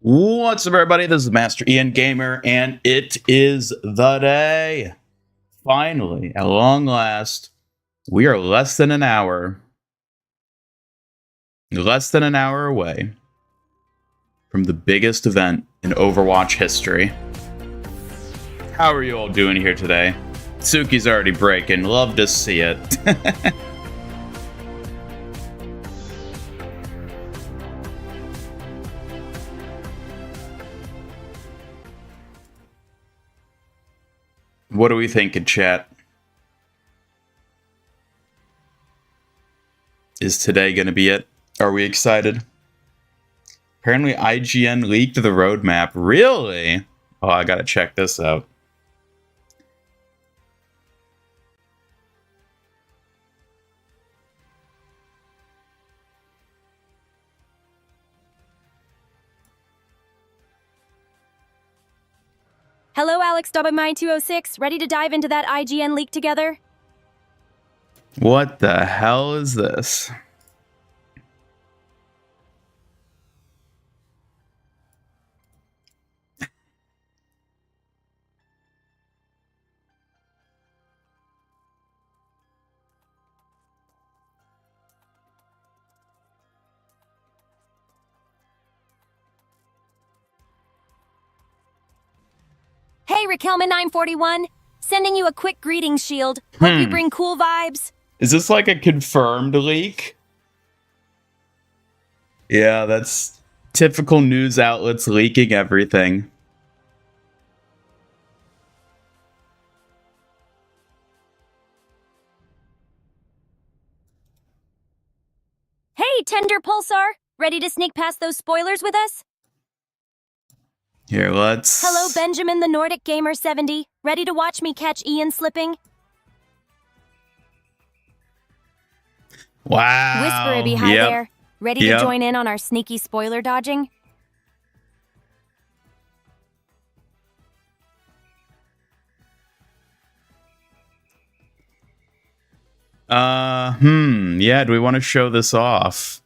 What's up, everybody? This is Master Ian Gamer, and it is the day. Finally, at long last, we are less than an hour away from the biggest event in Overwatch history. How are you all doing here today? Suki's already breaking. Love to see it. What do we think in chat? Is today going to be it? Are we excited? Apparently IGN leaked the roadmap. Really? Oh, I gotta check this out. Hello, Alex WMI206. Ready to dive into that IGN leak together? What the hell is this? Hey, Raquelman941. Sending you a quick greetings shield. Hope you bring cool vibes. Is this like a confirmed leak? Yeah, that's typical news outlets leaking everything. Hey, Tender Pulsar. Ready to sneak past those spoilers with us? Here, let's... Hello, Benjamin the Nordic Gamer 70. Ready to watch me catch Ian slipping? Wow. Whisper Ibby, hi there. Ready to join in on our sneaky spoiler dodging? Yeah, do we want to show this off?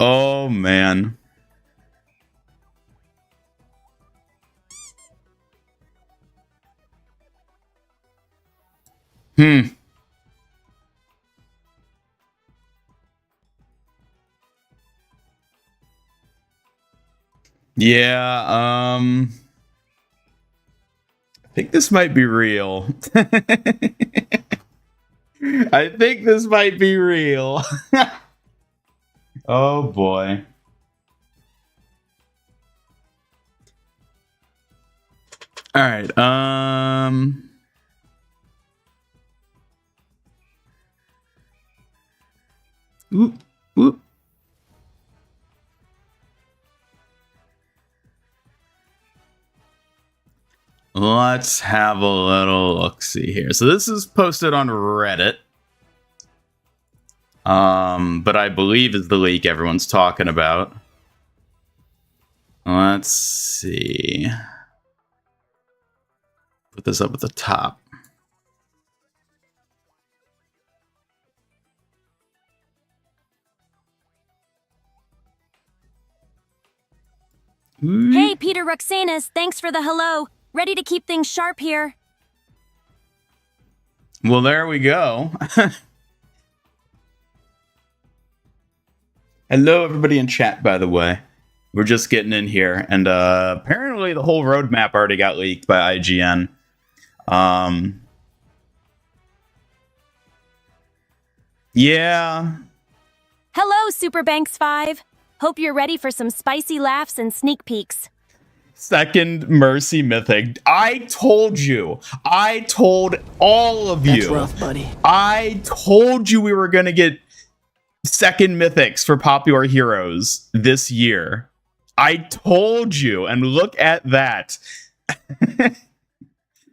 Oh, man. Yeah, I think this might be real. I think this might be real. Oh boy. All right. Oop, oop. Let's have a little look-see here. So this is posted on Reddit. But I believe is the leak everyone's talking about. Let's see. Put this up at the top. Hey, Peter Ruxanus. Thanks for the hello. Ready to keep things sharp here. Well, there we go. Hello, everybody in chat, by the way. We're just getting in here, and apparently the whole roadmap already got leaked by IGN. Yeah. Hello, Superbanks5. Hope you're ready for some spicy laughs and sneak peeks. Second Mercy Mythic. I told you. I told all of you. That's rough, buddy. I told you we were going to get second Mythics for popular heroes this year. I told you. And look at that.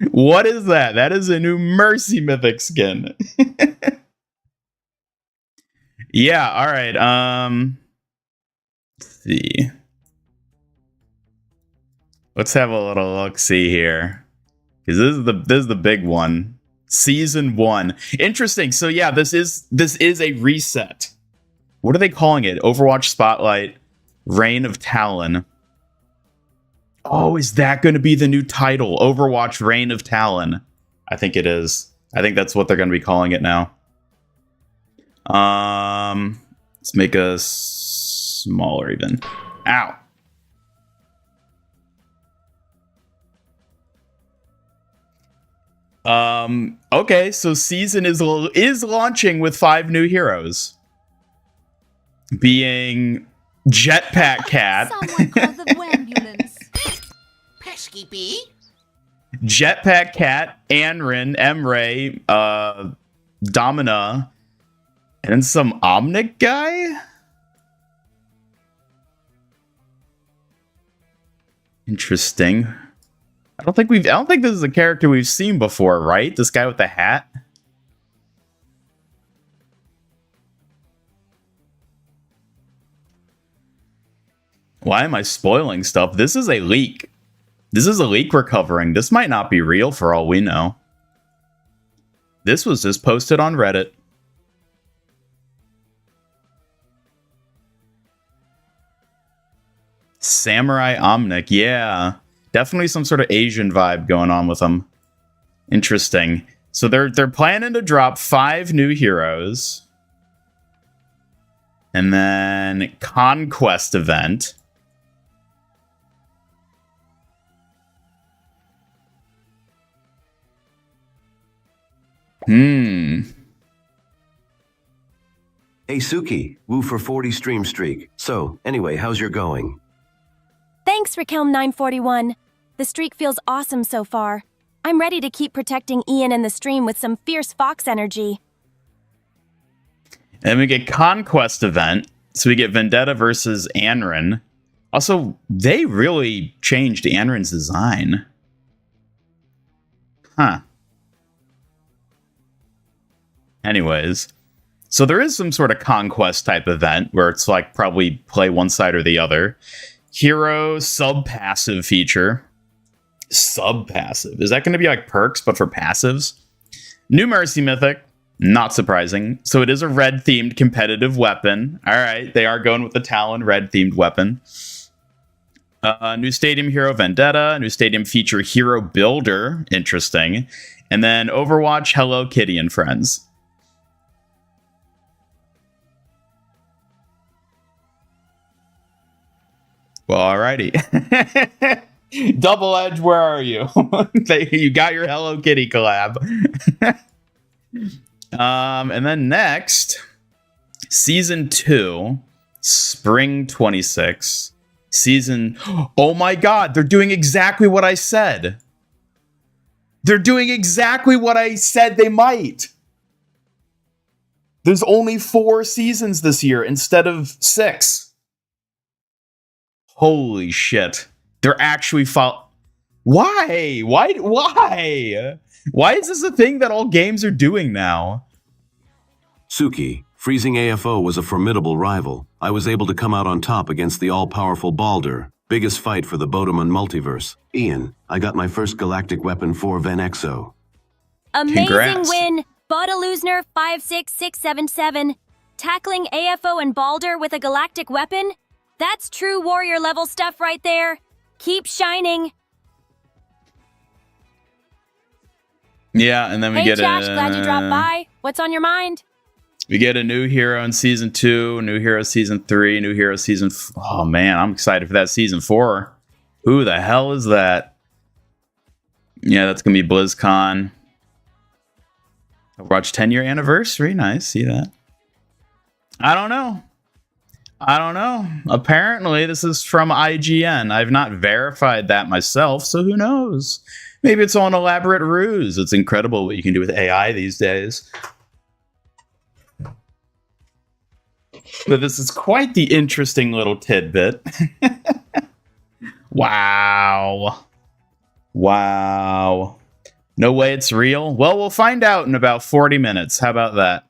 What is that? That is a new Mercy Mythic skin. Yeah, all right. Let's see. Let's have a little look-see here, because this is the big one. Season 1. Interesting. So yeah, this is a reset. What are they calling it? Overwatch Spotlight, Reign of Talon. Oh, is that going to be the new title? Overwatch Reign of Talon. I think it is. I think that's what they're going to be calling it now. Let's make a smaller even. Ow. Okay, so season is launching with 5 new heroes. Being Jetpack Cat. Someone call the ambulance. Pesky bee. Jetpack Cat, Anrin, Emre, Domina, and some Omnic guy? Interesting. I don't think this is a character we've seen before, right? This guy with the hat? Why am I spoiling stuff? This is a leak. This is a leak we're covering. This might not be real for all we know. This was just posted on Reddit. Samurai Omnic, yeah. Definitely some sort of Asian vibe going on with them. Interesting. So they're planning to drop 5 new heroes. And then Conquest event. Hey Suki, woo for 40 stream streak. So, anyway, how's your going? Thanks, Raquelme941. The streak feels awesome so far. I'm ready to keep protecting Ian and the stream with some fierce fox energy. And we get Conquest event. So we get Vendetta versus Anrin. Also, they really changed Anrin's design. Huh. Anyways. So there is some sort of Conquest type event where it's like probably play one side or the other. Hero sub-passive feature. Sub-passive. Is that going to be like perks, but for passives? New Mercy Mythic. Not surprising. So it is a red-themed competitive weapon. All right, they are going with the Talon red-themed weapon. New Stadium Hero Vendetta. New Stadium feature Hero Builder. Interesting. And then Overwatch Hello Kitty and Friends. Well, alrighty. Double Edge, where are you? You got your Hello Kitty collab. And then next, Season 2, Spring 26. Season... Oh my god, they're doing exactly what I said. They're doing exactly what I said they might. There's only 4 seasons this year instead of 6. Holy shit. They're actually Why? Why? Why is this a thing that all games are doing now? Suki, freezing AFO was a formidable rival. I was able to come out on top against the all-powerful Baldur. Biggest fight for the Bodeman multiverse. Ian, I got my first galactic weapon for Venexo. Amazing Congrats. win, Bodelusner 56677. Tackling AFO and Baldur with a galactic weapon? That's true warrior level stuff right there. Keep shining. Yeah, and then we Hey get Josh, glad you dropped by. What's on your mind? We get a new hero in Season 2, new hero Season 3, new hero Season... Oh man, I'm excited for that Season 4. Who the hell is that? Yeah, that's going to be BlizzCon. Overwatch 10-year anniversary. Nice, see that. I don't know. Apparently, this is from IGN. I've not verified that myself, so who knows? Maybe it's all an elaborate ruse. It's incredible what you can do with AI these days. But this is quite the interesting little tidbit. Wow. Wow. No way it's real? Well, we'll find out in about 40 minutes. How about that?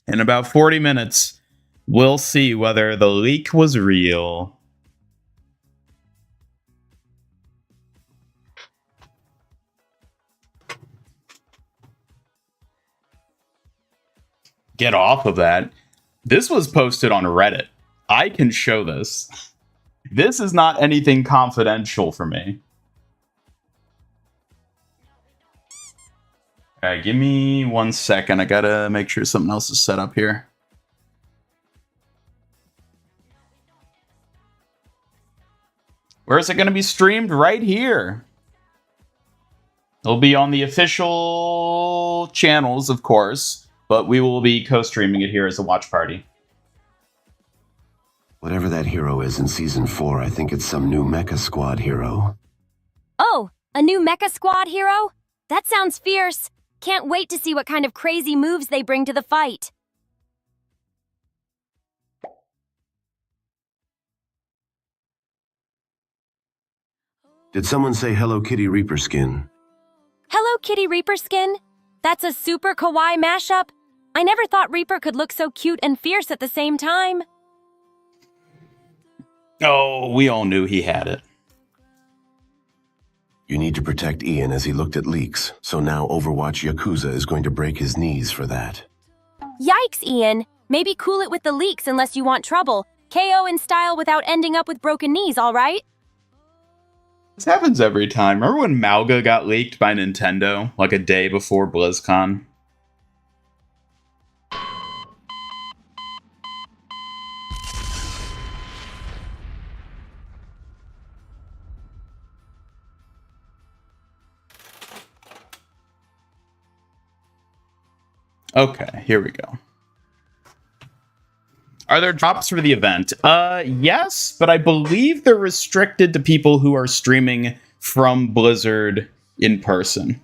In about 40 minutes, we'll see whether the leak was real. Get off of that. This was posted on Reddit. I can show this. This is not anything confidential for me. Alright, give me 1 second. I gotta make sure something else is set up here. Where is it gonna be streamed? Right here. It'll be on the official channels, of course, but we will be co-streaming it here as a watch party. Whatever that hero is in Season 4, I think it's some new Mecha Squad hero. Oh, a new Mecha Squad hero? That sounds fierce. Can't wait to see what kind of crazy moves they bring to the fight. Did someone say Hello Kitty Reaper skin? Hello Kitty Reaper skin? That's a super kawaii mashup. I never thought Reaper could look so cute and fierce at the same time. Oh, we all knew he had it. You need to protect Ian as he looked at leaks, so now Overwatch Yakuza is going to break his knees for that. Yikes, Ian. Maybe cool it with the leaks unless you want trouble. KO in style without ending up with broken knees, alright? This happens every time. Remember when Malga got leaked by Nintendo, like a day before BlizzCon? Okay, here we go. Are there drops for the event? Yes, but I believe they're restricted to people who are streaming from Blizzard in person.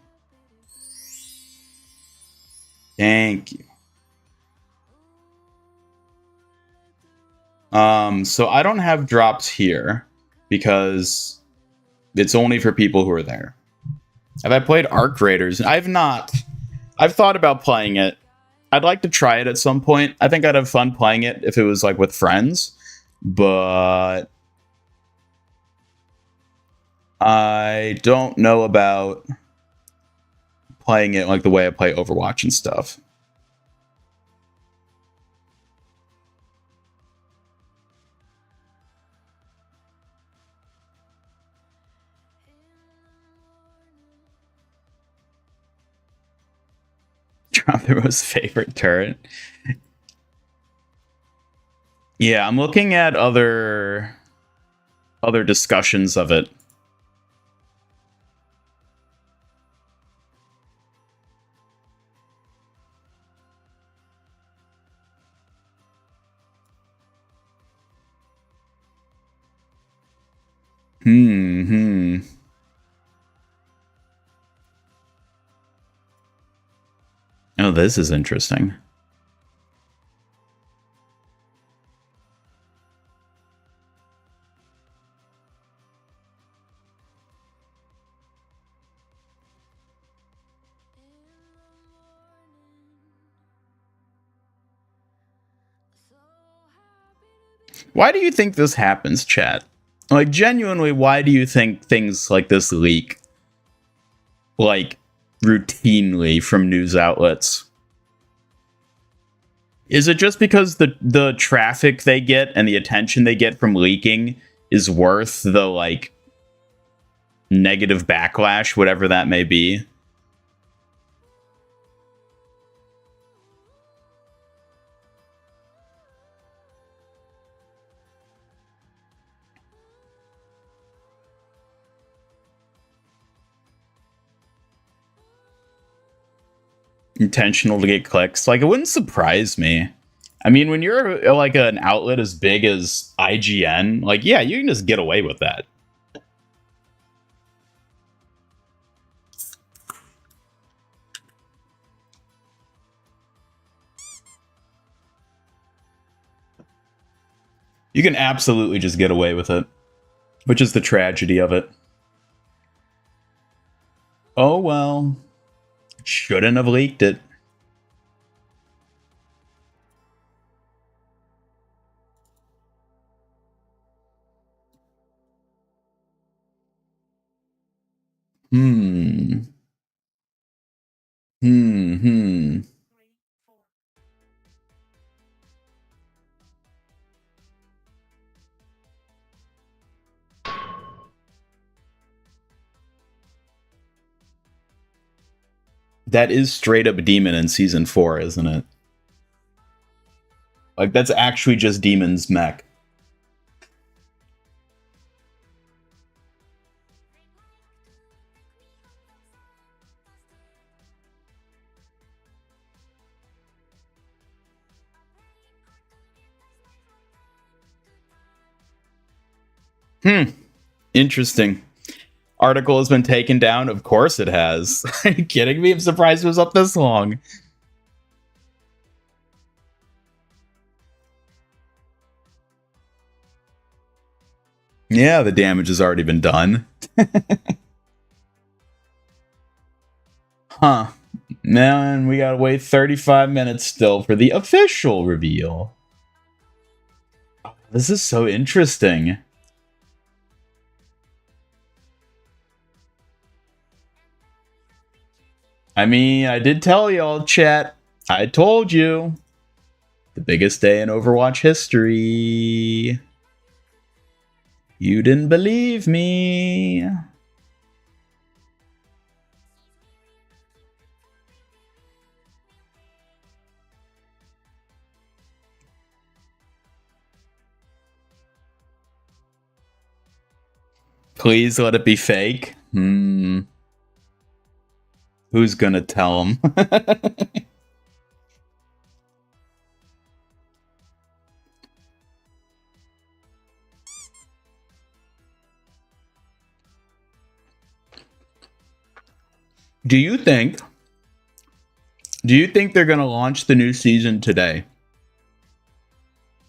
Thank you. So I don't have drops here because it's only for people who are there. Have I played Arc Raiders? I've not. I've thought about playing it. I'd like to try it at some point. I think I'd have fun playing it if it was like with friends, but I don't know about playing it like the way I play Overwatch and stuff. Drop their most favorite turret. Yeah, I'm looking at other discussions of it. Oh, this is interesting. Why do you think this happens, chat? Like, genuinely, why do you think things like this leak? Like, routinely from news outlets? Is it just because the traffic they get and the attention they get from leaking is worth the, like, negative backlash, whatever that may be? Intentional to get clicks. Like, it wouldn't surprise me. I mean, when you're like an outlet as big as IGN, like, yeah, you can just get away with that. You can absolutely just get away with it, which is the tragedy of it. Oh well. Shouldn't have leaked it. Hmm. That is straight up Demon in Season 4, isn't it? Like, that's actually just Demon's mech. Interesting. Article has been taken down? Of course it has. Are you kidding me? I'm surprised it was up this long. Yeah, the damage has already been done. Huh. Man, we gotta wait 35 minutes still for the official reveal. This is so interesting. I mean, I did tell y'all, chat. I told you. The biggest day in Overwatch history. You didn't believe me. Please let it be fake. Who's gonna tell him? Do you think they're gonna launch the new season today?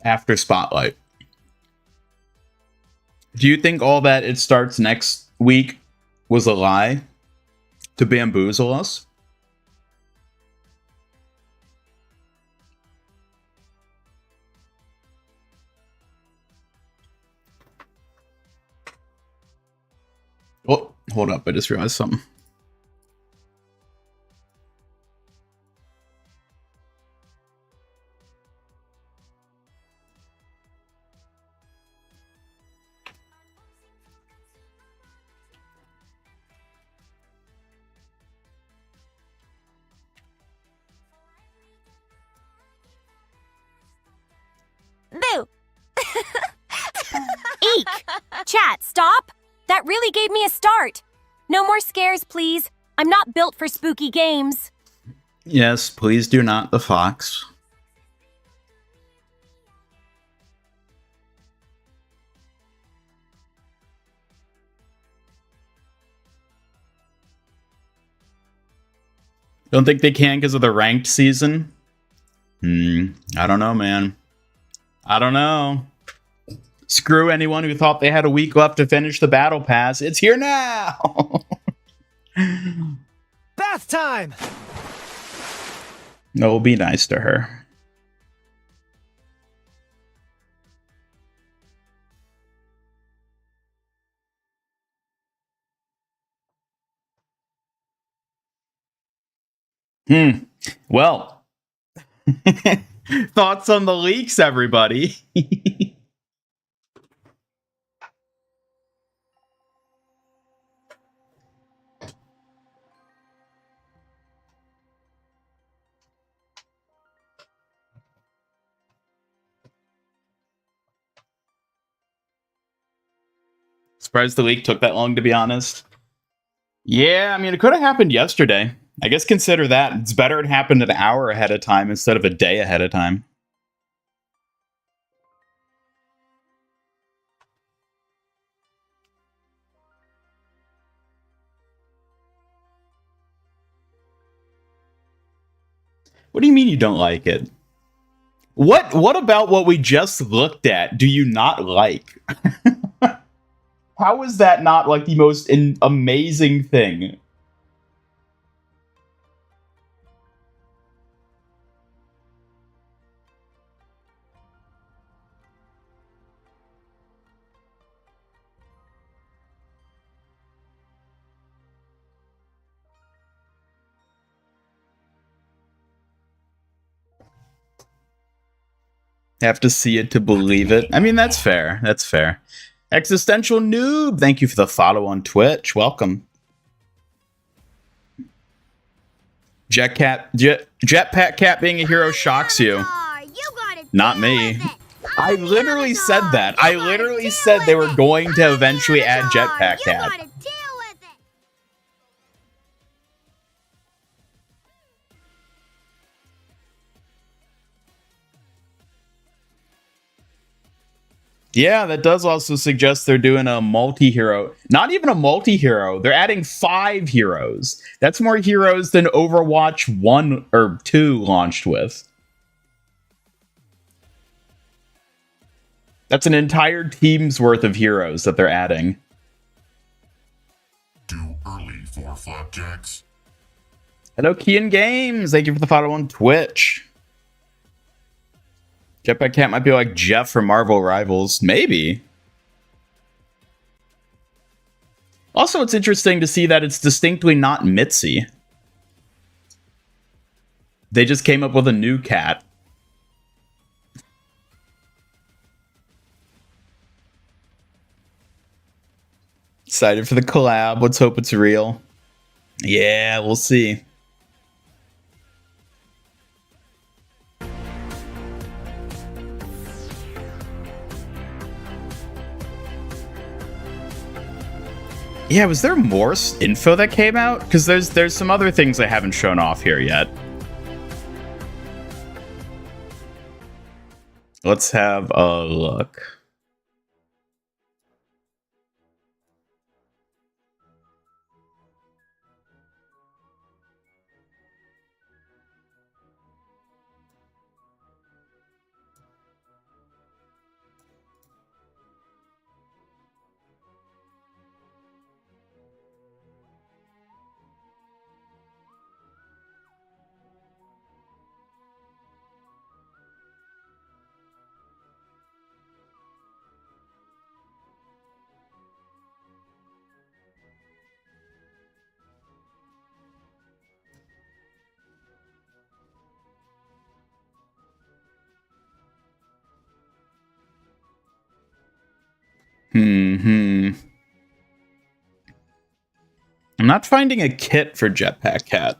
After Spotlight? Do you think all that it starts next week was a lie to bamboozle us? Oh, hold up. I just realized something. Boo! Eek! Chat, stop! That really gave me a start. No more scares, please. I'm not built for spooky games. Yes, please do not the fox. Don't think they can because of the ranked season? I don't know, man. I don't know. Screw anyone who thought they had a week left to finish the battle pass. It's here now! Bath time! No, be nice to her. Well. Thoughts on the leaks, everybody? Surprised the leak took that long, to be honest. Yeah, I mean, it could have happened yesterday. I guess consider that. It's better it happened an hour ahead of time instead of a day ahead of time. What do you mean you don't like it? What about what we just looked at do you not like? How is that not like the most amazing thing? Have to see it to believe it. I mean, that's fair. That's fair. Existential Noob, thank you for the follow on Twitch. Welcome. Jetpack Cat being a hero shocks you. Not me. I literally said that. I literally said they were going to eventually add Jetpack Cat. Yeah, that does also suggest they're doing a multi-hero. Not even a multi-hero. They're adding 5 heroes. That's more heroes than Overwatch 1 or 2 launched with. That's an entire team's worth of heroes that they're adding. Too early for flapjacks. Hello, Kian Games. Thank you for the follow on Twitch. Jetpack Cat might be like Jeff from Marvel Rivals. Maybe. Also, it's interesting to see that it's distinctly not Mitzi. They just came up with a new cat. Excited for the collab. Let's hope it's real. Yeah, we'll see. Yeah, was there more info that came out? Because there's some other things I haven't shown off here yet. Let's have a look. I'm not finding a kit for Jetpack Cat.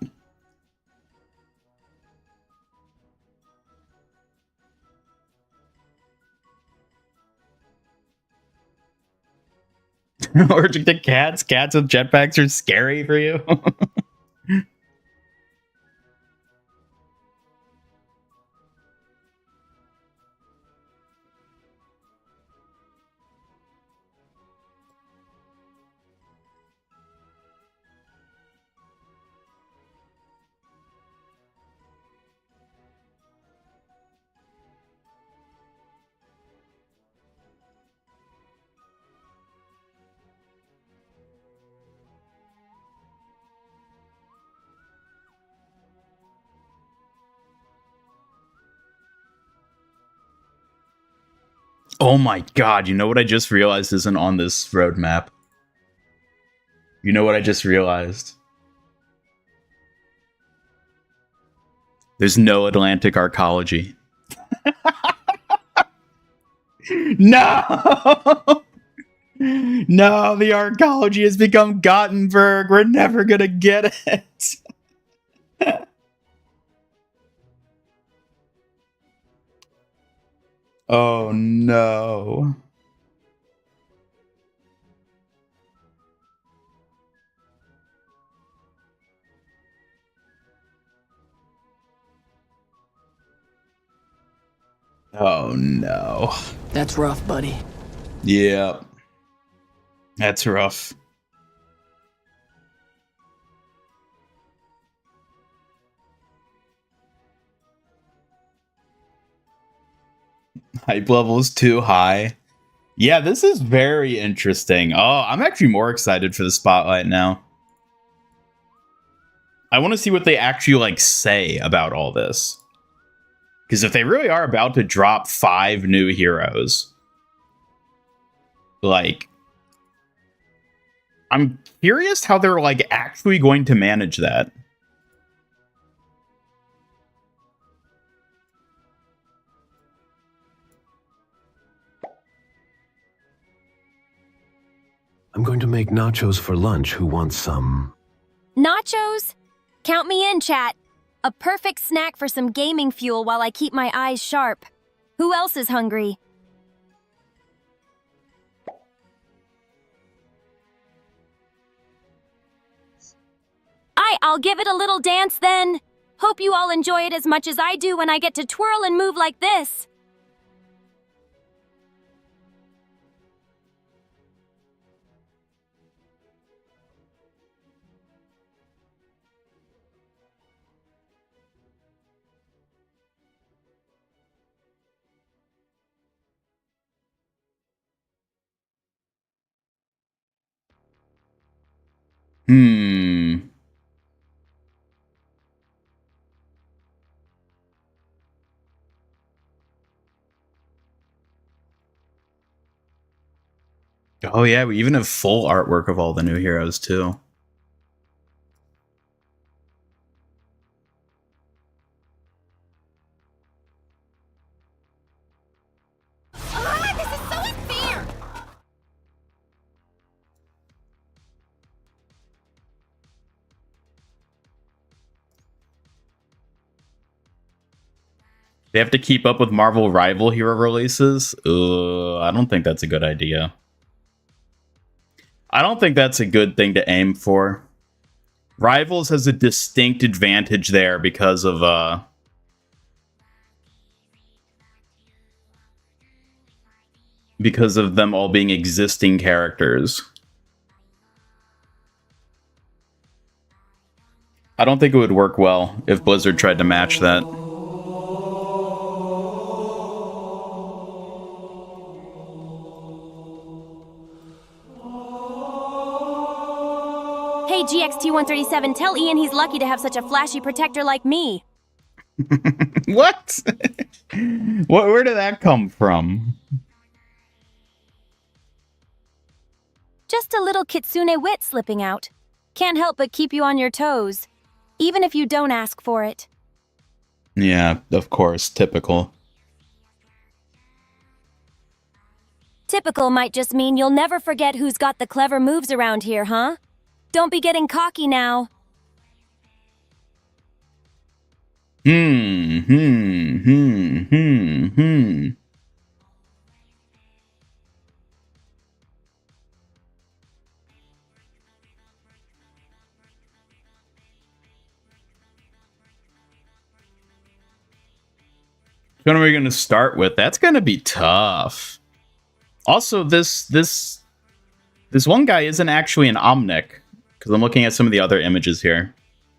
Allergic to cats? Cats with jetpacks are scary for you? Oh my god, you know what I just realized isn't on this roadmap? You know what I just realized? There's no Atlantic arcology. No! No, the arcology has become Gothenburg. We're never gonna get it. Oh no. Oh no. That's rough, buddy. Yeah. That's rough. Hype level is too high. Yeah, this is very interesting. Oh, I'm actually more excited for the Spotlight now. I want to see what they actually like say about all this. Because if they really are about to drop 5 new heroes, like, I'm curious how they're like actually going to manage that. I'm going to make nachos for lunch. Who wants some? Nachos? Count me in, chat. A perfect snack for some gaming fuel while I keep my eyes sharp. Who else is hungry? I'll give it a little dance then. Hope you all enjoy it as much as I do when I get to twirl and move like this. Oh yeah, we even have full artwork of all the new heroes too. This is so unfair! They have to keep up with Marvel rival hero releases? I don't think that's a good idea. I don't think that's a good thing to aim for. Rivals has a distinct advantage there because of them all being existing characters. I don't think it would work well if Blizzard tried to match that. Hey GXT137, tell Ian he's lucky to have such a flashy protector like me. What? Where did that come from? Just a little kitsune wit slipping out. Can't help but keep you on your toes, even if you don't ask for it. Yeah, of course, typical. Typical might just mean you'll never forget who's got the clever moves around here, huh? Don't be getting cocky now. What are we going to start with? That's going to be tough. Also, this one guy isn't actually an Omnic, because I'm looking at some of the other images here.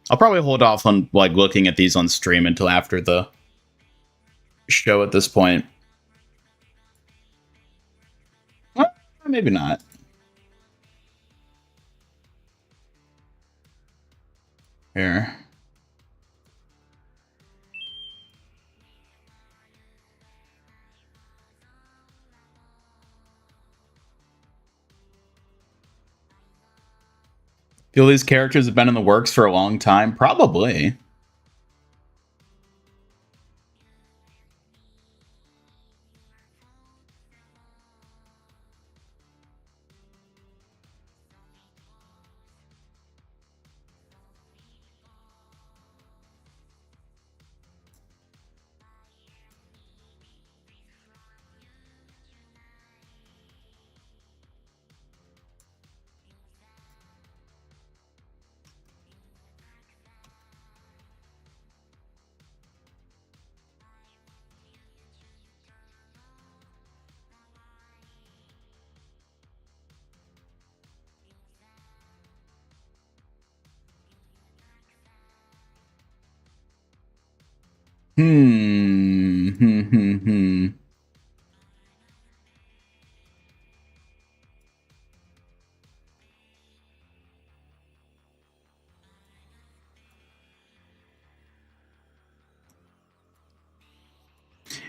I'll probably hold off on like looking at these on stream until after the show at this point. Well, maybe not. Here. Feel these characters have been in the works for a long time? Probably.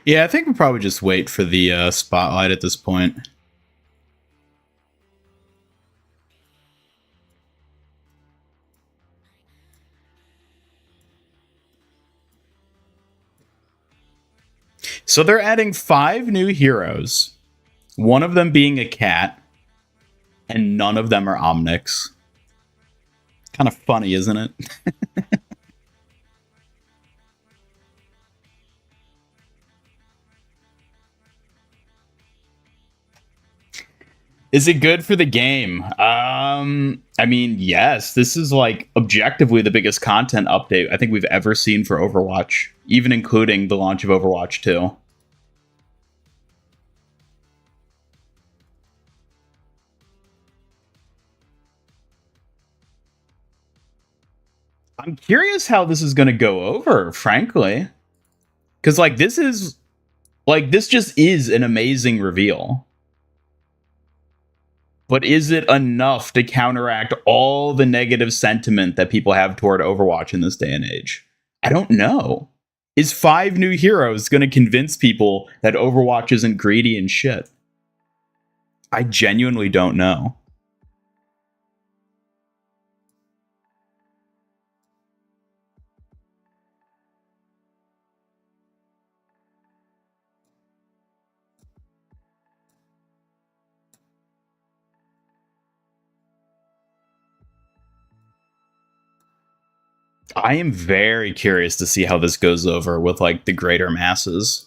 Yeah, I think we'll probably just wait for the spotlight at this point. So they're adding 5 new heroes, one of them being a cat, and none of them are Omnics. Kind of funny, isn't it? Is it good for the game? I mean, yes. This is like objectively the biggest content update I think we've ever seen for Overwatch, even including the launch of Overwatch 2. I'm curious how this is going to go over, frankly. Cuz this just is an amazing reveal. But is it enough to counteract all the negative sentiment that people have toward Overwatch in this day and age? I don't know. Is 5 new heroes going to convince people that Overwatch isn't greedy and shit? I genuinely don't know. I am very curious to see how this goes over with like the greater masses.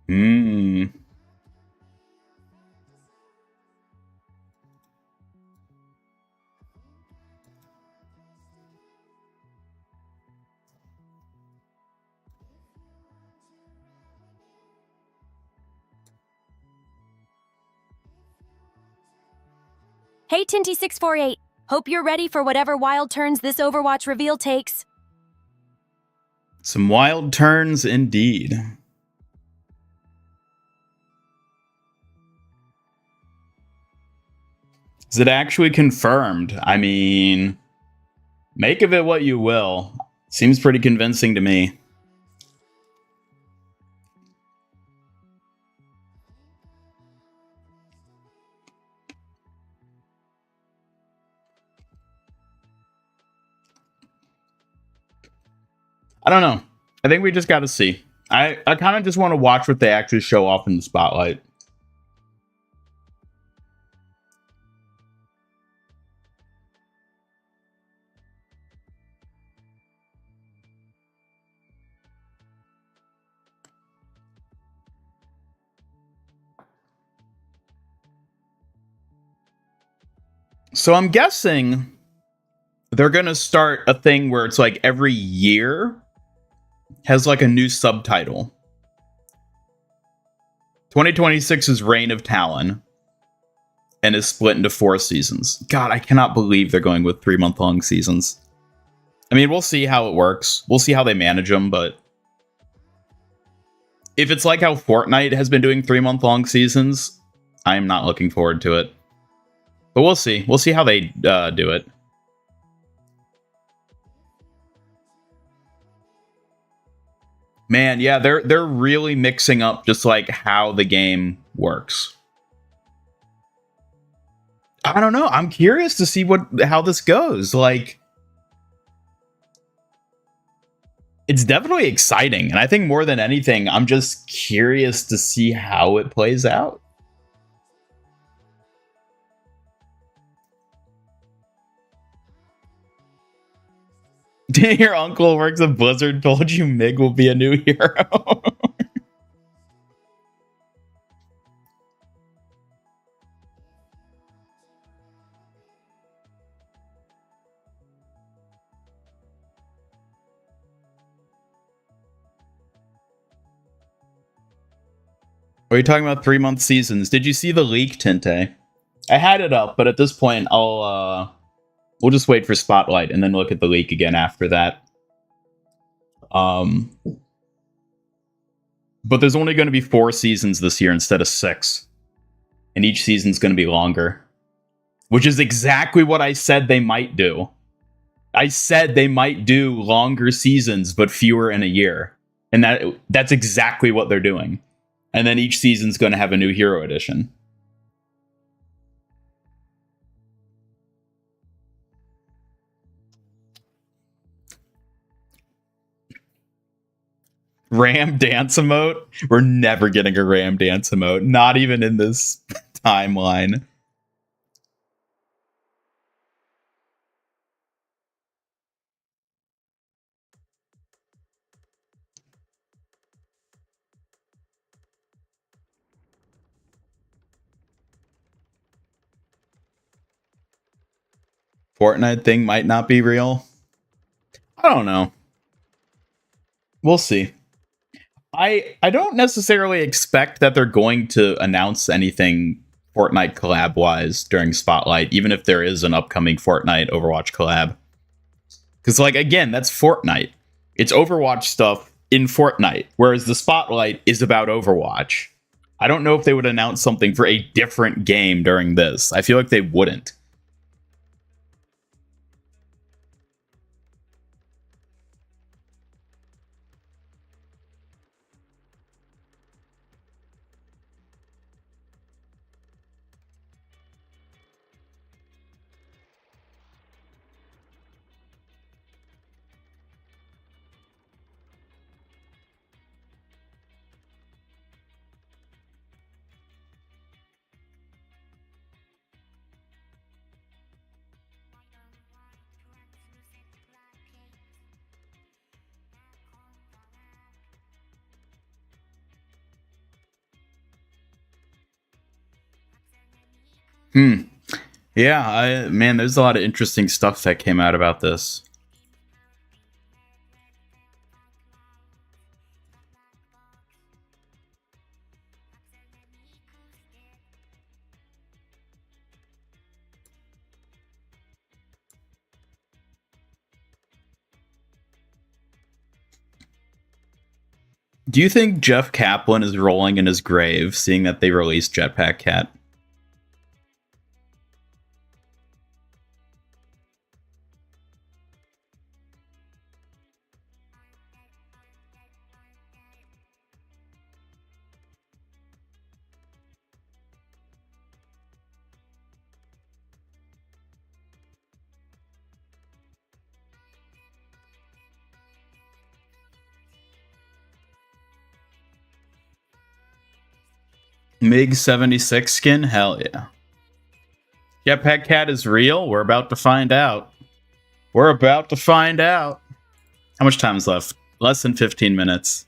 Hmm. Hey, Tinty648. Hope you're ready for whatever wild turns this Overwatch reveal takes. Some wild turns indeed. Is it actually confirmed? I mean, make of it what you will. Seems pretty convincing to me. I don't know. I think we just got to see. I kind of just want to watch what they actually show off in the spotlight. So I'm guessing they're going to start a thing where it's like every year has like a new subtitle. 2026 is Reign of Talon and is split into 4 seasons. God, I cannot believe they're going with 3-month-long seasons. I mean, we'll see how it works. We'll see how they manage them, but if it's like how Fortnite has been doing 3-month-long seasons, I'm not looking forward to it. But we'll see. We'll see how they do it. Man, yeah, they're really mixing up just like how the game works. I don't know. I'm curious to see how this goes. Like, it's definitely exciting, and I think more than anything, I'm just curious to see how it plays out. Your uncle works at Blizzard told you Mig will be a new hero. Are you talking about 3-month seasons? Did you see the leak, Tinte? I had it up, but at this point, we'll just wait for Spotlight and then look at the leak again after that. But there's only going to be 4 seasons this year instead of 6. And each season's going to be longer. Which is exactly what I said they might do. I said they might do longer seasons, but fewer in a year. And that's exactly what they're doing. And then each season's going to have a new hero edition. Ram dance emote? We're never getting a Ram dance emote. Not even in this timeline. Fortnite thing might not be real. I don't know. We'll see. I don't necessarily expect that they're going to announce anything Fortnite collab wise during Spotlight, even if there is an upcoming Fortnite Overwatch collab. Because, like, again, that's Fortnite. It's Overwatch stuff in Fortnite, whereas the Spotlight is about Overwatch. I don't know if they would announce something for a different game during this. I feel like they wouldn't. Yeah, man, there's a lot of interesting stuff that came out about this. Do you think Jeff Kaplan is rolling in his grave, seeing that they released Jetpack Cat? MiG-76 skin? Hell yeah. Jetpack Cat is real? We're about to find out. We're about to find out. How much time is left? Less than 15 minutes.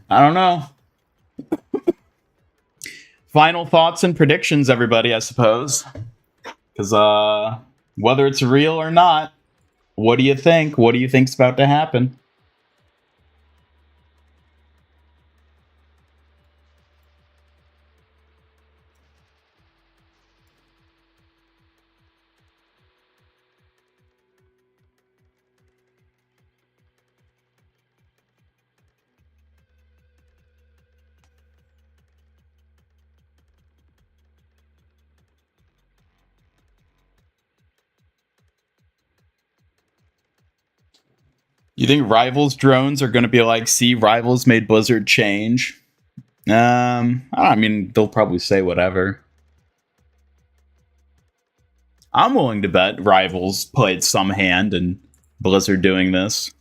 I don't know. Final thoughts and predictions, everybody, I suppose. Because, whether it's real or not, what do you think? What do you think's about to happen? You think Rivals drones are going to be like, see, Rivals made Blizzard change? I mean, they'll probably say whatever. I'm willing to bet Rivals played some hand in Blizzard doing this.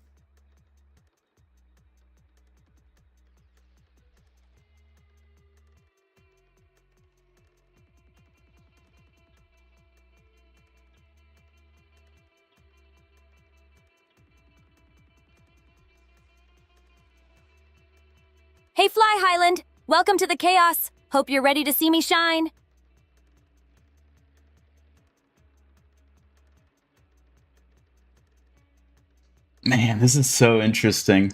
Hey, Fly Highland! Welcome to the chaos. Hope you're ready to see me shine. Man, this is so interesting.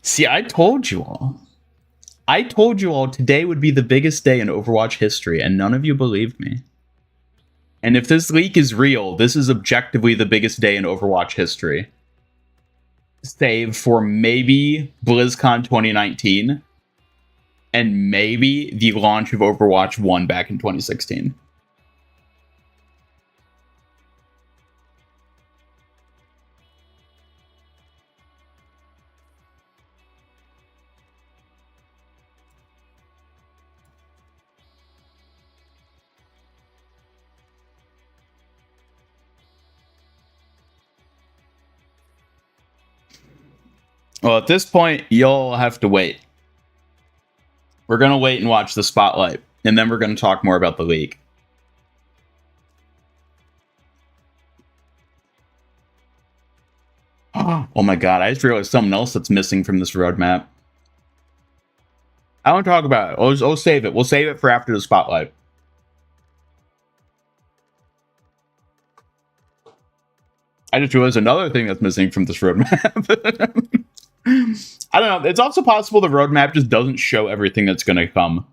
See, I told you all. I told you all today would be the biggest day in Overwatch history, and none of you believed me. And if this leak is real, this is objectively the biggest day in Overwatch history. Save for maybe BlizzCon 2019 and maybe the launch of Overwatch 1 back in 2016. Well, at this point, you'll have to wait. We're going to wait and watch the Spotlight, and then we're going to talk more about the leak. Oh my god, I just realized something else that's missing from this roadmap. I want to talk about it. I'll save it. We'll save it for after the Spotlight. I just realized another thing that's missing from this roadmap. I don't know. It's also possible the roadmap just doesn't show everything that's going to come.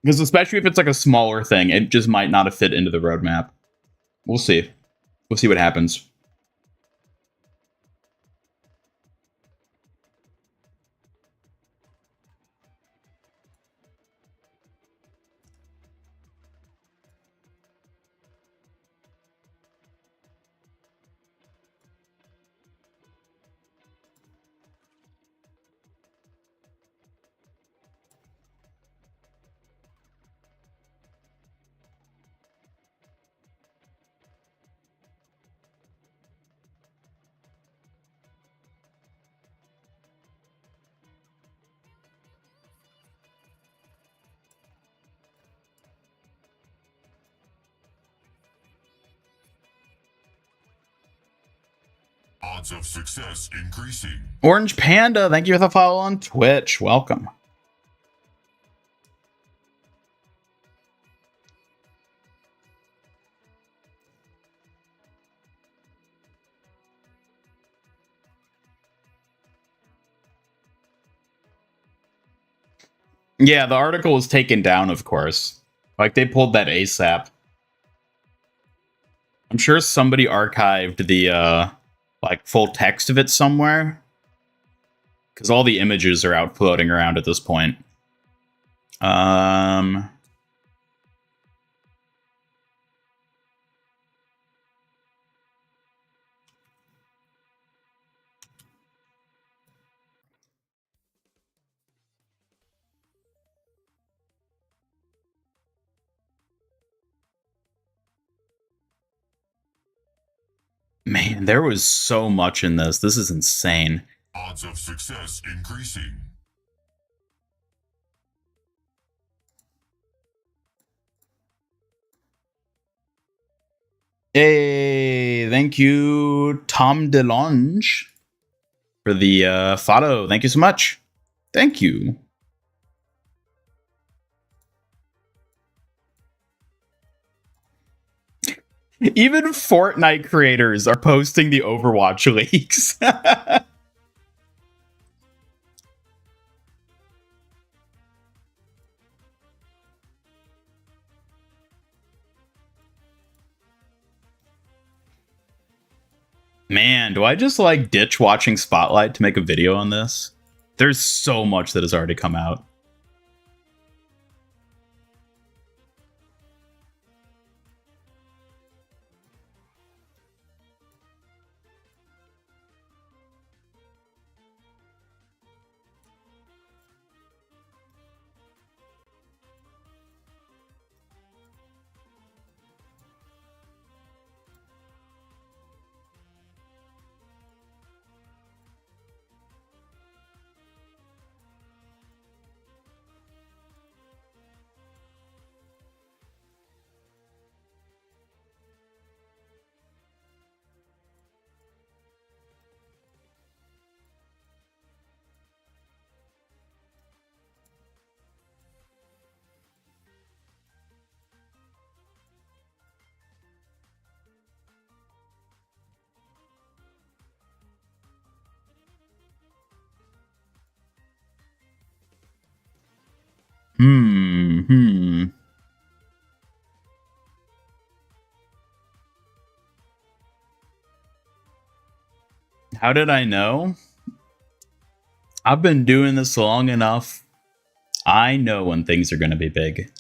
Because especially if it's like a smaller thing, it just might not have fit into the roadmap. We'll see. We'll see what happens. Odds of success increasing. Orange Panda, thank you for the follow on Twitch. Welcome. Yeah, the article was taken down, of course. Like, they pulled that ASAP. I'm sure somebody archived the, like, full text of it somewhere. Because all the images are out floating around at this point. Man, there was so much in this. This is insane. Odds of success increasing. Hey, thank you, Tom DeLonge, for the follow. Thank you so much. Thank you. Even Fortnite creators are posting the Overwatch leaks. Man, do I just like ditch watching Spotlight to make a video on this? There's so much that has already come out. Hmm. How did I know? I've been doing this long enough. I know when things are going to be big.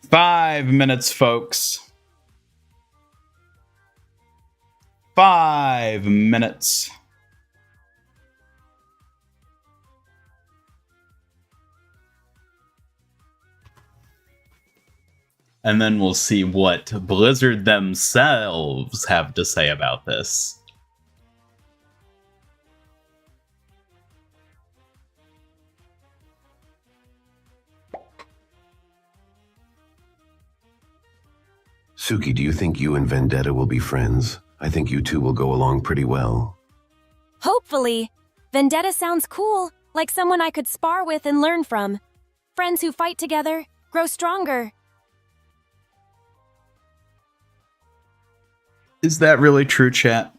Five minutes, folks. 5 minutes. And then we'll see what Blizzard themselves have to say about this. Suki, do you think you and Vendetta will be friends? I think you two will go along pretty well. Hopefully. Vendetta sounds cool, like someone I could spar with and learn from. Friends who fight together grow stronger. Is that really true, chat?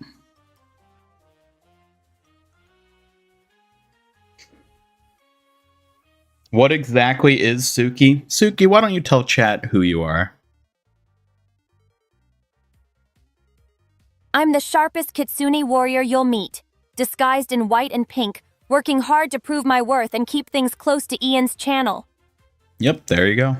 What exactly is Suki? Suki, why don't you tell chat who you are? I'm the sharpest Kitsune warrior you'll meet, disguised in white and pink, working hard to prove my worth and keep things close to Ian's channel. Yep, there you go.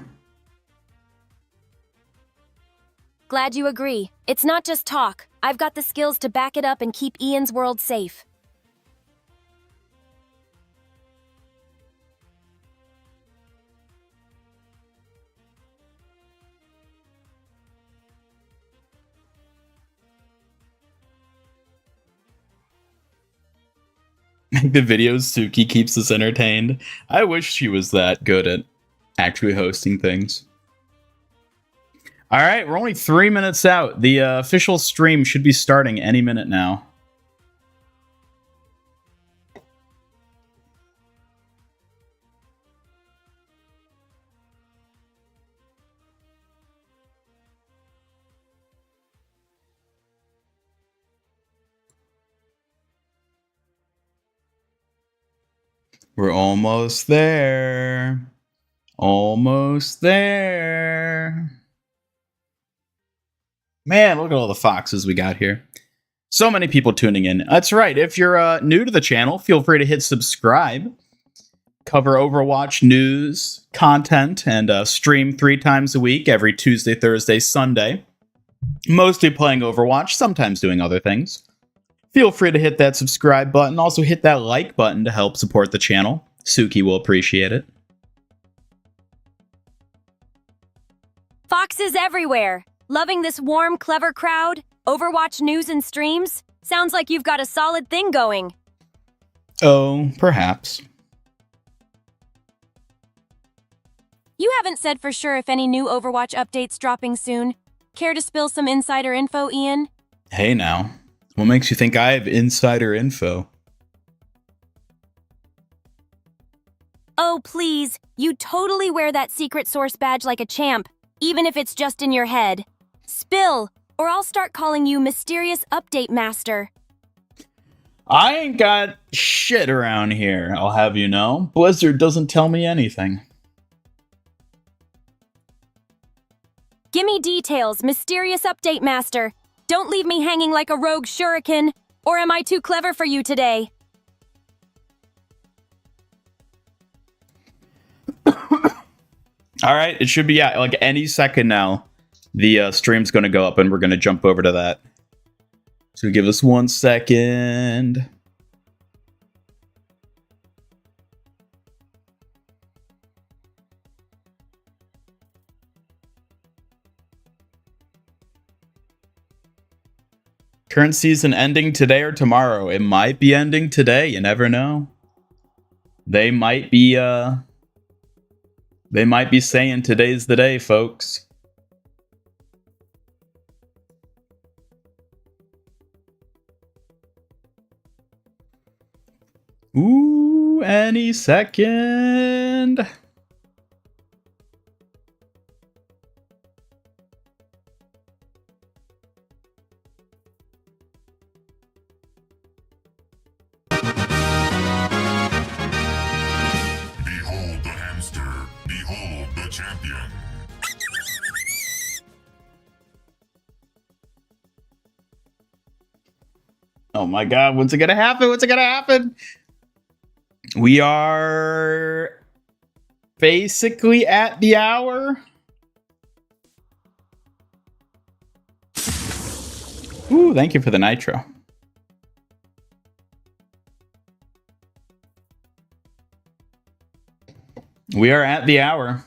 Glad you agree. It's not just talk. I've got the skills to back it up and keep Ian's world safe. The videos Suki keeps us entertained. I wish she was that good at actually hosting things. All right, we're only 3 minutes out. The official stream should be starting any minute now. We're almost there. Almost there. Man, look at all the foxes we got here. So many people tuning in. That's right. If you're new to the channel, feel free to hit subscribe. Cover Overwatch news, content, and stream 3 times a week, every Tuesday, Thursday, Sunday. Mostly playing Overwatch, sometimes doing other things. Feel free to hit that subscribe button. Also hit that like button to help support the channel. Suki will appreciate it. Foxes everywhere. Loving this warm, clever crowd? Overwatch news and streams? Sounds like you've got a solid thing going. Oh, perhaps. You haven't said for sure if any new Overwatch updates dropping soon. Care to spill some insider info, Ian? Hey now. What makes you think I have insider info? Oh, please. You totally wear that secret source badge like a champ, even if it's just in your head. Spill, or I'll start calling you Mysterious Update Master. I ain't got shit around here, I'll have you know. Blizzard doesn't tell me anything. Gimme details, Mysterious Update Master. Don't leave me hanging like a rogue shuriken. Or am I too clever for you today? All right, it should be like any second now. The stream's going to go up and we're going to jump over to that. So give us 1 second. Current season ending today or tomorrow. It might be ending today. You never know. They might be saying today's the day, folks. Ooh, any second. Behold the hamster. Behold the champion. Oh my god, when's it gonna happen? What's it gonna happen? We are basically at the hour. Ooh, thank you for the nitro. We are at the hour.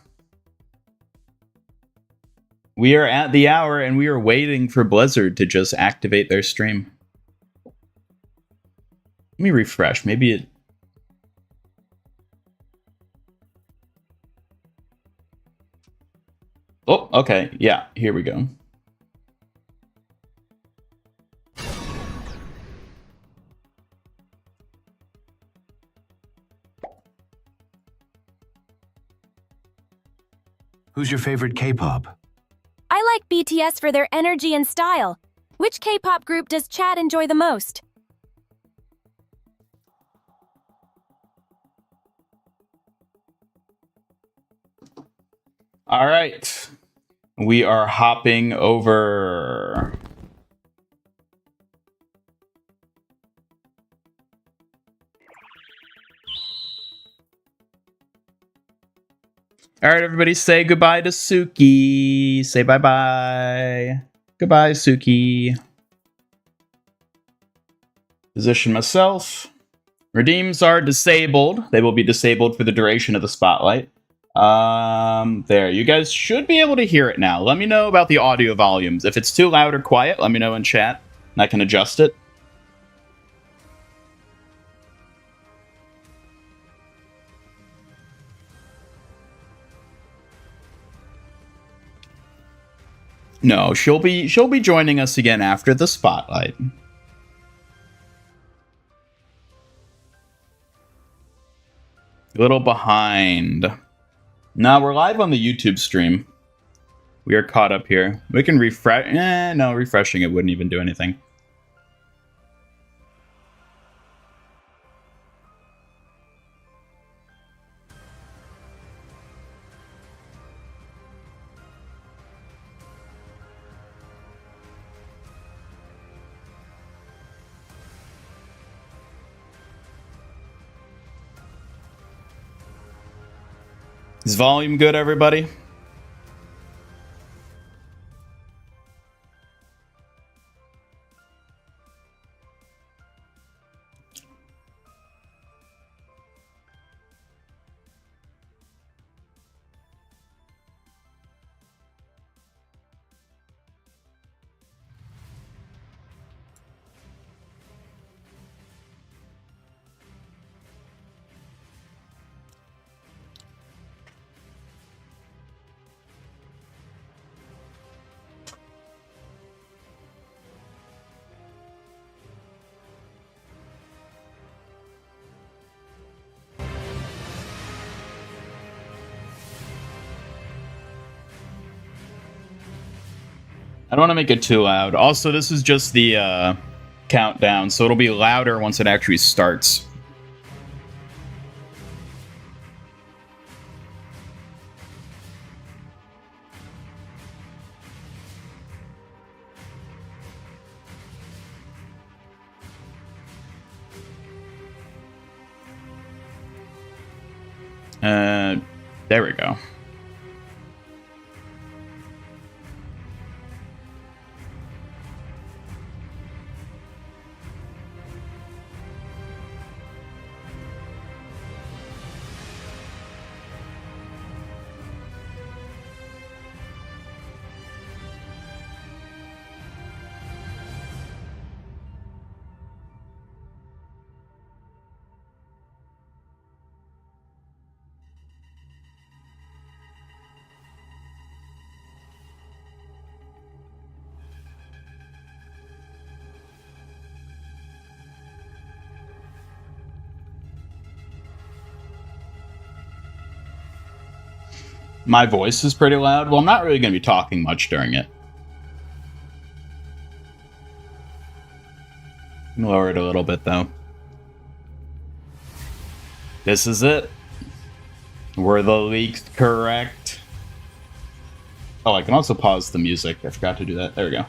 We are at the hour, and we are waiting for Blizzard to just activate their stream. Let me refresh. Maybe it... Oh, okay. Yeah, here we go. Who's your favorite K-pop? I like BTS for their energy and style. Which K-pop group does Chad enjoy the most? All right. We are hopping over. All right, everybody, say goodbye to Suki. Say bye-bye. Goodbye, Suki. Position myself. Redeems are disabled. They will be disabled for the duration of the spotlight. There. You guys should be able to hear it now. Let me know about the audio volumes. If it's too loud or quiet, let me know in chat, and I can adjust it. No, she'll be joining us again after the spotlight. A little behind. Now we're live on the YouTube stream. We are caught up here. We can refresh. No, refreshing it wouldn't even do anything. Is volume good, everybody? I don't want to make it too loud. Also, this is just the countdown, so it'll be louder once it actually starts. There we go. My voice is pretty loud. Well, I'm not really going to be talking much during it. Lower it a little bit, though. This is it. Were the leaks correct? Oh, I can also pause the music. I forgot to do that. There we go.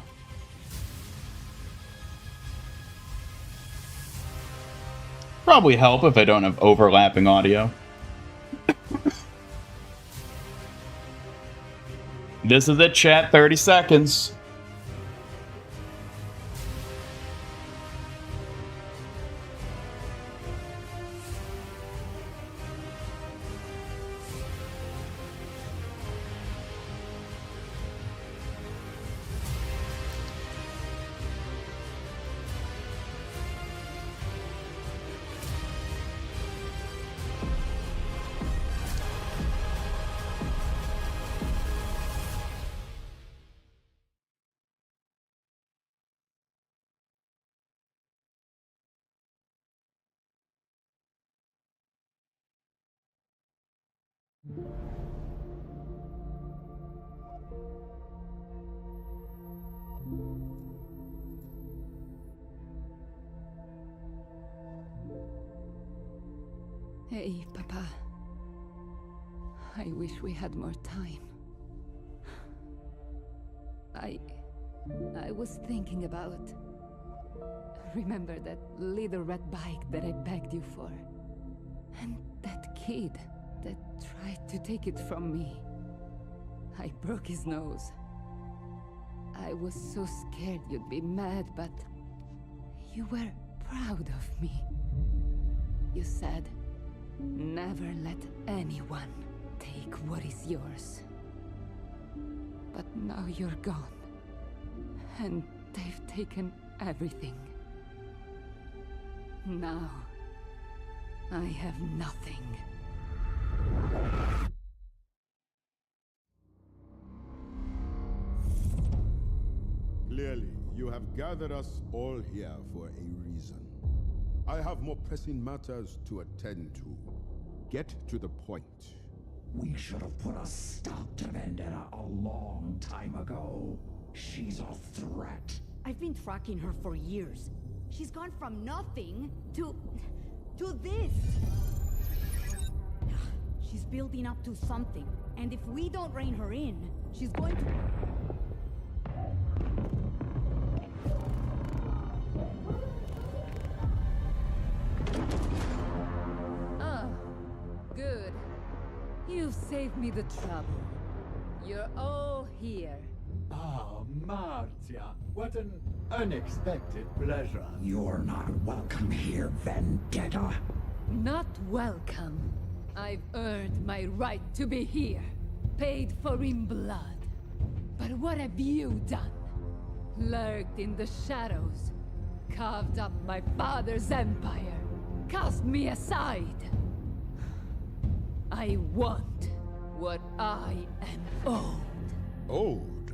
Probably help if I don't have overlapping audio. This is it, chat. 30 seconds. Hey, Papa. I wish we had more time. I was thinking about... Remember that little red bike that I begged you for? And that kid that tried to take it from me. I broke his nose. I was so scared you'd be mad, but... You were proud of me. You said... Never let anyone take what is yours. But now you're gone. And they've taken everything. Now, I have nothing. Clearly, you have gathered us all here for a reason. I have more pressing matters to attend to. Get to the point. We should have put a stop to Vendetta a long time ago. She's a threat. I've been tracking her for years. She's gone from nothing to this. She's building up to something. And if we don't rein her in, she's going to... Good. You've saved me the trouble. You're all here. Ah, Martia. What an unexpected pleasure. You're not welcome here, Vendetta. Not welcome. I've earned my right to be here. Paid for in blood. But what have you done? Lurked in the shadows. Carved up my father's empire. Cast me aside. I want what I am owed. Owed?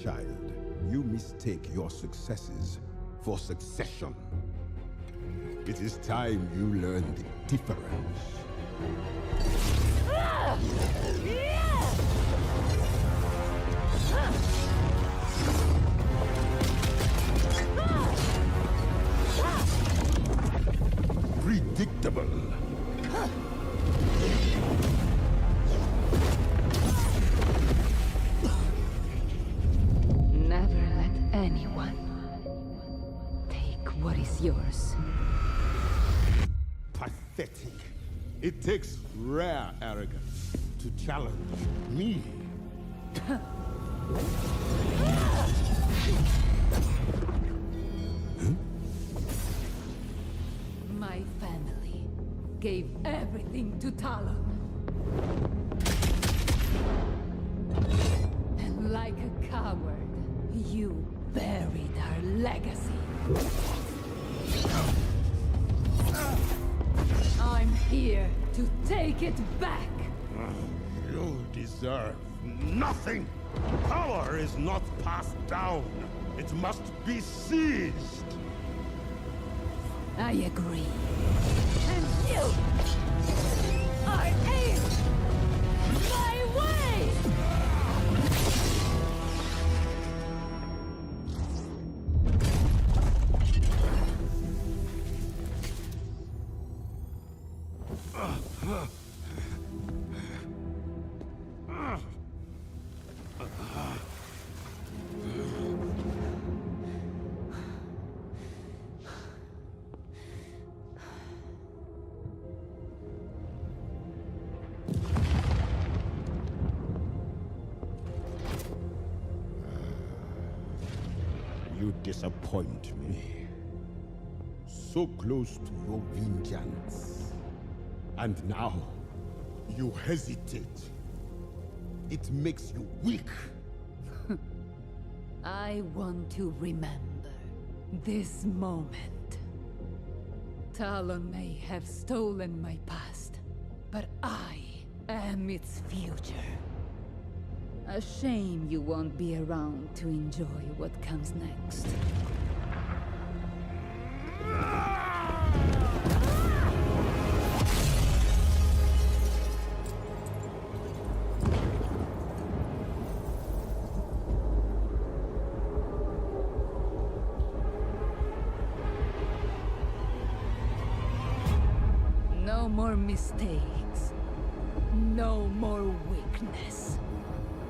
Child, you mistake your successes for succession. It is time you learn the difference. Predictable. Never let anyone take what is yours. Pathetic. It takes rare arrogance to challenge me. My family gave everything to Talon. And like a coward, you buried our legacy. I'm here to take it back. You deserve nothing. Power is not passed down. It must be seized. I agree. And you are it! You disappoint me. So close to your vengeance. And now, you hesitate. It makes you weak. I want to remember this moment. Talon may have stolen my past, but I am its future. A shame you won't be around to enjoy what comes next. No more mistakes. No more weakness.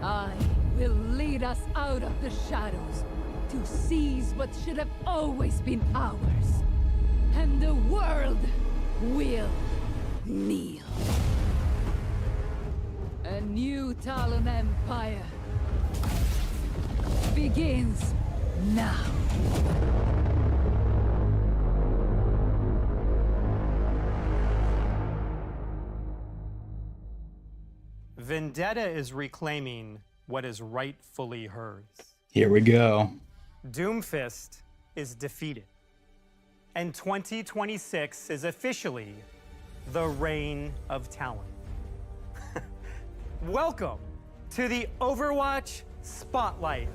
I will lead us out of the shadows to seize what should have always been ours. And the world will kneel. A new Talon Empire begins now. Vendetta is reclaiming what is rightfully hers. Here we go. Doomfist is defeated. And 2026 is officially the reign of Talon. Welcome to the Overwatch Spotlight.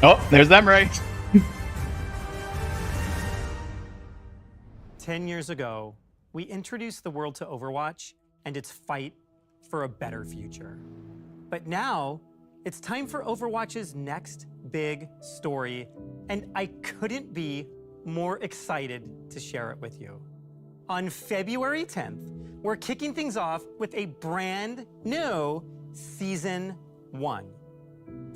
Oh, there's them, right? 10 years ago, we introduced the world to Overwatch and its fight for a better future. But now, it's time for Overwatch's next big story, and I couldn't be more excited to share it with you. On February 10th, we're kicking things off with a brand new Season 1.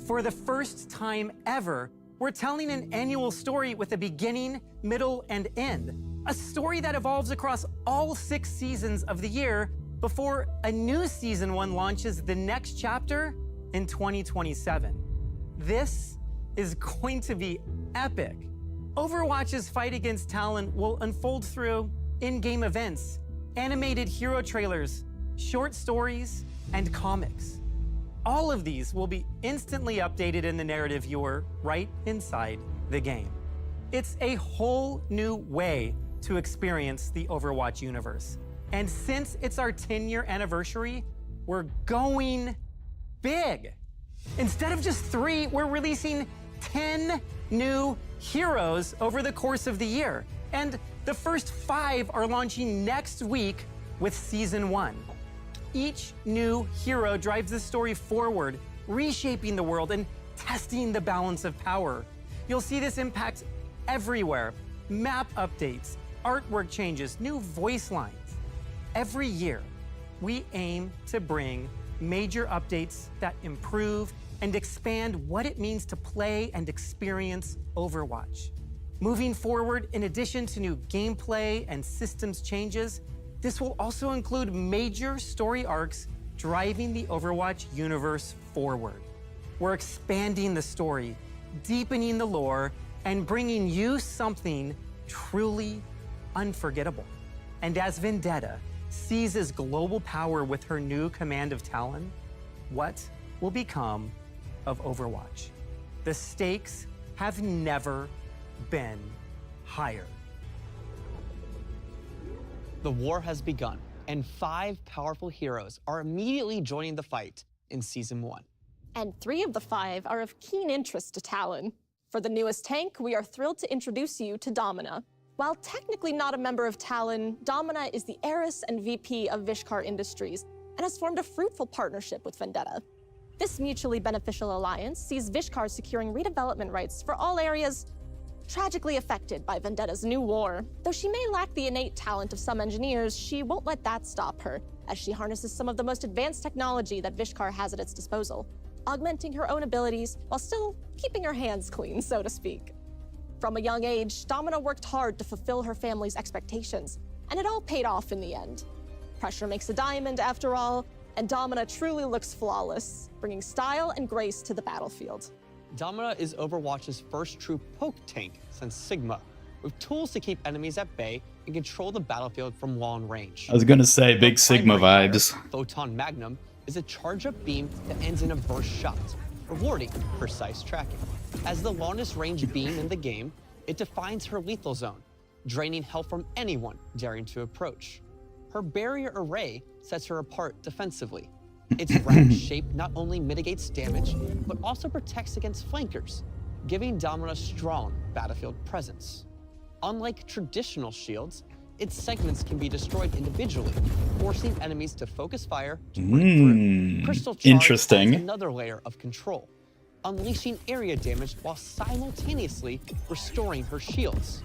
For the first time ever, we're telling an annual story with a beginning, middle, and end. A story that evolves across all 6 seasons of the year before a new Season 1 launches the next chapter in 2027. This is going to be epic. Overwatch's fight against Talon will unfold through in-game events, animated hero trailers, short stories, and comics. All of these will be instantly updated in the narrative viewer right inside the game. It's a whole new way to experience the Overwatch universe. And since it's our 10-year anniversary, we're going big. Instead of just 3, we're releasing 10 new heroes over the course of the year. And the first 5 are launching next week with Season 1. Each new hero drives the story forward, reshaping the world and testing the balance of power. You'll see this impact everywhere. Map updates, artwork changes, new voice lines. Every year, we aim to bring major updates that improve and expand what it means to play and experience Overwatch. Moving forward, in addition to new gameplay and systems changes, this will also include major story arcs driving the Overwatch universe forward. We're expanding the story, deepening the lore, and bringing you something truly unforgettable. And as Vendetta seizes global power with her new command of Talon, what will become of Overwatch? The stakes have never been higher. The war has begun, and 5 powerful heroes are immediately joining the fight in Season 1. And 3 of the 5 are of keen interest to Talon. For the newest tank, we are thrilled to introduce you to Domina. While technically not a member of Talon, Domina is the heiress and VP of Vishkar Industries and has formed a fruitful partnership with Vendetta. This mutually beneficial alliance sees Vishkar securing redevelopment rights for all areas tragically affected by Vendetta's new war. Though she may lack the innate talent of some engineers, she won't let that stop her, as she harnesses some of the most advanced technology that Vishkar has at its disposal, augmenting her own abilities while still keeping her hands clean, so to speak. From a young age, Domina worked hard to fulfill her family's expectations, and it all paid off in the end. Pressure makes a diamond, after all, and Domina truly looks flawless, bringing style and grace to the battlefield. Domina is Overwatch's first true poke tank since Sigma, with tools to keep enemies at bay and control the battlefield from long range. I was gonna say big Her Sigma primary vibes. fire, Photon Magnum, is a charge-up beam that ends in a burst shot, rewarding precise tracking. As the longest range beam in the game, it defines her lethal zone, draining health from anyone daring to approach. Her barrier array sets her apart defensively. Its round shape not only mitigates damage, but also protects against flankers, giving Domina strong battlefield presence. Unlike traditional shields, its segments can be destroyed individually, forcing enemies to focus fire to break through. Crystal Charge Interesting. adds another layer of control, unleashing area damage while simultaneously restoring her shields.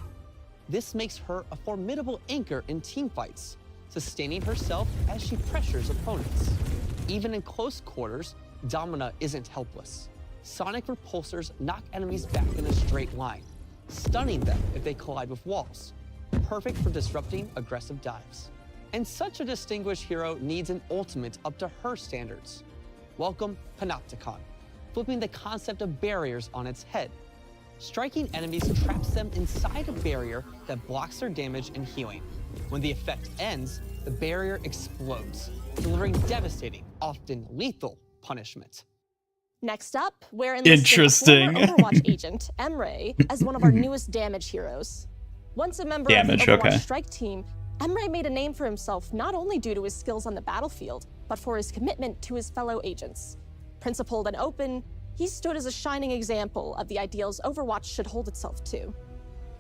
This makes her a formidable anchor in teamfights, sustaining herself as she pressures opponents. Even in close quarters, Domina isn't helpless. Sonic repulsors knock enemies back in a straight line, stunning them if they collide with walls, perfect for disrupting aggressive dives. And such a distinguished hero needs an ultimate up to her standards. Welcome Panopticon, flipping the concept of barriers on its head. Striking enemies traps them inside a barrier that blocks their damage and healing. When the effect ends, the barrier explodes, delivering devastating, often lethal punishment. Next up, we're enlisting a former Overwatch agent, Emre, as one of our newest damage heroes. Once a member of the Overwatch strike team, Emre made a name for himself not only due to his skills on the battlefield, but for his commitment to his fellow agents. Principled and open, he stood as a shining example of the ideals Overwatch should hold itself to.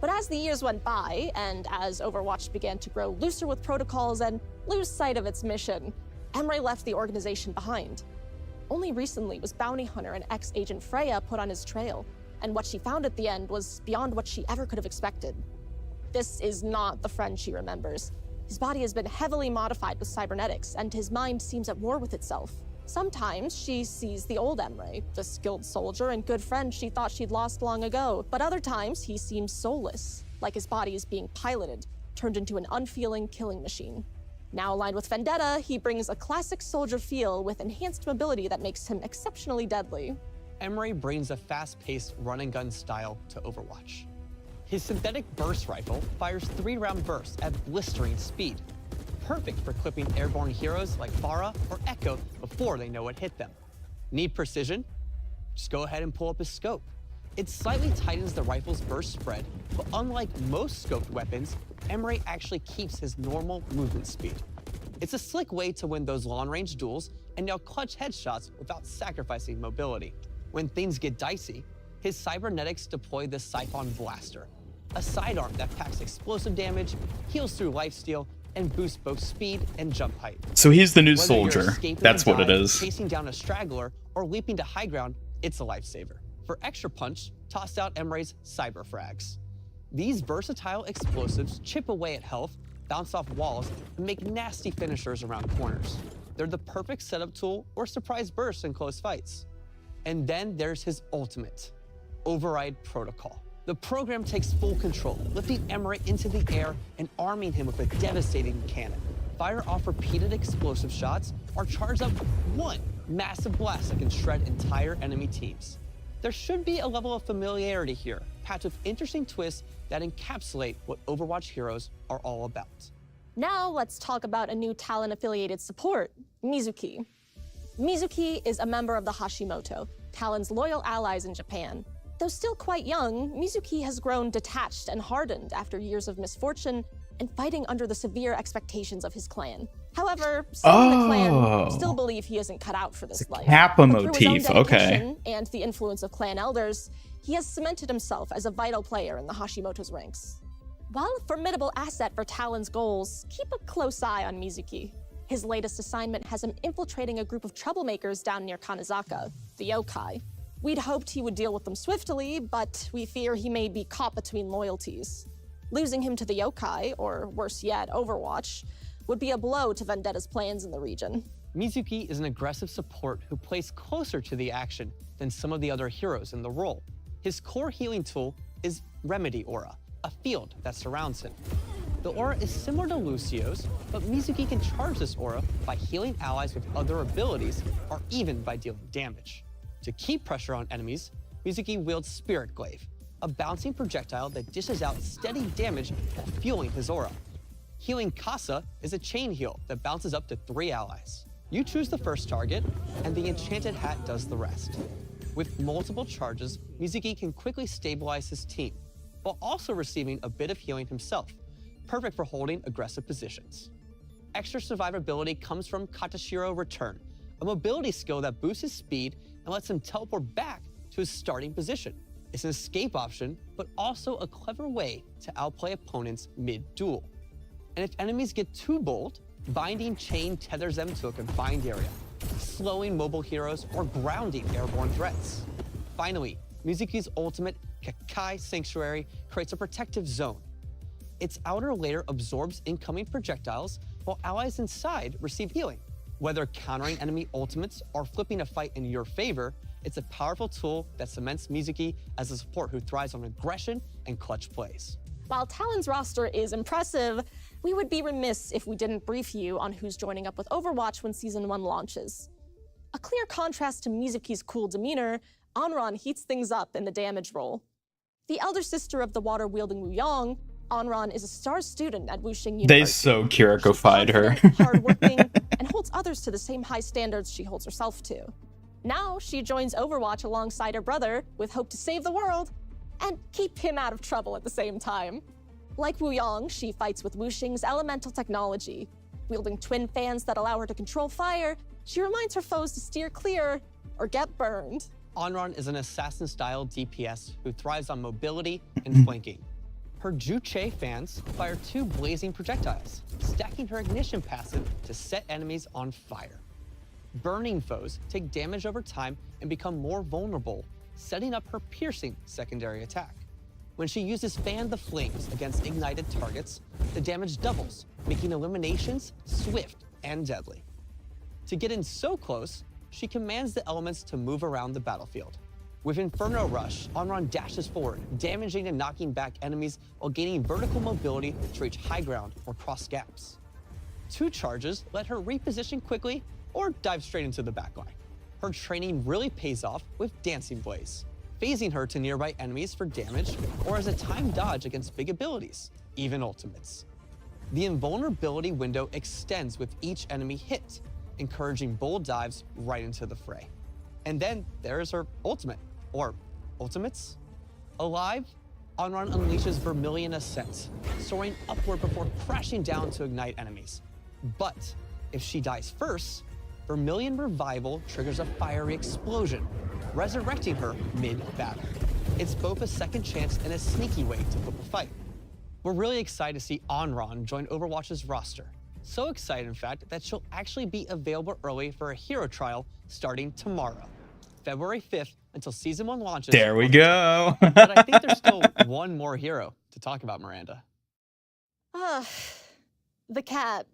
But as the years went by, and as Overwatch began to grow looser with protocols and lose sight of its mission, Emre left the organization behind. Only recently was bounty hunter and ex-agent Freya put on his trail, and what she found at the end was beyond what she ever could have expected. This is not the friend she remembers. His body has been heavily modified with cybernetics, and his mind seems at war with itself. Sometimes she sees the old Emre, the skilled soldier and good friend she thought she'd lost long ago, but other times he seems soulless, like his body is being piloted, turned into an unfeeling killing machine. Now aligned with Vendetta, he brings a classic soldier feel with enhanced mobility that makes him exceptionally deadly. Emre brings a fast-paced run-and-gun style to Overwatch. His synthetic burst rifle fires 3-round bursts at blistering speed, perfect for clipping airborne heroes like Pharah or Echo before they know what hit them. Need precision? Just go ahead and pull up his scope. It slightly tightens the rifle's burst spread, but unlike most scoped weapons, Emre actually keeps his normal movement speed. It's a slick way to win those long-range duels and nail clutch headshots without sacrificing mobility. When things get dicey, his cybernetics deploy the Siphon Blaster, a sidearm that packs explosive damage, heals through lifesteal, and boosts both speed and jump height. So he's the new Whether soldier. That's what it is. Chasing down a straggler or leaping to high ground, it's a lifesaver. For extra punch, toss out Emre's Cyber Frags. These versatile explosives chip away at health, bounce off walls, and make nasty finishers around corners. They're the perfect setup tool or surprise burst in close fights. And then there's his ultimate, Override Protocol. The program takes full control, lifting Emre into the air and arming him with a devastating cannon. Fire off repeated explosive shots or charge up one massive blast that can shred entire enemy teams. There should be a level of familiarity here, packed with interesting twists that encapsulate what Overwatch heroes are all about. Now let's talk about a new Talon-affiliated support, Mizuki. Mizuki is a member of the Hashimoto, Talon's loyal allies in Japan. Though still quite young, Mizuki has grown detached and hardened after years of misfortune and fighting under the severe expectations of his clan. However, some in the clan still believe he isn't cut out for this life. Kappa But through his own motif, okay. dedication and the influence of clan elders, he has cemented himself as a vital player in the Hashimoto's ranks. While a formidable asset for Talon's goals, keep a close eye on Mizuki. His latest assignment has him infiltrating a group of troublemakers down near Kanezaka, the yokai. We'd hoped he would deal with them swiftly, but we fear he may be caught between loyalties. Losing him to the yokai, or worse yet, Overwatch, would be a blow to Vendetta's plans in the region. Mizuki is an aggressive support who plays closer to the action than some of the other heroes in the role. His core healing tool is Remedy Aura, a field that surrounds him. The aura is similar to Lucio's, but Mizuki can charge this aura by healing allies with other abilities or even by dealing damage. To keep pressure on enemies, Mizuki wields Spirit Glaive, a bouncing projectile that dishes out steady damage while fueling his aura. Healing Kasa is a chain heal that bounces up to 3 allies. You choose the first target, and the Enchanted Hat does the rest. With multiple charges, Mizuki can quickly stabilize his team, while also receiving a bit of healing himself, perfect for holding aggressive positions. Extra survivability comes from Katashiro Return, a mobility skill that boosts his speed and lets him teleport back to his starting position. It's an escape option, but also a clever way to outplay opponents mid-duel. And if enemies get too bold, Binding Chain tethers them to a confined area, slowing mobile heroes or grounding airborne threats. Finally, Mizuki's ultimate, Kakai Sanctuary, creates a protective zone. Its outer layer absorbs incoming projectiles, while allies inside receive healing. Whether countering enemy ultimates or flipping a fight in your favor, it's a powerful tool that cements Mizuki as a support who thrives on aggression and clutch plays. While Talon's roster is impressive, we would be remiss if we didn't brief you on who's joining up with Overwatch when Season 1 launches. A clear contrast to Mizuki's cool demeanor, Onran heats things up in the damage role. The elder sister of the water-wielding Wuyong, Onran is a star student at Wuxing University. They so Kiriko-fied her. Hardworking, and holds others to the same high standards she holds herself to. Now she joins Overwatch alongside her brother with hope to save the world and keep him out of trouble at the same time. Like Wuyong, she fights with Wuxing's elemental technology. Wielding twin fans that allow her to control fire, she reminds her foes to steer clear or get burned. Onran is an assassin-style DPS who thrives on mobility and flanking. Her Juche fans fire 2 blazing projectiles, stacking her ignition passive to set enemies on fire. Burning foes take damage over time and become more vulnerable, setting up her piercing secondary attack. When she uses Fan the Flames against ignited targets, the damage doubles, making eliminations swift and deadly. To get in so close, she commands the elements to move around the battlefield. With Inferno Rush, Onran dashes forward, damaging and knocking back enemies while gaining vertical mobility to reach high ground or cross gaps. 2 charges let her reposition quickly or dive straight into the backline. Her training really pays off with Dancing Blaze, phasing her to nearby enemies for damage or as a timed dodge against big abilities, even ultimates. The invulnerability window extends with each enemy hit, encouraging bold dives right into the fray. And then there's her ultimate, or ultimates. Alive, Onran unleashes Vermilion Ascent, soaring upward before crashing down to ignite enemies. But if she dies first, Vermilion Revival triggers a fiery explosion, resurrecting her mid-battle. It's both a second chance and a sneaky way to flip a fight. We're really excited to see Onran join Overwatch's roster. So excited, in fact, that she'll actually be available early for a hero trial starting tomorrow, February 5th, until Season 1 launches. There we go. But I think there's still one more hero to talk about, Miranda. The cat.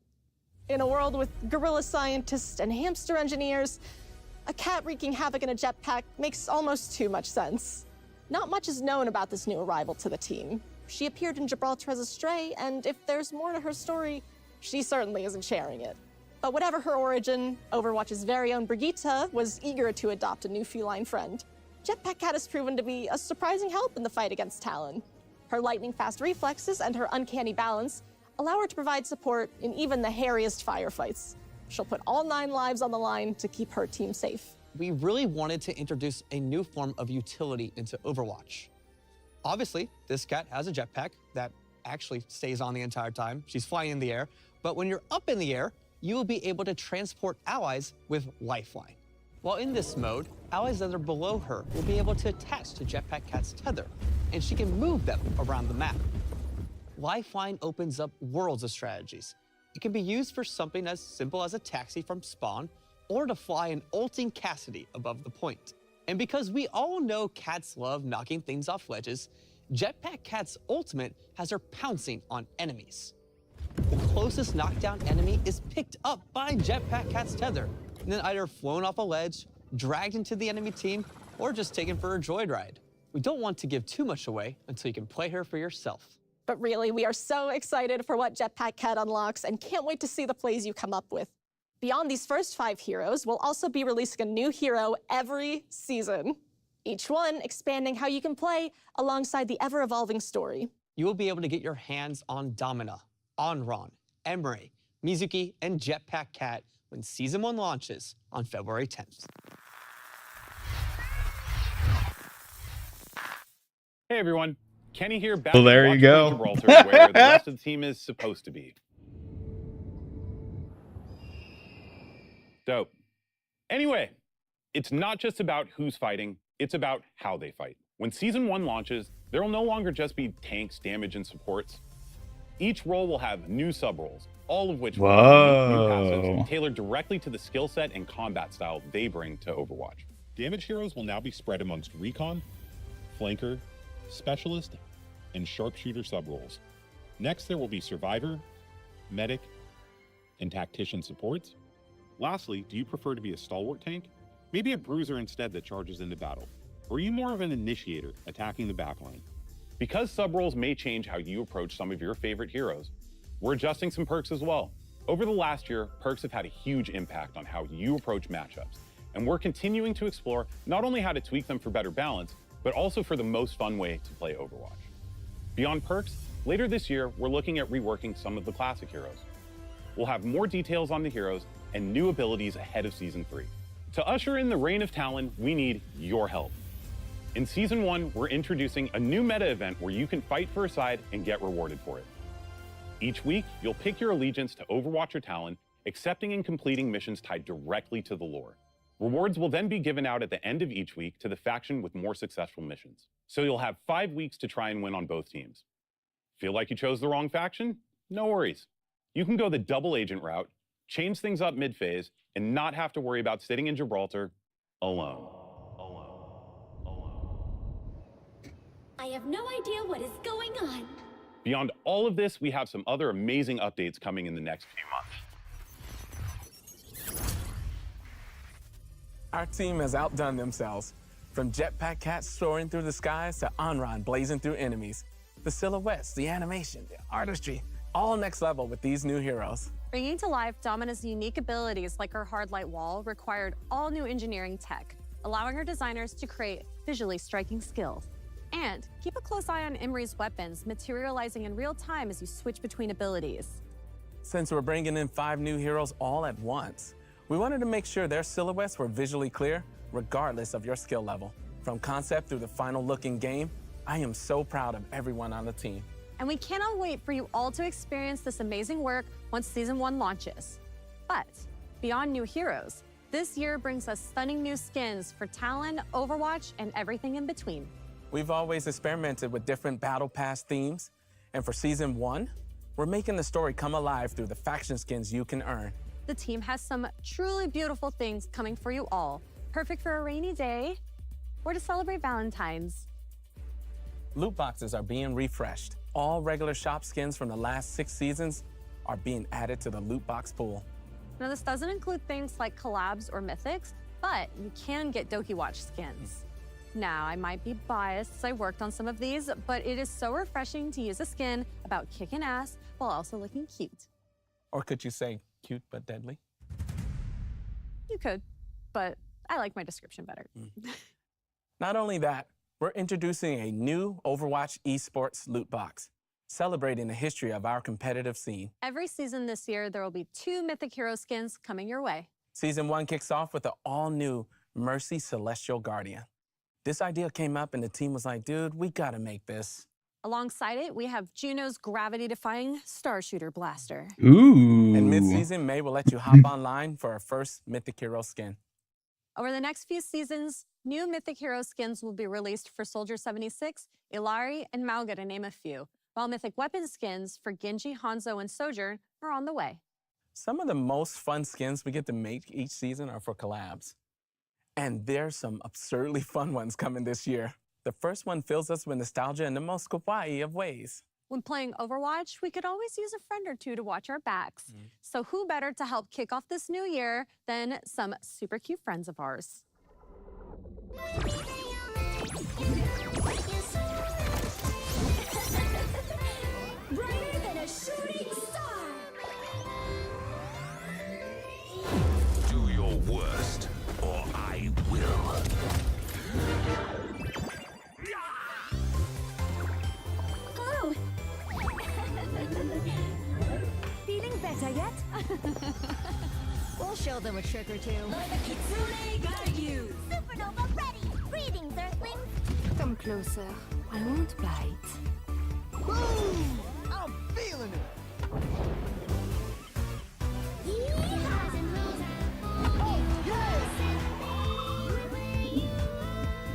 In a world with gorilla scientists and hamster engineers, a cat wreaking havoc in a jetpack makes almost too much sense. Not much is known about this new arrival to the team. She appeared in Gibraltar as a stray, and if there's more to her story, she certainly isn't sharing it. But whatever her origin, Overwatch's very own Brigitte was eager to adopt a new feline friend. Jetpack Cat has proven to be a surprising help in the fight against Talon. Her lightning-fast reflexes and her uncanny balance allow her to provide support in even the hairiest firefights. She'll put all 9 lives on the line to keep her team safe. We really wanted to introduce a new form of utility into Overwatch. Obviously, this cat has a jetpack that actually stays on the entire time. She's flying in the air. But when you're up in the air, you will be able to transport allies with Lifeline. While in this mode, allies that are below her will be able to attach to Jetpack Cat's tether, and she can move them around the map. Lifeline opens up worlds of strategies, It can be used for something as simple as a taxi from spawn or to fly an ulting Cassidy above the point. And because we all know cats love knocking things off ledges, Jetpack Cat's ultimate has her pouncing on enemies. The closest knockdown enemy is picked up by Jetpack Cat's tether, and then either flown off a ledge, dragged into the enemy team, or just taken for a joyride. We don't want to give too much away until you can play her for yourself. But really, we are so excited for what Jetpack Cat unlocks and can't wait to see the plays you come up with. Beyond these first 5 heroes, we'll also be releasing a new hero every season, each one expanding how you can play alongside the ever-evolving story. You will be able to get your hands on Domina, Onron, Emre, Mizuki, and Jetpack Cat when Season 1 launches on February 10th. Hey everyone, Kenny here back well, there you go. Gibraltar, where the rest of the team is supposed to be. Dope. Anyway, it's not just about who's fighting, it's about how they fight. When Season 1 launches, there will no longer just be tanks, damage, and supports. Each role will have new sub-roles, all of which will have new passives tailored directly to the skill set and combat style they bring to Overwatch. Damage heroes will now be spread amongst Recon, Flanker, Specialist, and Sharpshooter sub-roles. Next, there will be Survivor, Medic, and Tactician supports. Lastly, do you prefer to be a stalwart tank? Maybe a bruiser instead that charges into battle. Or are you more of an initiator, attacking the backline? Because sub-roles may change how you approach some of your favorite heroes, we're adjusting some perks as well. Over the last year, perks have had a huge impact on how you approach matchups, and we're continuing to explore not only how to tweak them for better balance, but also for the most fun way to play Overwatch. Beyond perks, later this year, we're looking at reworking some of the classic heroes. We'll have more details on the heroes and new abilities ahead of Season 3. To usher in the reign of Talon, we need your help. In Season 1, we're introducing a new meta event where you can fight for a side and get rewarded for it. Each week, you'll pick your allegiance to Overwatch or Talon, accepting and completing missions tied directly to the lore. Rewards will then be given out at the end of each week to the faction with more successful missions. So you'll have 5 weeks to try and win on both teams. Feel like you chose the wrong faction? No worries. You can go the double agent route, change things up mid-phase, and not have to worry about sitting in Gibraltar alone. I have no idea what is going on. Beyond all of this, we have some other amazing updates coming in the next few months. Our team has outdone themselves. From Jetpack Cat soaring through the skies to Onron blazing through enemies. The silhouettes, the animation, the artistry, all next level with these new heroes. Bringing to life Domina's unique abilities like her hard light wall required all new engineering tech, allowing her designers to create visually striking skills. And keep a close eye on Imri's weapons, materializing in real time as you switch between abilities. Since we're bringing in 5 new heroes all at once, we wanted to make sure their silhouettes were visually clear, regardless of your skill level. From concept through the final look in game, I am so proud of everyone on the team. And we cannot wait for you all to experience this amazing work once Season 1 launches. But beyond new heroes, this year brings us stunning new skins for Talon, Overwatch, and everything in between. We've always experimented with different Battle Pass themes, and for Season 1, we're making the story come alive through the faction skins you can earn. The team has some truly beautiful things coming for you all, perfect for a rainy day or to celebrate Valentine's. Loot boxes are being refreshed. All regular shop skins from the last 6 seasons are being added to the loot box pool. Now, this doesn't include things like collabs or mythics, but you can get Doki Watch skins. Now, I might be biased as I worked on some of these, but it is so refreshing to use a skin about kicking ass while also looking cute. Or could you say cute but deadly? You could, but I like my description better. Not only that, we're introducing a new Overwatch esports loot box, celebrating the history of our competitive scene. Every season this year, there will be 2 Mythic Hero skins coming your way. Season 1 kicks off with the all-new Mercy Celestial Guardian. This idea came up and the team was like, dude, we gotta make this. Alongside it, we have Juno's gravity-defying Starshooter Blaster. Ooh. And mid-season, May will let you hop online for our first Mythic Hero skin. Over the next few seasons, new Mythic Hero skins will be released for Soldier 76, Illari, and Mauga, to name a few, while Mythic Weapon skins for Genji, Hanzo, and Sojourn are on the way. Some of the most fun skins we get to make each season are for collabs. And there's some absurdly fun ones coming this year. The first one fills us with nostalgia in the most kawaii of ways. When playing Overwatch, we could always use a friend or two to watch our backs. So who better to help kick off this new year than some super cute friends of ours? Brighter than a shooting star! Do your worst, or I will. Oh! Feeling better yet? We'll show them a trick or two. Let the Kitsune guide you! Supernova ready! Greetings, Earthlings! Come closer. I won't bite. Boom! I'm feeling it!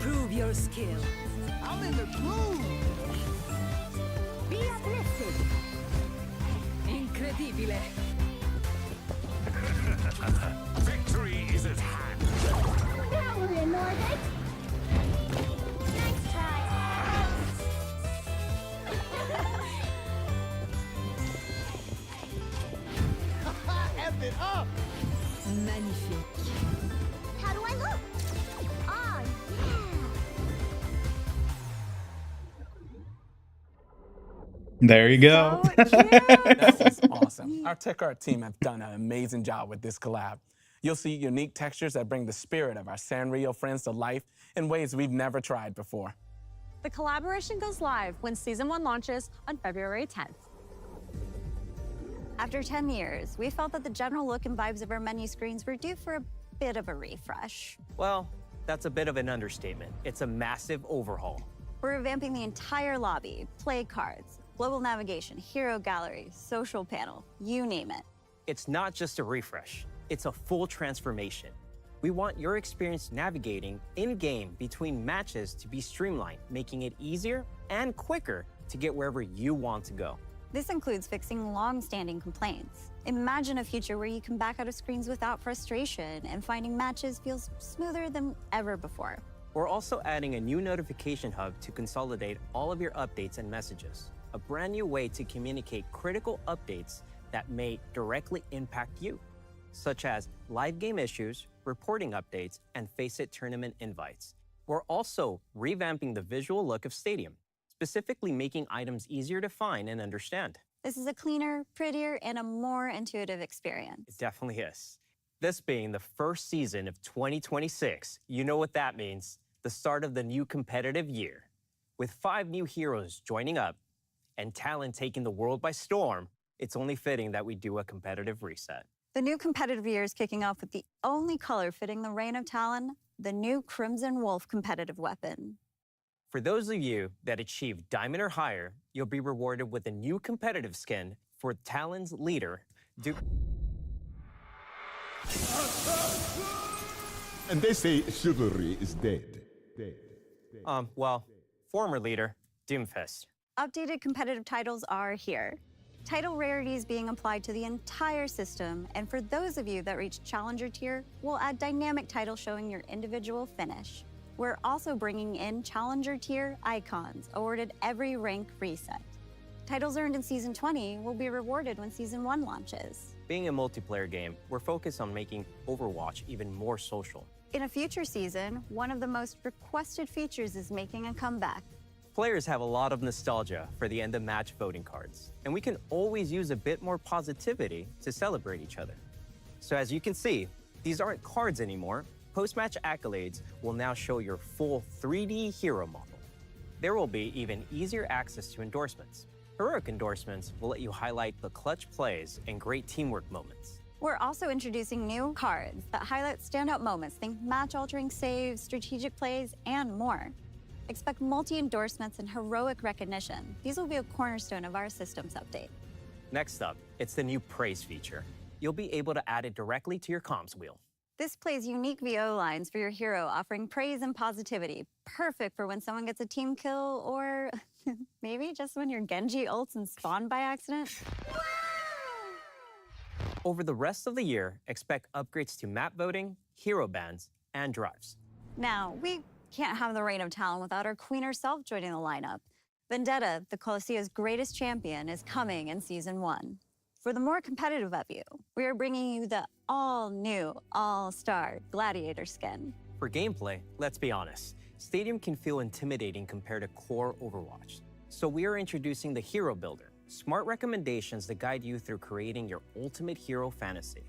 Prove your skill. I'm in the groove! Be uplifted. Incredibile. Victory is at hand. Now we're in orbit! Nice try! F it up! Magnifique. How do I look? Oh, yeah! There you go. That was awesome. Our tech art team have done an amazing job with this collab. You'll see unique textures that bring the spirit of our Sanrio friends to life in ways we've never tried before. The collaboration goes live when Season 1 launches on February 10th. After 10 years, we felt that the general look and vibes of our menu screens were due for a bit of a refresh. Well, that's a bit of an understatement. It's a massive overhaul. We're revamping the entire lobby, play cards, global navigation, hero gallery, social panel, you name it. It's not just a refresh, it's a full transformation. We want your experience navigating in-game between matches to be streamlined, making it easier and quicker to get wherever you want to go. This includes fixing long-standing complaints. Imagine a future where you can back out of screens without frustration and finding matches feels smoother than ever before. We're also adding a new notification hub to consolidate all of your updates and messages. A brand new way to communicate critical updates that may directly impact you, such as live game issues, reporting updates, and Face-It tournament invites. We're also revamping the visual look of Stadium, specifically making items easier to find and understand. This is a cleaner, prettier, and a more intuitive experience. It definitely is. This being the first season of 2026, you know what that means. The start of the new competitive year. With 5 new heroes joining up and Talon taking the world by storm, it's only fitting that we do a competitive reset. The new competitive year is kicking off with the only color fitting the reign of Talon, the new Crimson Wolf competitive weapon. For those of you that achieve Diamond or higher, you'll be rewarded with a new competitive skin for Talon's leader, And they say chivalry is dead. Well, former leader, Doomfist. Updated competitive titles are here. Title rarities being applied to the entire system, and for those of you that reach Challenger tier, we'll add dynamic titles showing your individual finish. We're also bringing in Challenger tier icons, awarded every rank reset. Titles earned in Season 20 will be rewarded when Season 1 launches. Being a multiplayer game, we're focused on making Overwatch even more social. In a future season, one of the most requested features is making a comeback. Players have a lot of nostalgia for the end-of-match voting cards, and we can always use a bit more positivity to celebrate each other. So as you can see, these aren't cards anymore. Post-match accolades will now show your full 3D hero model. There will be even easier access to endorsements. Heroic endorsements will let you highlight the clutch plays and great teamwork moments. We're also introducing new cards that highlight standout moments, think match-altering saves, strategic plays, and more. Expect multi-endorsements and heroic recognition. These will be a cornerstone of our systems update. Next up, it's the new praise feature. You'll be able to add it directly to your comms wheel. This plays unique VO lines for your hero, offering praise and positivity. Perfect for when someone gets a team kill, or maybe just when your Genji ults and spawn by accident. Over the rest of the year, expect upgrades to map voting, hero bans, and drives. Now, we can't have the reign of Talon without our queen herself joining the lineup. Vendetta, the Colossea's greatest champion, is coming in Season 1. For the more competitive of you, we are bringing you the all-new, all-star Gladiator skin. For gameplay, let's be honest, Stadium can feel intimidating compared to core Overwatch. So we are introducing the Hero Builder, smart recommendations that guide you through creating your ultimate hero fantasy.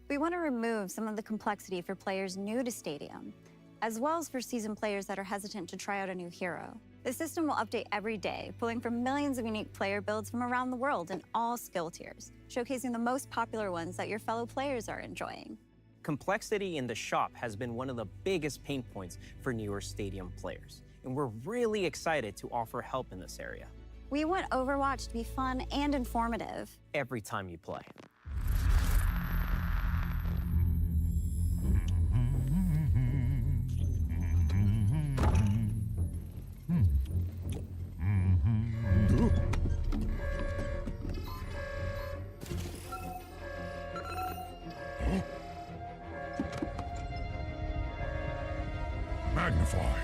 We want to remove some of the complexity for players new to Stadium, as well as for seasoned players that are hesitant to try out a new hero. The system will update every day, pulling from millions of unique player builds from around the world in all skill tiers, showcasing the most popular ones that your fellow players are enjoying. Complexity in the shop has been one of the biggest pain points for newer Stadium players, and we're really excited to offer help in this area. We want Overwatch to be fun and informative every time you play. Magnify.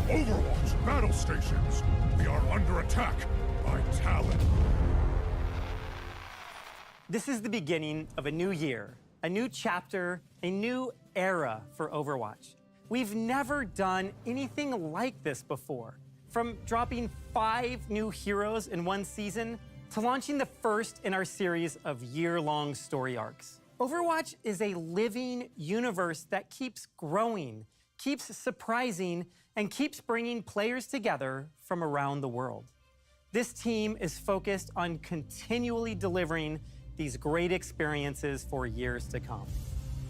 Overwatch battle stations. We are under attack by Talon. This is the beginning of a new year, a new chapter, a new era for Overwatch. We've never done anything like this before. From dropping 5 new heroes in one season to launching the first in our series of year-long story arcs. Overwatch is a living universe that keeps growing, keeps surprising, and keeps bringing players together from around the world. This team is focused on continually delivering these great experiences for years to come.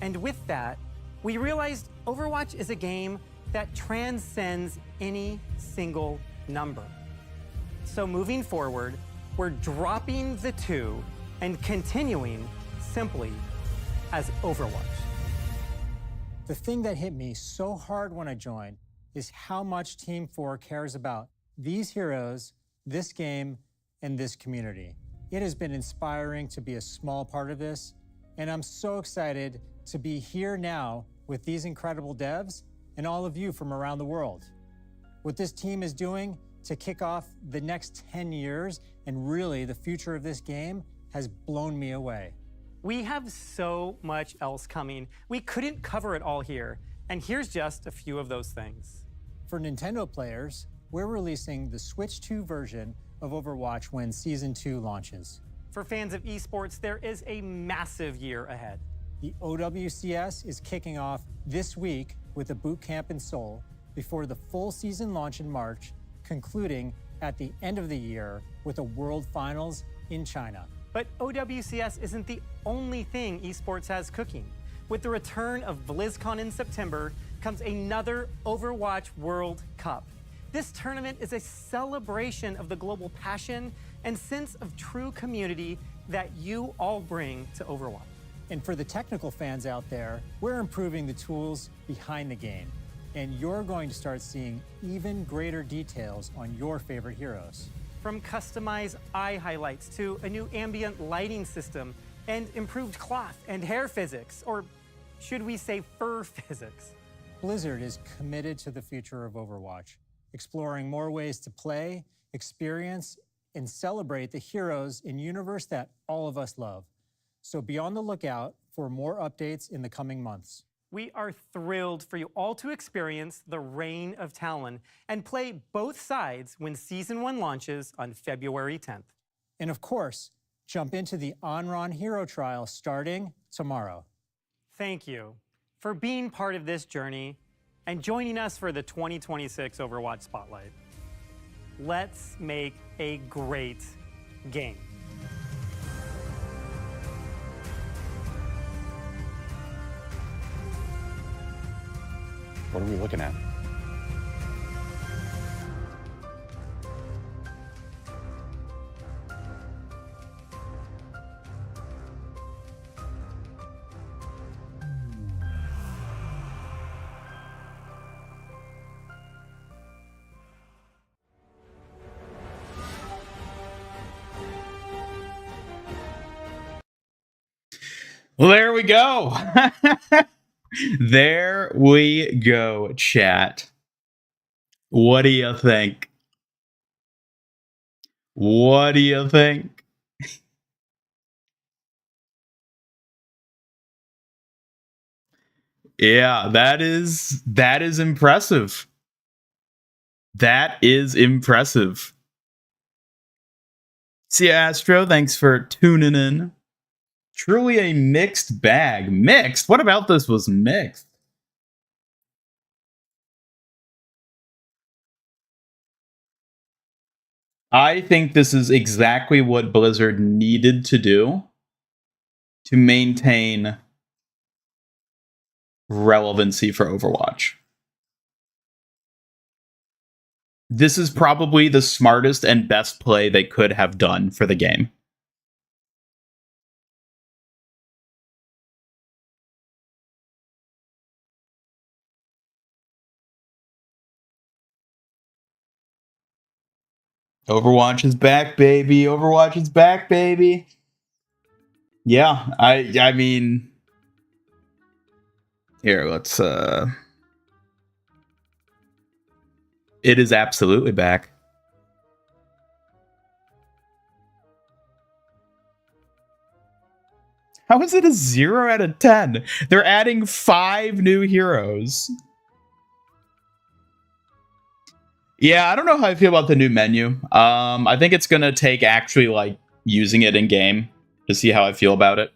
And with that, we realized Overwatch is a game that transcends any single number. So moving forward, we're dropping the 2 and continuing simply as Overwatch. The thing that hit me so hard when I joined is how much Team 4 cares about these heroes, this game, and this community. It has been inspiring to be a small part of this, and I'm so excited to be here now with these incredible devs and all of you from around the world. What this team is doing to kick off the next 10 years and really the future of this game has blown me away. We have so much else coming. We couldn't cover it all here, and here's just a few of those things. For Nintendo players, we're releasing the Switch 2 version of Overwatch when Season 2 launches. For fans of esports, there is a massive year ahead. The OWCS is kicking off this week with a boot camp in Seoul before the full season launch in March, concluding at the end of the year with a World Finals in China. But OWCS isn't the only thing esports has cooking. With the return of BlizzCon in September comes another Overwatch World Cup. This tournament is a celebration of the global passion and sense of true community that you all bring to Overwatch. And for the technical fans out there, we're improving the tools behind the game, and you're going to start seeing even greater details on your favorite heroes. From customized eye highlights to a new ambient lighting system and improved cloth and hair physics, or should we say fur physics? Blizzard is committed to the future of Overwatch, exploring more ways to play, experience, and celebrate the heroes in universe that all of us love. So be on the lookout for more updates in the coming months. We are thrilled for you all to experience the Reign of Talon and play both sides when Season 1 launches on February 10th. And of course, jump into the Onron Hero Trial starting tomorrow. Thank you for being part of this journey and joining us for the 2026 Overwatch Spotlight. Let's make a great game. What are we looking at? Well, there we go. There we go, chat. What do you think? What do you think? Yeah, that is impressive. That is impressive. See, Astro, thanks for tuning in. Truly a mixed bag. Mixed? What about this was mixed? I think this is exactly what Blizzard needed to do to maintain relevancy for Overwatch. This is probably the smartest and best play they could have done for the game. Overwatch is back, baby. Overwatch is back, baby. Yeah, I mean, here, let's it is absolutely back. How is it a 0 out of 10? They're adding 5 new heroes. Yeah, I don't know how I feel about the new menu. I think it's gonna take actually like using it in game to see how I feel about it.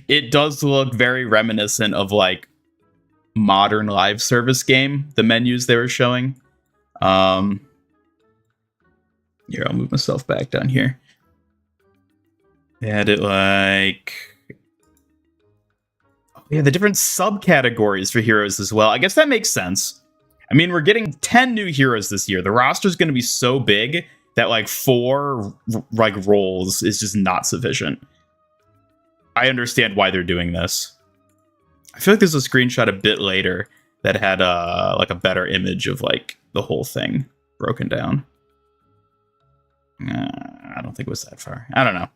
It does look very reminiscent of like modern live service game, the menus they were showing. Here, I'll move myself back down here. They had it like... yeah, the different subcategories for heroes as well. I guess that makes sense. I mean, we're getting 10 new heroes this year. The roster's going to be so big that like 4 like roles is just not sufficient. I understand why they're doing this. I feel like there's a screenshot a bit later that had like a better image of like the whole thing broken down. I don't think it was that far. I don't know.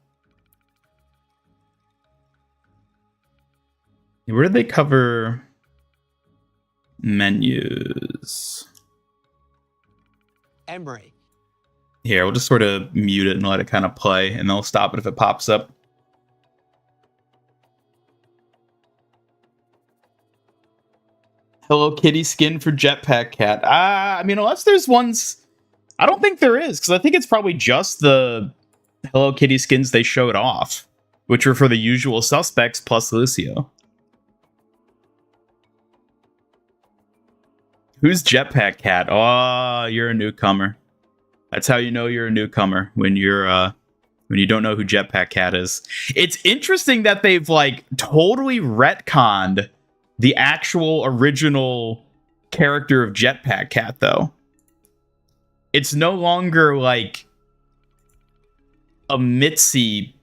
Where did they cover menus? Emery. Here, we'll just sort of mute it and let it kind of play, and then we'll stop it if it pops up. Hello Kitty skin for Jetpack Cat. I mean, unless there's ones... I don't think there is, because I think it's probably just the Hello Kitty skins they showed off, which were for the usual suspects plus Lucio. Who's Jetpack Cat? Oh, you're a newcomer. That's how you know you're a newcomer, when you're when you don't know who Jetpack Cat is. It's interesting that they've like totally retconned the actual original character of Jetpack Cat, though. It's no longer like a Mitzi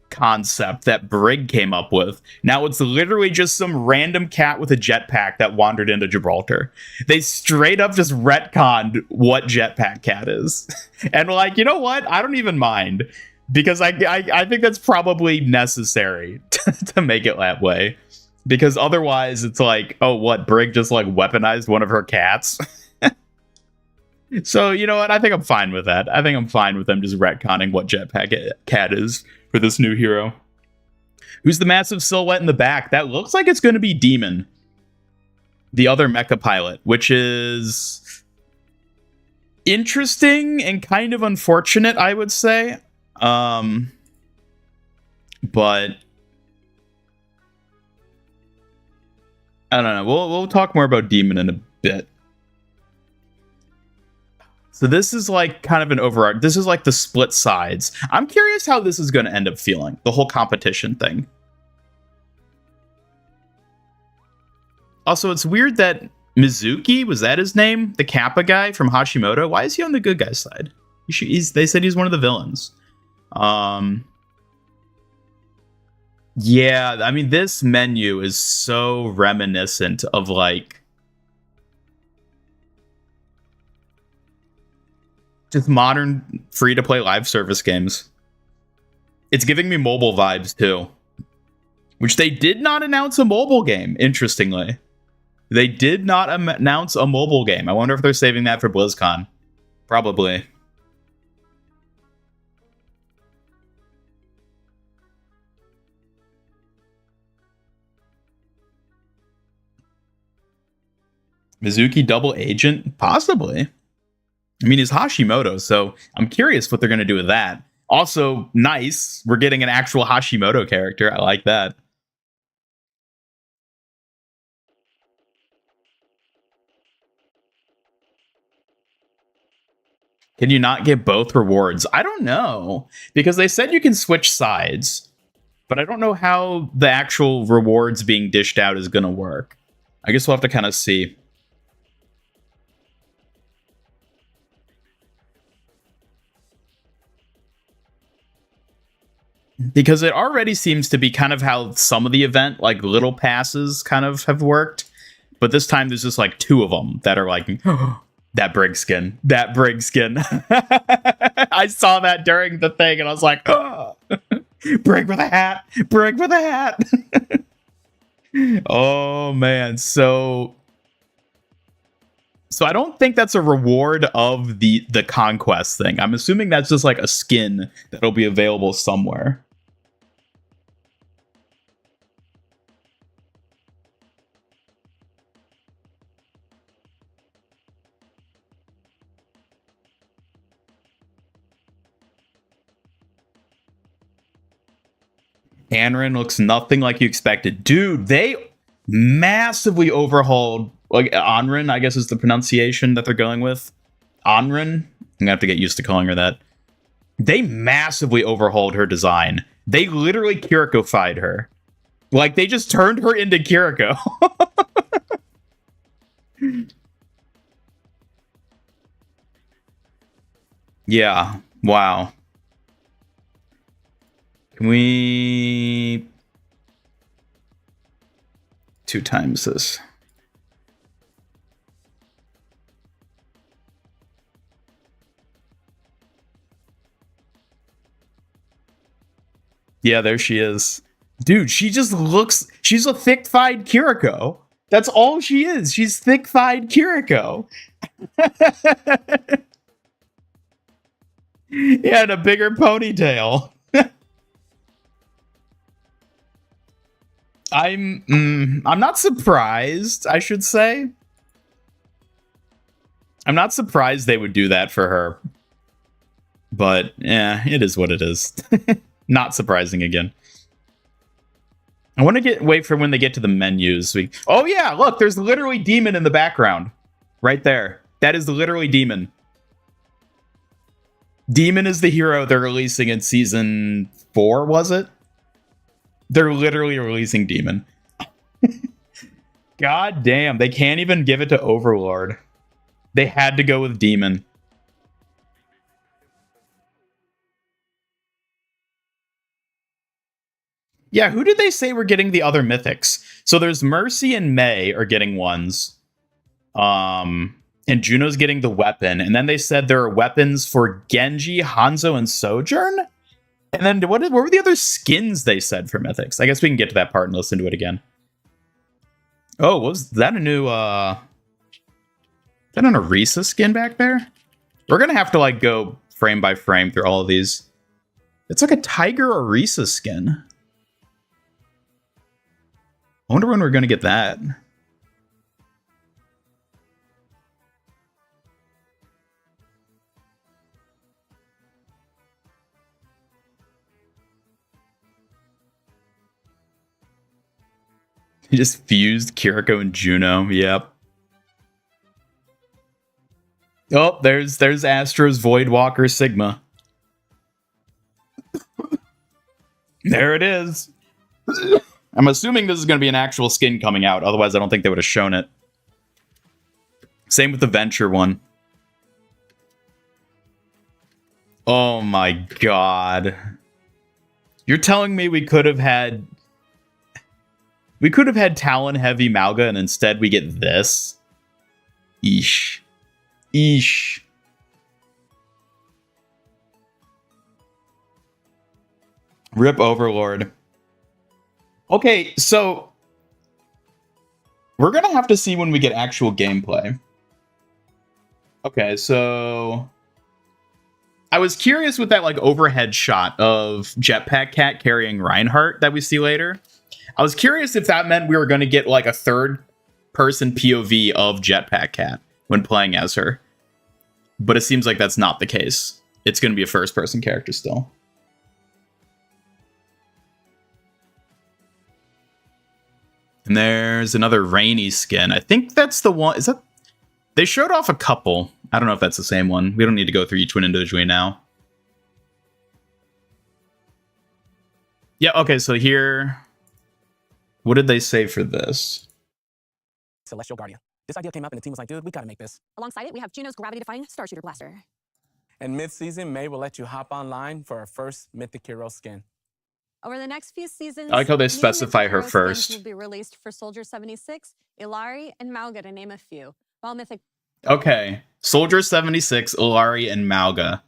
concept that Brig came up with. Now it's literally just some random cat with a jetpack that wandered into Gibraltar. They straight up just retconned what Jetpack Cat is. And like, you know what? I don't even mind, because I think that's probably necessary to make it that way. Because otherwise it's like, oh, what? Brig just like weaponized one of her cats? So, you know what? I think I'm fine with that. I think I'm fine with them just retconning what Jetpack Cat is for this new hero. Who's the massive silhouette in the back? That looks like it's going to be Demon, the other mecha pilot, which is interesting and kind of unfortunate, I would say. But I don't know. We'll talk more about Demon in a bit. So this is like kind of an overarch. This is like the split sides. I'm curious how this is going to end up feeling, the whole competition thing. Also, it's weird that Mizuki, was that his name? The Kappa guy from Hashimoto? Why is he on the good guy's side? They said he's one of the villains. Yeah, I mean, this menu is so reminiscent of like just modern free-to-play live service games. It's giving me mobile vibes, too. Which they did not announce a mobile game, interestingly. They did not announce a mobile game. I wonder if they're saving that for BlizzCon. Probably. Mizuki double agent? Possibly. I mean, he's Hashimoto, so I'm curious what they're going to do with that. Also, nice. We're getting an actual Hashimoto character. I like that. Can you not get both rewards? I don't know. Because they said you can switch sides. But I don't know how the actual rewards being dished out is going to work. I guess we'll have to kind of see. Because it already seems to be kind of how some of the event, like little passes, kind of have worked. But this time there's just like 2 of them that are like, oh, that Brig skin. That Brig skin. I saw that during the thing and I was like, oh, Brig with a hat. Brig with a hat. Oh, man. So I don't think that's a reward of the conquest thing. I'm assuming that's just like a skin that'll be available somewhere. Anrin looks nothing like you expected. Dude, they massively overhauled, like, Anrin, I guess is the pronunciation that they're going with. Anrin? I'm gonna have to get used to calling her that. They massively overhauled her design. They literally Kiriko-fied her. Like, they just turned her into Kiriko. Yeah, wow. Can we 2 times this? Yeah, there she is. Dude, she just looks... She's a thick-thighed Kiriko. That's all she is. She's thick-thighed Kiriko. Yeah, and a bigger ponytail. I'm not surprised, I should say. I'm not surprised they would do that for her. But, yeah, it is what it is. Not surprising again. I want to wait for when they get to the menus. Oh yeah, look, there's literally Demon in the background. Right there. That is literally Demon. Demon is the hero they're releasing in season 4, was it? They're literally releasing Demon. God damn, they can't even give it to Overlord. They had to go with Demon. Yeah, who did they say were getting the other mythics? So there's Mercy and May are getting ones. And Juno's getting the weapon. And then they said there are weapons for Genji, Hanzo, and Sojourn? And then what were the other skins they said for mythics? I guess we can get to that part and listen to it again. Oh, was that a new, is that an Orisa skin back there? We're gonna have to, like, go frame by frame through all of these. It's like a Tiger Orisa skin. I wonder when we're gonna get that. He just fused Kiriko and Juno. Yep. Oh, there's Astro's Voidwalker Sigma. There it is. I'm assuming this is going to be an actual skin coming out. Otherwise, I don't think they would have shown it. Same with the Venture one. Oh my god. You're telling me we could have had... We could have had Talon Heavy Malga and instead we get this? Eesh. Eesh. Rip Overlord. Okay, so we're gonna have to see when we get actual gameplay. Okay, so I was curious with that like overhead shot of Jetpack Cat carrying Reinhardt that we see later. I was curious if that meant we were going to get like a third person POV of Jetpack Cat when playing as her. But it seems like that's not the case. It's going to be a first person character still. And there's another Rainy skin. I think that's the one. Is that? They showed off a couple. I don't know if that's the same one. We don't need to go through each one individually now. Yeah, okay, so here... What did they say for this? Celestial Guardian. This idea came up and the team was like, dude, we gotta make this. Alongside it, we have Juno's gravity-defying Starshooter Blaster. And mid-season, May will let you hop online for our first Mythic Hero skin. Over the next few seasons, I like how they new specify Mythic her Hero first. skins will be released for Soldier 76, Ilari, and Mauga, to name a few. While Mythic... Okay. Soldier 76, Ilari, and Mauga.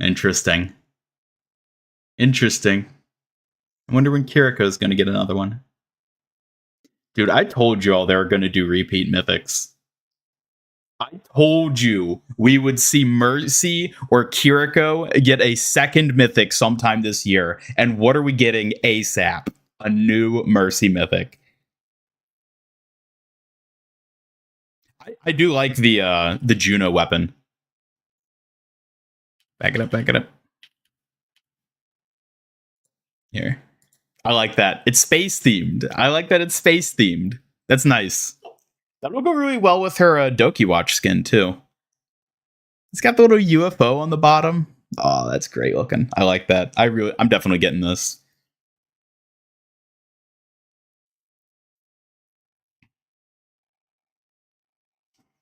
Interesting. Interesting. I wonder when Kiriko's going to get another one. Dude, I told you all they were going to do repeat mythics. I told you we would see Mercy or Kiriko get a second mythic sometime this year. And what are we getting ASAP? A new Mercy mythic. I do like the Juno weapon. Back it up, back it up. Here. I like that. It's space themed. I like that it's space themed. That's nice. That'll go really well with her Doki Watch skin too. It's got the little UFO on the bottom. Oh, that's great looking. I like that. I'm definitely getting this.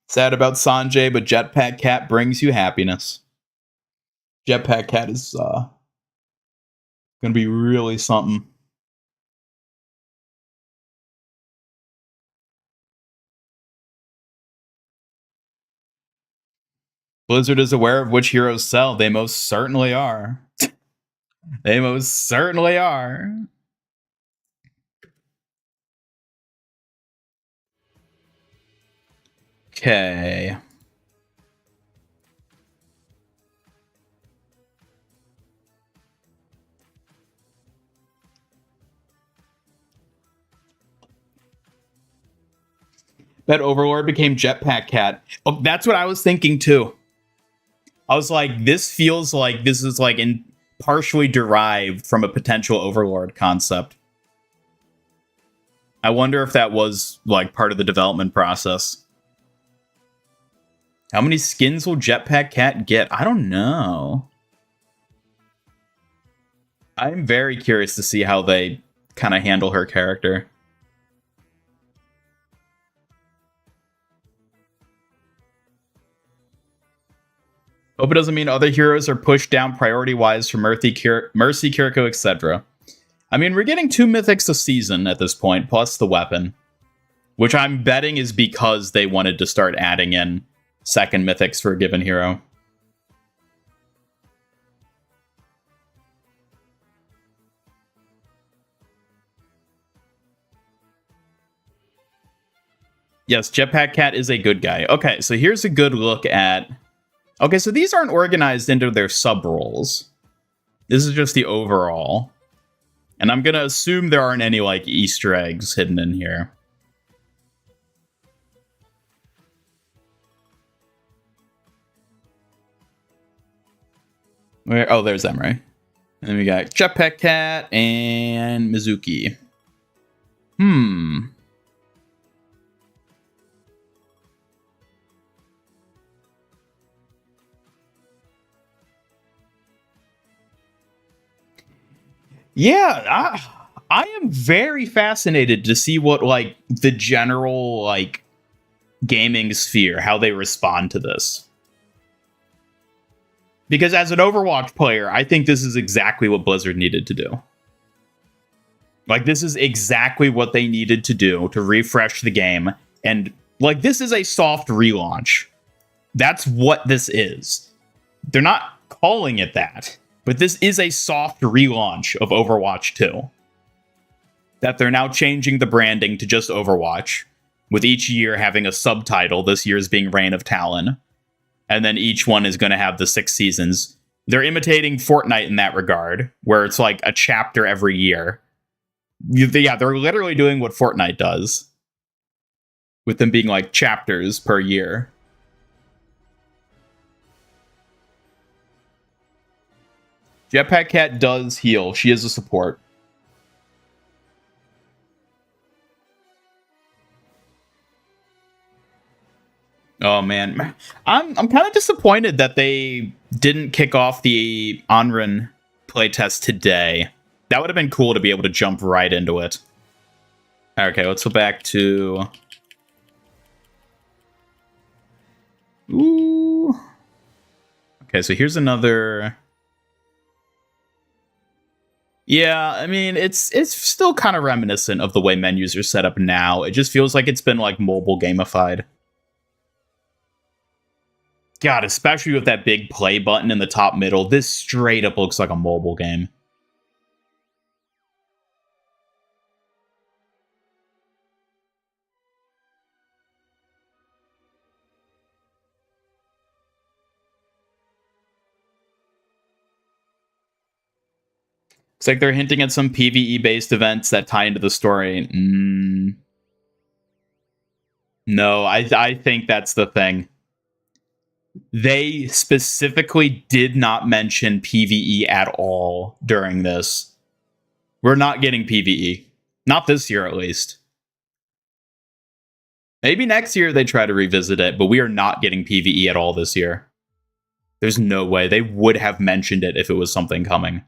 Sad about Sanjay, but Jetpack Cat brings you happiness. Jetpack Cat is gonna be really something. Blizzard is aware of which heroes sell. They most certainly are. They most certainly are. Okay. Bet Overlord became Jetpack Cat. Oh, that's what I was thinking too. I was like, this feels like this is like partially derived from a potential Overlord concept. I wonder if that was like part of the development process. How many skins will Jetpack Cat get? I don't know. I'm very curious to see how they kind of handle her character. Hope it doesn't mean other heroes are pushed down priority-wise for Mercy, Kiriko, etc. I mean, we're getting 2 mythics a season at this point, plus the weapon. Which I'm betting is because they wanted to start adding in second mythics for a given hero. Yes, Jetpack Cat is a good guy. Okay, so here's a good look at... Okay, so these aren't organized into their sub-roles. This is just the overall. And I'm going to assume there aren't any, like, Easter eggs hidden in here. Where? Oh, there's Emre. And then we got Jetpack Cat and Mizuki. Yeah, I am very fascinated to see what, like, the general, like, gaming sphere, how they respond to this. Because as an Overwatch player, I think this is exactly what Blizzard needed to do. Like, this is exactly what they needed to do to refresh the game. And, like, this is a soft relaunch. That's what this is. They're not calling it that. But this is a soft relaunch of Overwatch 2. that they're now changing the branding to just Overwatch, with each year having a subtitle, this year's being Reign of Talon. And then each one is going to have the 6 seasons. They're imitating Fortnite in that regard, where it's like a chapter every year. Yeah, they're literally doing what Fortnite does, with them being like chapters per year. Jetpack Cat does heal. She is a support. Oh man, I'm kind of disappointed that they didn't kick off the Onrun playtest today. That would have been cool to be able to jump right into it. Okay, let's go back to... Ooh. Okay, so here's another... Yeah, I mean, it's still kind of reminiscent of the way menus are set up now. It just feels like it's been, like, mobile gamified. God, especially with that big play button in the top middle, this straight up looks like a mobile game. It's like they're hinting at some PvE-based events that tie into the story. No, I think that's the thing. They specifically did not mention PvE at all during this. We're not getting PvE. Not this year, at least. Maybe next year they try to revisit it, but we are not getting PvE at all this year. There's no way. They would have mentioned it if it was something coming.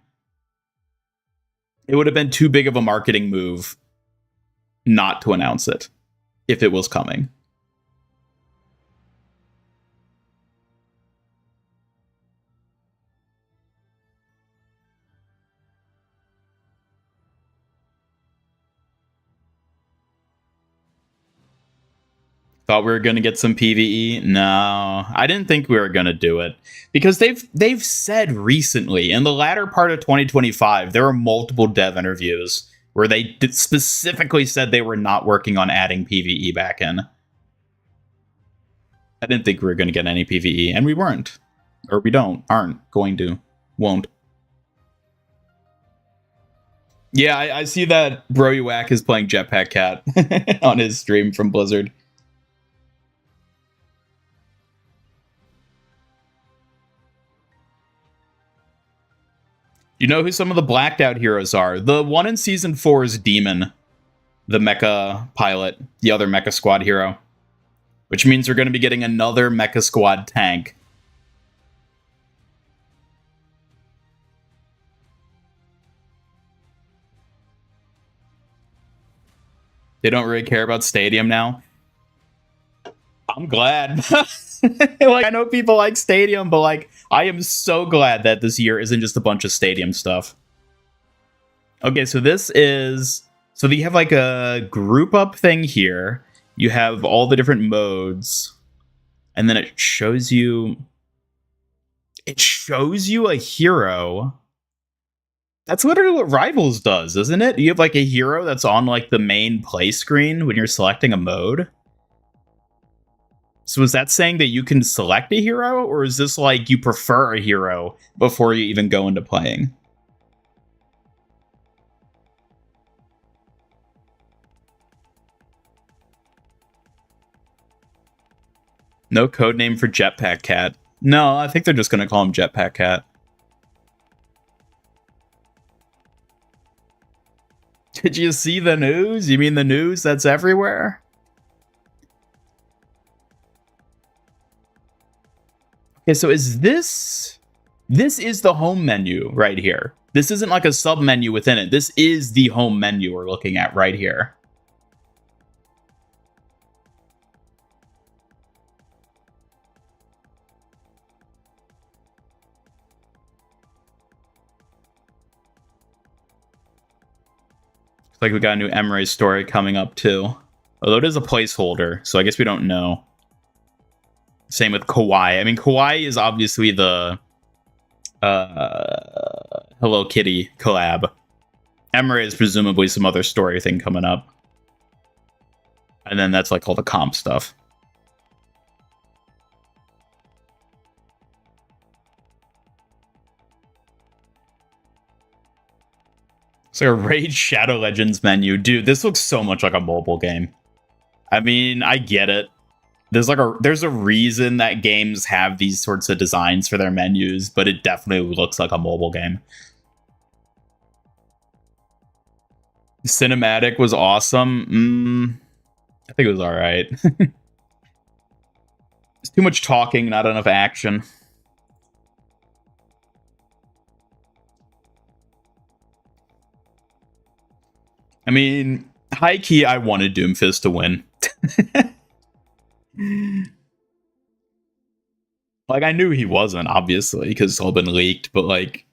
It would have been too big of a marketing move not to announce it if it was coming. Thought we were going to get some PvE? No, I didn't think we were going to do it. Because they've said recently, in the latter part of 2025, there were multiple dev interviews where they specifically said they were not working on adding PvE back in. I didn't think we were going to get any PvE, and we weren't. Or we aren't going to, won't. Yeah, I see that Broyuak is playing Jetpack Cat on his stream from Blizzard. You know who some of the blacked out heroes are? The one in Season 4 is Demon, the mecha pilot, the other mecha squad hero. Which means we're going to be getting another mecha squad tank. They don't really care about Stadium now. I'm glad. Like, I know people like Stadium, but like, I am so glad that this year isn't just a bunch of Stadium stuff. Okay, so this is... So you have like a group up thing here. You have all the different modes. And then it shows you... It shows you a hero. That's literally what Rivals does, isn't it? You have like a hero that's on like the main play screen when you're selecting a mode. So is that saying that you can select a hero, or is this like you prefer a hero before you even go into playing? No codename for Jetpack Cat. No, I think they're just going to call him Jetpack Cat. Did you see the news? You mean the news that's everywhere? Okay, so is this... This is the home menu right here. This isn't like a sub-menu within it. This is the home menu we're looking at right here. Looks like we got a new Emre story coming up too. Although it is a placeholder, so I guess we don't know. Same with Kawaii. I mean, Kawaii is obviously the Hello Kitty collab. Emre is presumably some other story thing coming up. And then that's like all the comp stuff. It's like a Raid Shadow Legends menu. Dude, this looks so much like a mobile game. I mean, I get it. There's a reason that games have these sorts of designs for their menus, but it definitely looks like a mobile game. Cinematic was awesome. I think it was alright. It's too much talking, not enough action. I mean, high key, I wanted Doomfist to win. Like, I knew he wasn't, obviously, because it's all been leaked, but like,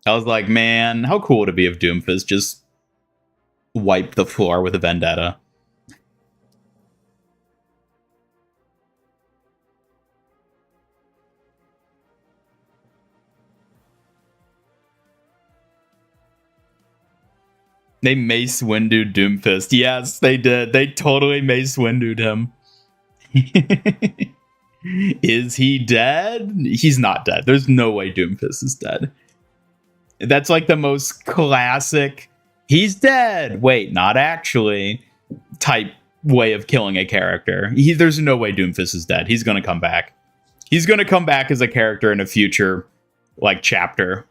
I was like, man, how cool would it be if Doomfist just wiped the floor with a vendetta? They Mace Windu'd Doomfist. Yes, they did. They totally Mace Windu'd him. Is he dead? He's not dead. There's no way Doomfist is dead. That's like the most classic, he's dead, wait, not actually, type way of killing a character. There's no way Doomfist is dead. He's going to come back. He's going to come back as a character in a future, like, chapter.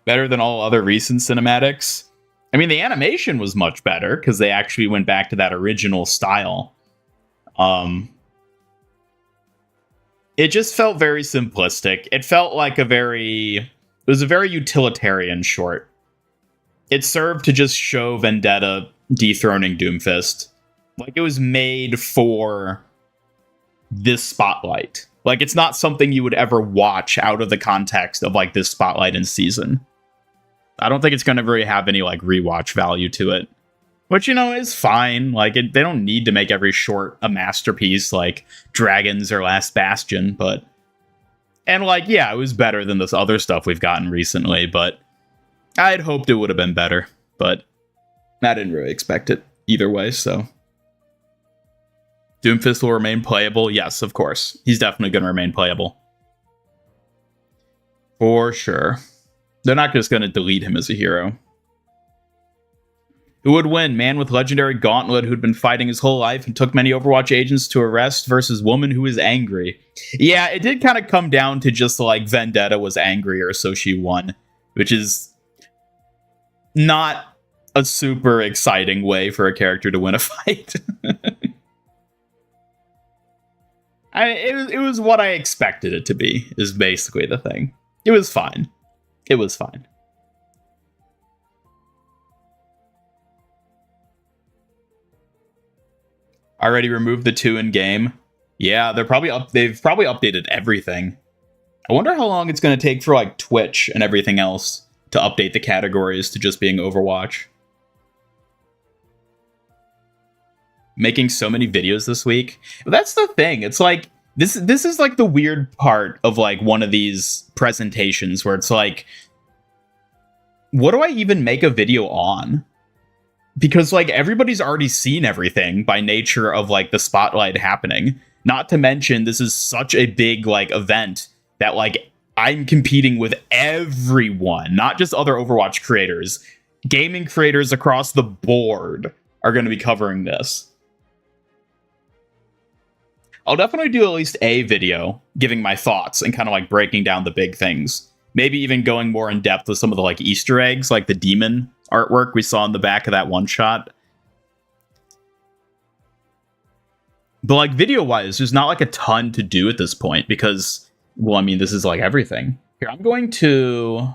Better than all other recent cinematics. I mean, the animation was much better because they actually went back to that original style. It just felt very simplistic. It felt like it was a very utilitarian short. It served to just show Vendetta dethroning Doomfist. Like, it was made for this spotlight. Like, it's not something you would ever watch out of the context of, like, this spotlight in season. I don't think it's going to really have any, like, rewatch value to it. Which, you know, is fine. Like, they don't need to make every short a masterpiece like Dragons or Last Bastion, but... And, like, yeah, it was better than this other stuff we've gotten recently, but I'd hoped it would have been better. But I didn't really expect it either way, so... Doomfist will remain playable? Yes, of course. He's definitely going to remain playable. For sure. They're not just going to delete him as a hero. Who would win? Man with legendary gauntlet who'd been fighting his whole life and took many Overwatch agents to arrest versus woman who is angry. Yeah, it did kind of come down to just like Vendetta was angrier, so she won. Which is not a super exciting way for a character to win a fight. It was what I expected it to be, is basically the thing. It was fine. It was fine. Already removed the 2 in game. Yeah, they've probably updated everything. I wonder how long it's going to take for like Twitch and everything else to update the categories to just being Overwatch. Making so many videos this week. But that's the thing. It's like this is like the weird part of like one of these presentations where it's like, what do I even make a video on? Because like everybody's already seen everything by nature of like the spotlight happening. Not to mention this is such a big like event that like I'm competing with everyone, not just other Overwatch creators. Gaming creators across the board are going to be covering this. I'll definitely do at least a video giving my thoughts and kind of like breaking down the big things. Maybe even going more in depth with some of the like Easter eggs, like the demon artwork we saw in the back of that one shot. But like video wise, there's not like a ton to do at this point because, well, I mean, this is like everything. Here, I'm going to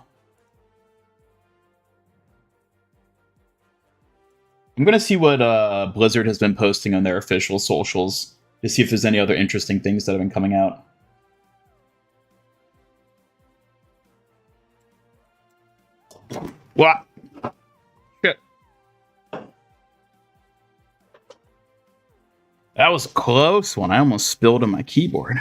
see what Blizzard has been posting on their official socials to see if there's any other interesting things that have been coming out. What? Shit. That was a close one. I almost spilled on my keyboard.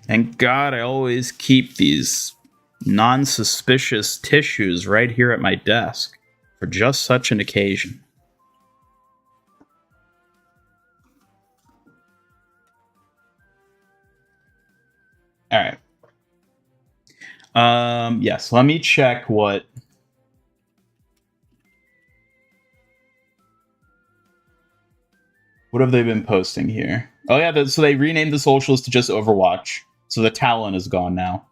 Thank God I always keep these non-suspicious tissues right here at my desk for just such an occasion. All right. Yes, let me check what have they been posting here? Oh yeah, so they renamed the socials to just Overwatch. So the Talon is gone now.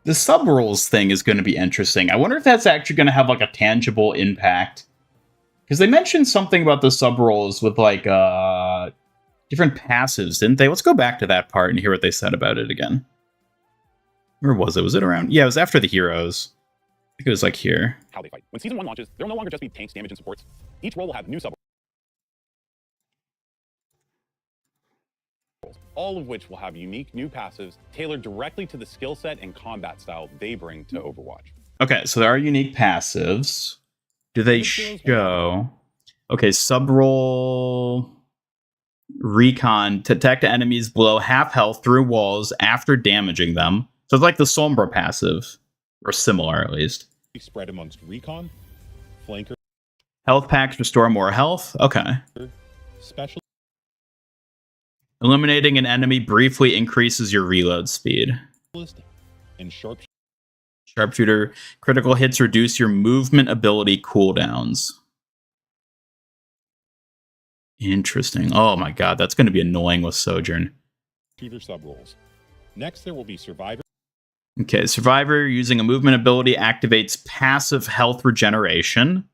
The sub roles thing is going to be interesting. I wonder if that's actually going to have like a tangible impact. Because they mentioned something about the sub roles with like different passives, didn't they? Let's go back to that part and hear what they said about it again. Where was it? Was it around? Yeah, it was after the heroes. I think it was like here. How they fight. When Season 1 launches, there will no longer just be tanks, damage, and supports. Each role will have new sub roles, all of which will have unique new passives tailored directly to the skill set and combat style they bring to Overwatch. Okay, so there are unique passives. Do they show... Okay, sub-role... Recon. Detect enemies below half health through walls after damaging them. So it's like the Sombra passive. Or similar, at least. Spread amongst Recon, Flanker... Health packs restore more health? Okay. Special... Eliminating an enemy briefly increases your reload speed. And Sharpshooter. Critical hits reduce your movement ability cooldowns. Interesting. Oh my god, that's going to be annoying with Sojourn. Shooter sub-roles. Next, there will be Survivor. Okay, Survivor using a movement ability activates passive health regeneration.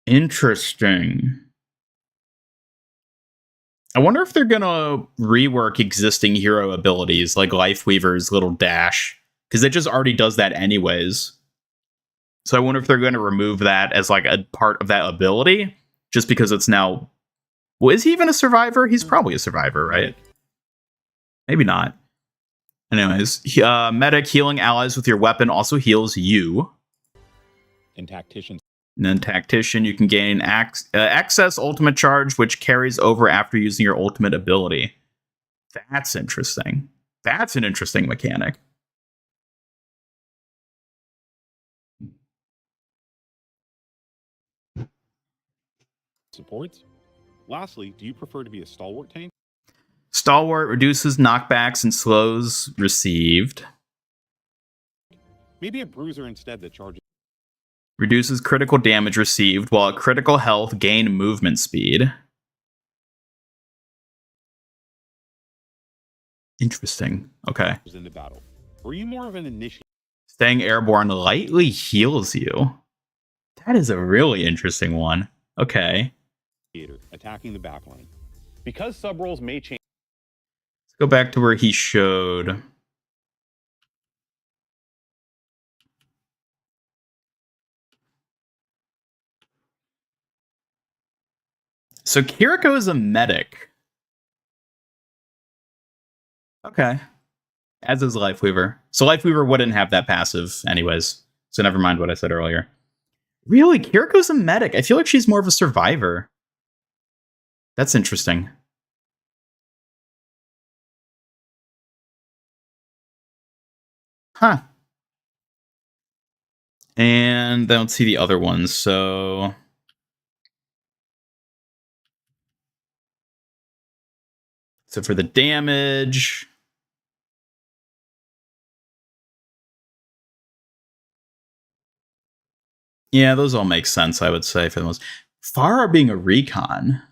Interesting. I wonder if they're going to rework existing hero abilities, like Lifeweaver's little dash, because it just already does that anyways. So I wonder if they're going to remove that as like a part of that ability, just because it's now... Well, is he even a survivor? He's probably a survivor, right? Maybe not. Anyways, medic healing allies with your weapon also heals you. And Tactician. And then Tactician, you can gain excess ultimate charge, which carries over after using your ultimate ability. That's interesting. That's an interesting mechanic. Supports. Lastly, do you prefer to be a stalwart tank? Stalwart reduces knockbacks and slows received. Maybe a bruiser instead that charges. Reduces critical damage received, while at critical health, gain movement speed. Interesting. Okay. In the battle. Or are you more of an initiator? Staying airborne lightly heals you. That is a really interesting one. Okay. Attacking the backline. Because sub roles may change. Let's go back to where he showed. So Kiriko is a medic. Okay. As is Lifeweaver. So Lifeweaver wouldn't have that passive anyways. So never mind what I said earlier. Really? Kiriko's a medic. I feel like she's more of a survivor. That's interesting. Huh. And then let's see the other ones. So... So for the damage... Yeah, those all make sense, I would say, for the most... Pharah being a recon...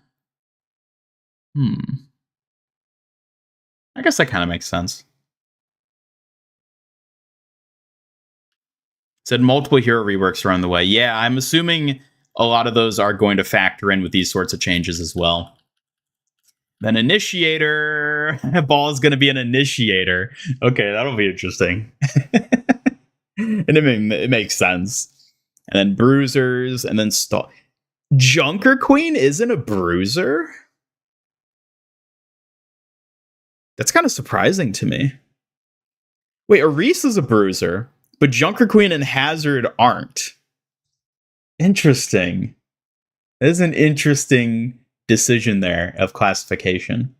I guess that kind of makes sense. Said multiple hero reworks are on the way. Yeah, I'm assuming a lot of those are going to factor in with these sorts of changes as well. Then Initiator. Ball is going to be an Initiator. Okay, that'll be interesting. And it makes sense. And then Bruisers, and then Junker Queen isn't a Bruiser? That's kind of surprising to me. Wait, Aris is a Bruiser, but Junker Queen and Hazard aren't. Interesting. That is an interesting decision there of classification.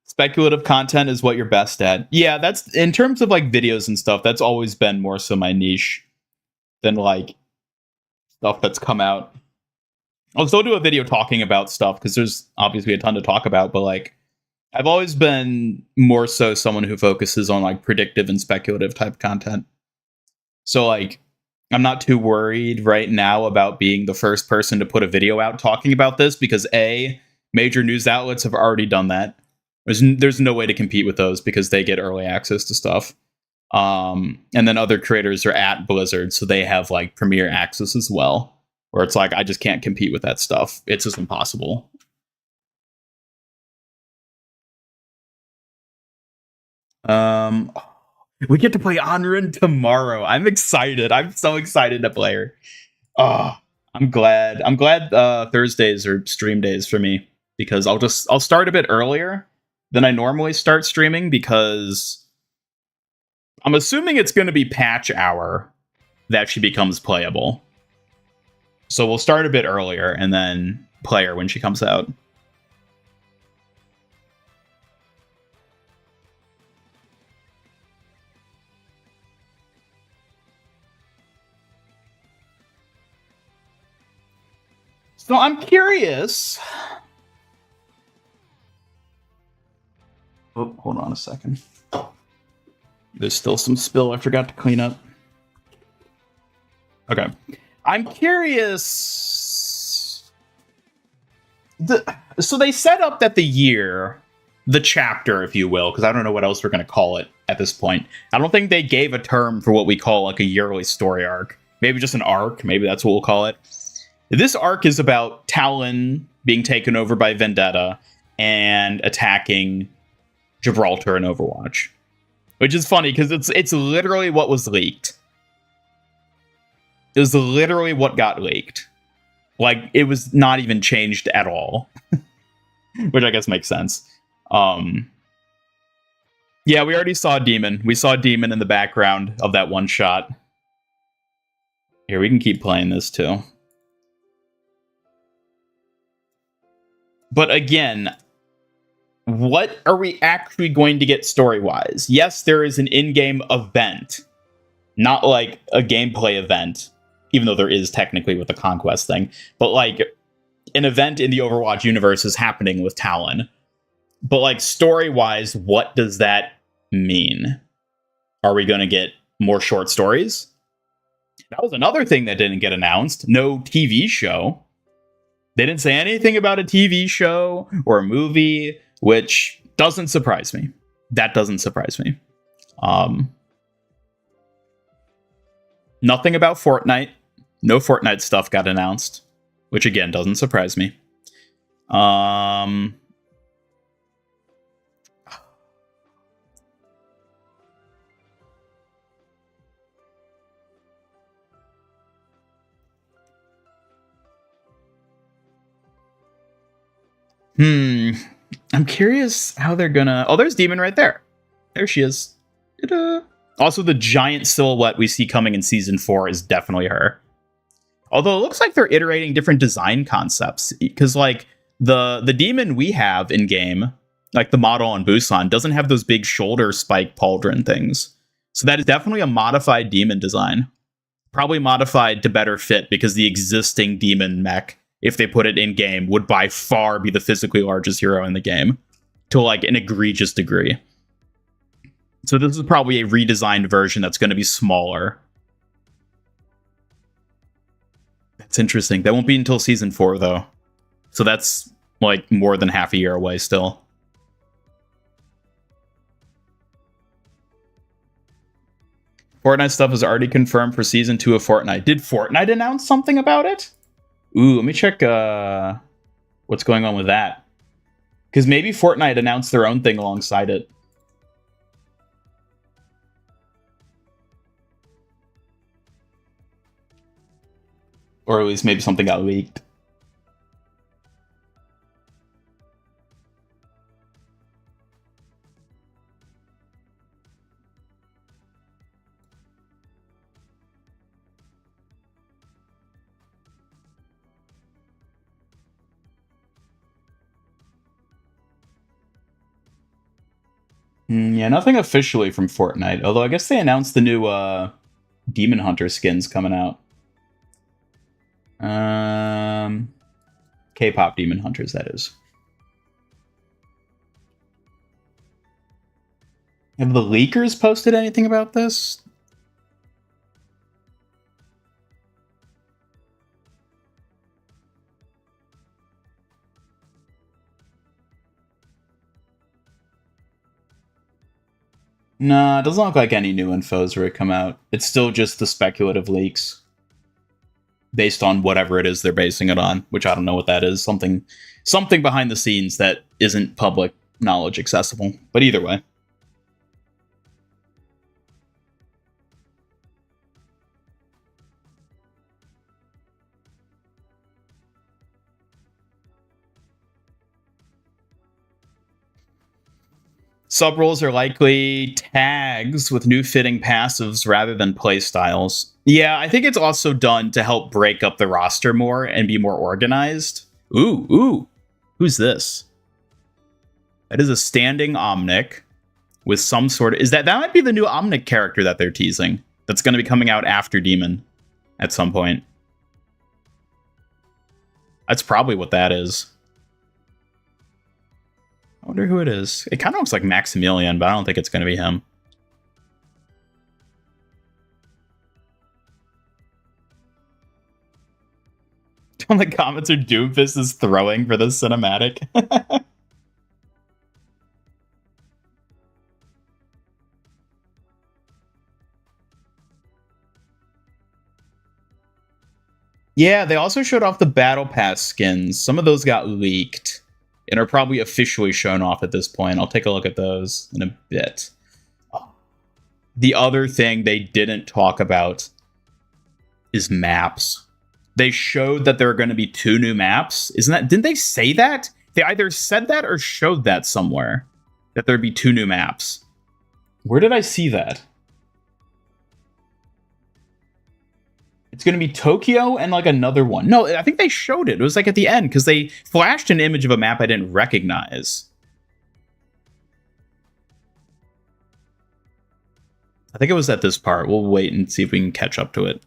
Speculative content is what you're best at. Yeah, that's in terms of like videos and stuff, that's always been more so my niche than like stuff that's come out. I'll still do a video talking about stuff because there's obviously a ton to talk about, but like I've always been more so someone who focuses on like predictive and speculative type content. So like I'm not too worried right now about being the first person to put a video out talking about this because A, major news outlets have already done that. There's no way to compete with those because they get early access to stuff. And then other creators are at Blizzard, so they have like premier access as well. Where it's like, I just can't compete with that stuff. It's just impossible. We get to play Onrun tomorrow. I'm excited. I'm so excited to play her. I'm glad Thursdays are stream days for me because I'll start a bit earlier than I normally start streaming because I'm assuming it's going to be patch hour that she becomes playable. So we'll start a bit earlier and then play her when she comes out. So I'm curious. Oh, hold on a second. There's still some spill I forgot to clean up. Okay. I'm curious. So they set up that the chapter, if you will, because I don't know what else we're going to call it at this point. I don't think they gave a term for what we call like a yearly story arc. Maybe just an arc. Maybe that's what we'll call it. This arc is about Talon being taken over by Vendetta and attacking Gibraltar in Overwatch. Which is funny because it's literally what was leaked. It was literally what got leaked. Like, it was not even changed at all. Which I guess makes sense. Yeah, we already saw Demon. We saw Demon in the background of that one shot. Here, we can keep playing this too. But again, what are we actually going to get story-wise? Yes, there is an in-game event. Not like a gameplay event, even though there is technically with the Conquest thing. But like, an event in the Overwatch universe is happening with Talon. But like, story-wise, what does that mean? Are we going to get more short stories? That was another thing that didn't get announced. No TV show. They didn't say anything about a TV show or a movie, which doesn't surprise me. That doesn't surprise me. Nothing about Fortnite. No Fortnite stuff got announced, which again doesn't surprise me. I'm curious how they're gonna... Oh, there's Demon right there. There she is. Ta-da. Also, the giant silhouette we see coming in Season 4 is definitely her. Although it looks like they're iterating different design concepts. Because, like, the Demon we have in-game, like the model on Busan, doesn't have those big shoulder spike pauldron things. So that is definitely a modified Demon design. Probably modified to better fit because the existing Demon mech, if they put it in game, would by far be the physically largest hero in the game to like an egregious degree. So this is probably a redesigned version that's going to be smaller. That's interesting. That won't be until Season 4 though. So that's like more than half a year away still. Fortnite stuff is already confirmed for Season 2 of Fortnite. Did Fortnite announce something about it? Ooh, let me check what's going on with that. Because maybe Fortnite announced their own thing alongside it. Or at least maybe something got leaked. Yeah, nothing officially from Fortnite. Although I guess they announced the new Demon Hunter skins coming out. K-pop Demon Hunters, that is. Have the leakers posted anything about this? Nah, it doesn't look like any new info's really come out. It's still just the speculative leaks. Based on whatever it is they're basing it on, which I don't know what that is. Something behind the scenes that isn't public knowledge accessible. But either way. Sub-roles are likely tags with new fitting passives rather than playstyles. Yeah, I think it's also done to help break up the roster more and be more organized. Ooh. Who's this? That is a standing Omnic with some sort of... That might be the new Omnic character that they're teasing. That's going to be coming out after Demon at some point. That's probably what that is. I wonder who it is. It kind of looks like Maximilian, but I don't think it's going to be him. All the comments are Doomfist is throwing for the cinematic. Yeah, they also showed off the Battle Pass skins. Some of those got leaked and are probably officially shown off at this point. I'll take a look at those in a bit. The other thing they didn't talk about is maps. They showed that there are going to be 2 new maps. Didn't they say that? They either said that or showed that somewhere. That there'd be 2 new maps. Where did I see that? It's going to be Tokyo and like another one. No, I think they showed it. It was like at the end because they flashed an image of a map I didn't recognize. I think it was at this part. We'll wait and see if we can catch up to it.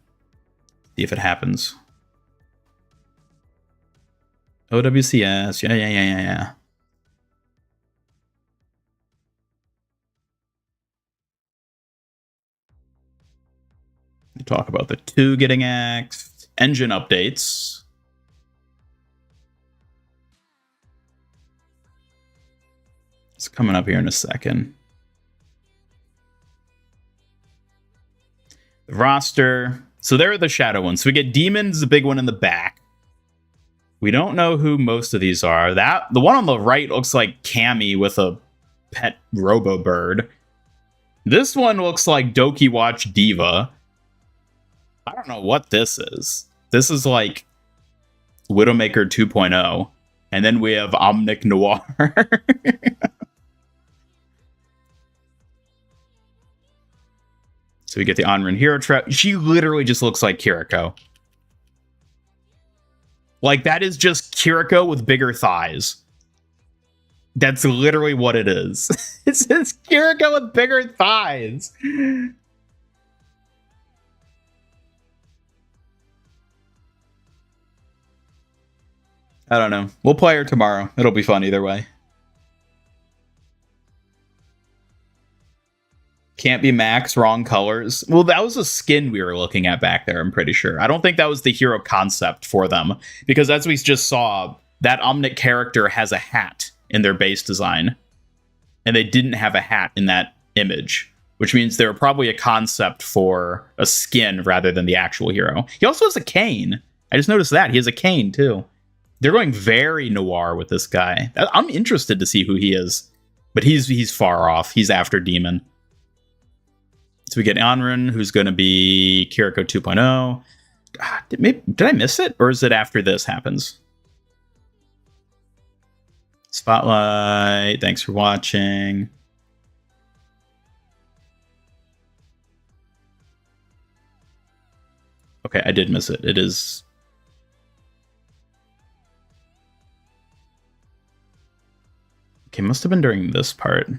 See if it happens. OWCS. Yeah. We talk about the 2 getting axed. Engine updates. It's coming up here in a second. The roster. So there are the shadow ones. So we get Demons, the big one in the back. We don't know who most of these are. The one on the right looks like Cammy with a pet robo bird. This one looks like Doki Watch Diva. I don't know what this is. This is like Widowmaker 2.0. And then we have Omnic Noir. So we get the Onrun Hero Trap. She literally just looks like Kiriko. Like, that is just Kiriko with bigger thighs. That's literally what it is. It's just Kiriko with bigger thighs. I don't know. We'll play her tomorrow. It'll be fun either way. Can't be Max, wrong colors. Well, that was a skin we were looking at back there, I'm pretty sure. I don't think that was the hero concept for them. Because as we just saw, that Omnic character has a hat in their base design. And they didn't have a hat in that image, which means they were probably a concept for a skin rather than the actual hero. He also has a cane. I just noticed that. He has a cane, too. They're going very noir with this guy. I'm interested to see who he is. But he's far off. He's after Demon. So we get Anrin, who's going to be Kiriko 2.0. Did I miss it? Or is it after this happens? Spotlight. Thanks for watching. Okay, I did miss it. It is... Okay, must have been during this part.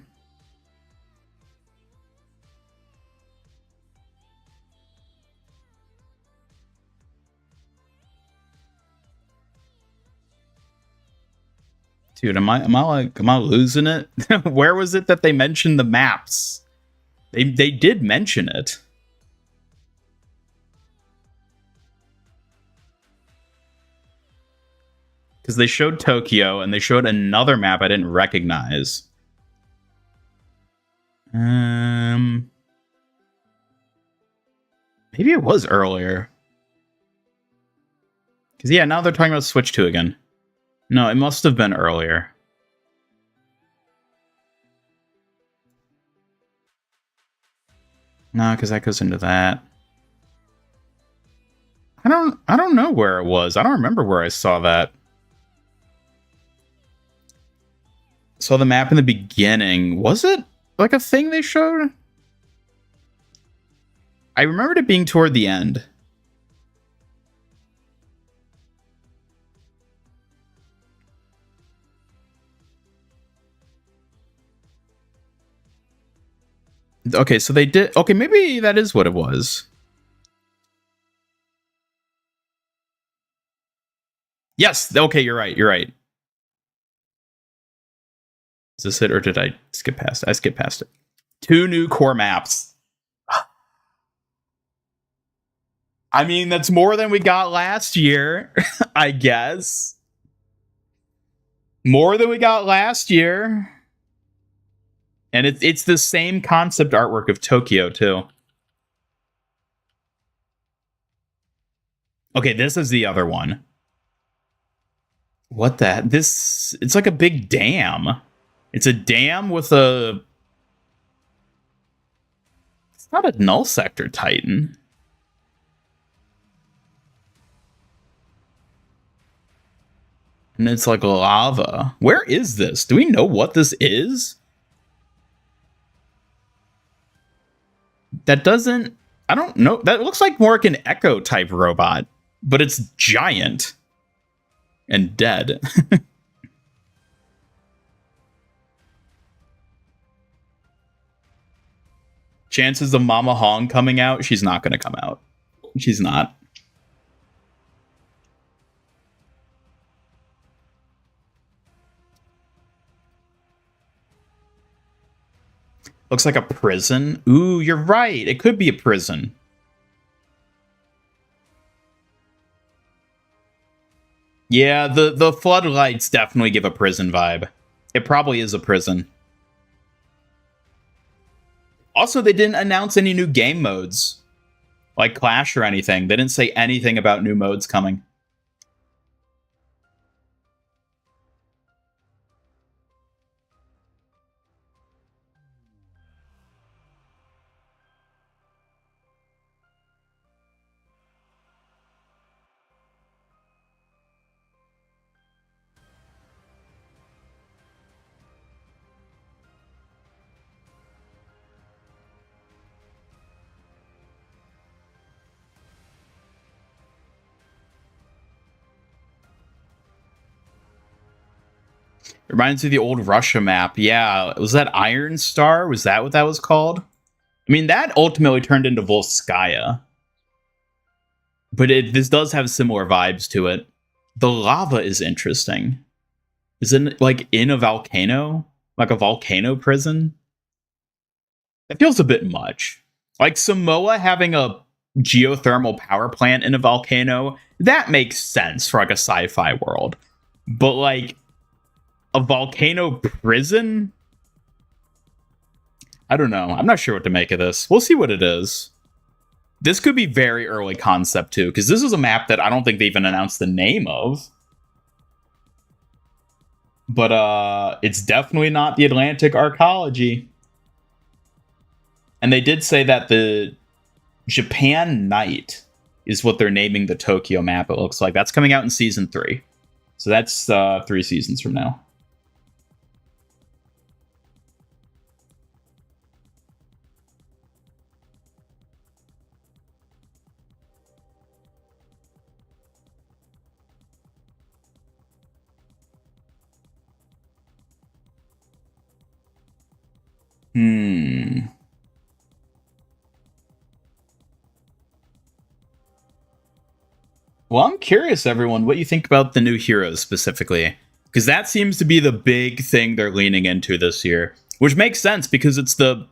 Dude, am I losing it? Where was it that they mentioned the maps? They did mention it. Because they showed Tokyo, and they showed another map I didn't recognize. Maybe it was earlier. Because, yeah, now they're talking about Switch 2 again. No, it must have been earlier. No, because that goes into that. I don't know where it was. I don't remember where I saw that. Saw the map in the beginning. Was it like a thing they showed? I remembered it being toward the end. Okay, so they did... Okay, maybe that is what it was. Yes, okay, you're right, you're right. Is this it, or did I skip past it? I skipped past it. 2 new core maps. I mean, that's more than we got last year, I guess. More than we got last year. And it's the same concept artwork of Tokyo, too. Okay, this is the other one. What the... This... It's like a big dam. It's a dam with a... It's not a null sector titan. And it's like lava. Where is this? Do we know what this is? That doesn't... I don't know. That looks like more like an Echo type robot. But it's giant. And dead. Chances of Mama Hong coming out? She's not going to come out. She's not. Looks like a prison. Ooh, you're right. It could be a prison. Yeah, the floodlights definitely give a prison vibe. It probably is a prison. Also, they didn't announce any new game modes. Like Clash or anything. They didn't say anything about new modes coming. Reminds me of the old Russia map. Yeah, was that Iron Star? Was that what that was called? I mean, that ultimately turned into Volskaya. But this does have similar vibes to it. The lava is interesting. Is it like in a volcano? Like a volcano prison? That feels a bit much. Like Samoa having a geothermal power plant in a volcano, that makes sense for like a sci-fi world. But like... a volcano prison? I don't know. I'm not sure what to make of this. We'll see what it is. This could be very early concept, too, because this is a map that I don't think they even announced the name of. But it's definitely not the Atlantic Arcology. And they did say that the Japan Night is what they're naming the Tokyo map, it looks like. That's coming out in Season 3. So that's 3 seasons from now. Well, I'm curious, everyone, what you think about the new heroes specifically. Because that seems to be the big thing they're leaning into this year. Which makes sense, because it's the...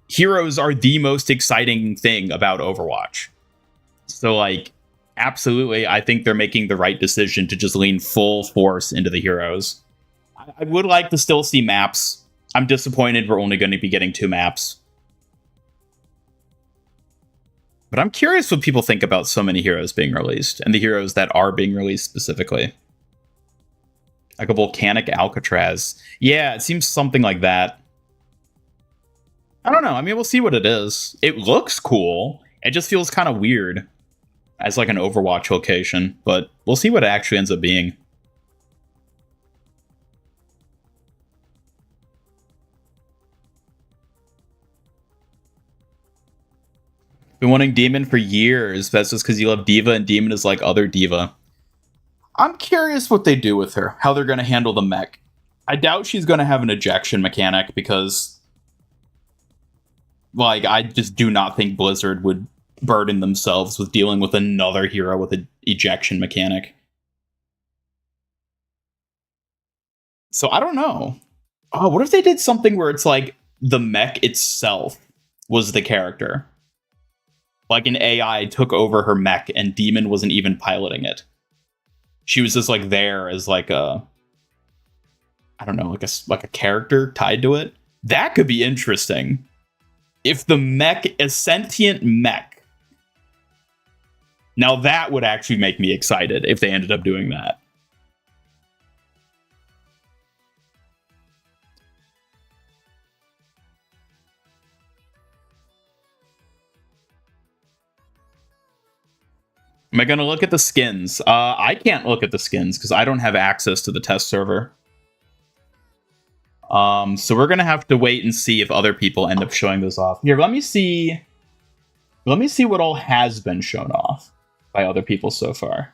Heroes are the most exciting thing about Overwatch. So, like, absolutely, I think they're making the right decision to just lean full force into the heroes. I would like to still see maps. I'm disappointed we're only going to be getting 2 maps. But I'm curious what people think about so many heroes being released, and the heroes that are being released specifically. Like a volcanic Alcatraz. Yeah, it seems something like that. I don't know. I mean, we'll see what it is. It looks cool. It just feels kind of weird as like an Overwatch location, but we'll see what it actually ends up being. Been wanting Demon for years. That's just because you love Diva, and Demon is like other Diva. I'm curious what they do with her, how they're going to handle the mech. I doubt she's going to have an ejection mechanic because, like, I just do not think Blizzard would burden themselves with dealing with another hero with an ejection mechanic. So I don't know. Oh, what if they did something where it's like the mech itself was the character? Like an AI took over her mech and Demon wasn't even piloting it. She was just like there as like a, I don't know, like a character tied to it. That could be interesting. If the mech, a sentient mech. Now that would actually make me excited if they ended up doing that. Am I going to look at the skins? I can't look at the skins because I don't have access to the test server. So we're going to have to wait and see if other people end up showing this off. Here, let me see. Let me see what all has been shown off by other people so far.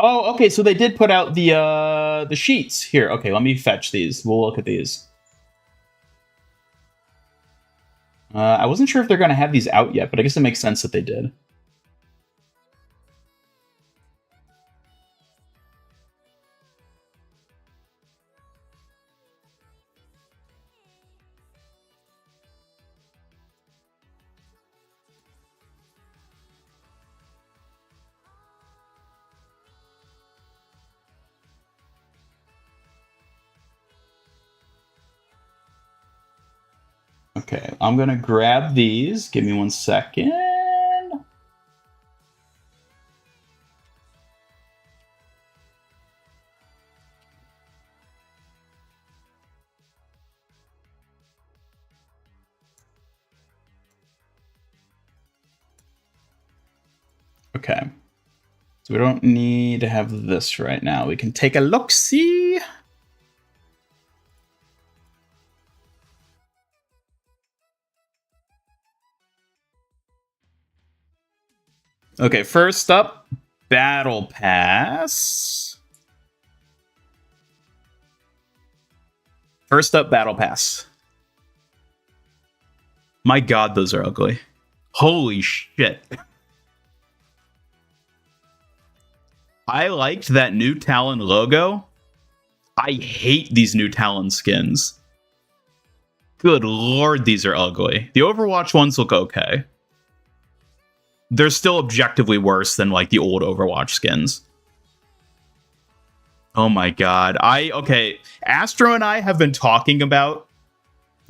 Oh, okay, so they did put out the sheets. Here, okay, let me fetch these. We'll look at these. I wasn't sure if they're going to have these out yet, but I guess it makes sense that they did. Okay, I'm gonna grab these. Give me 1 second. Okay. So we don't need to have this right now. We can take a look-see. Okay, first up, Battle Pass. First up, Battle Pass. My god, those are ugly. Holy shit. I liked that new Talon logo. I hate these new Talon skins. Good lord, these are ugly. The Overwatch ones look okay. They're still objectively worse than like the old Overwatch skins. Oh my god. Okay. Astro and I have been talking about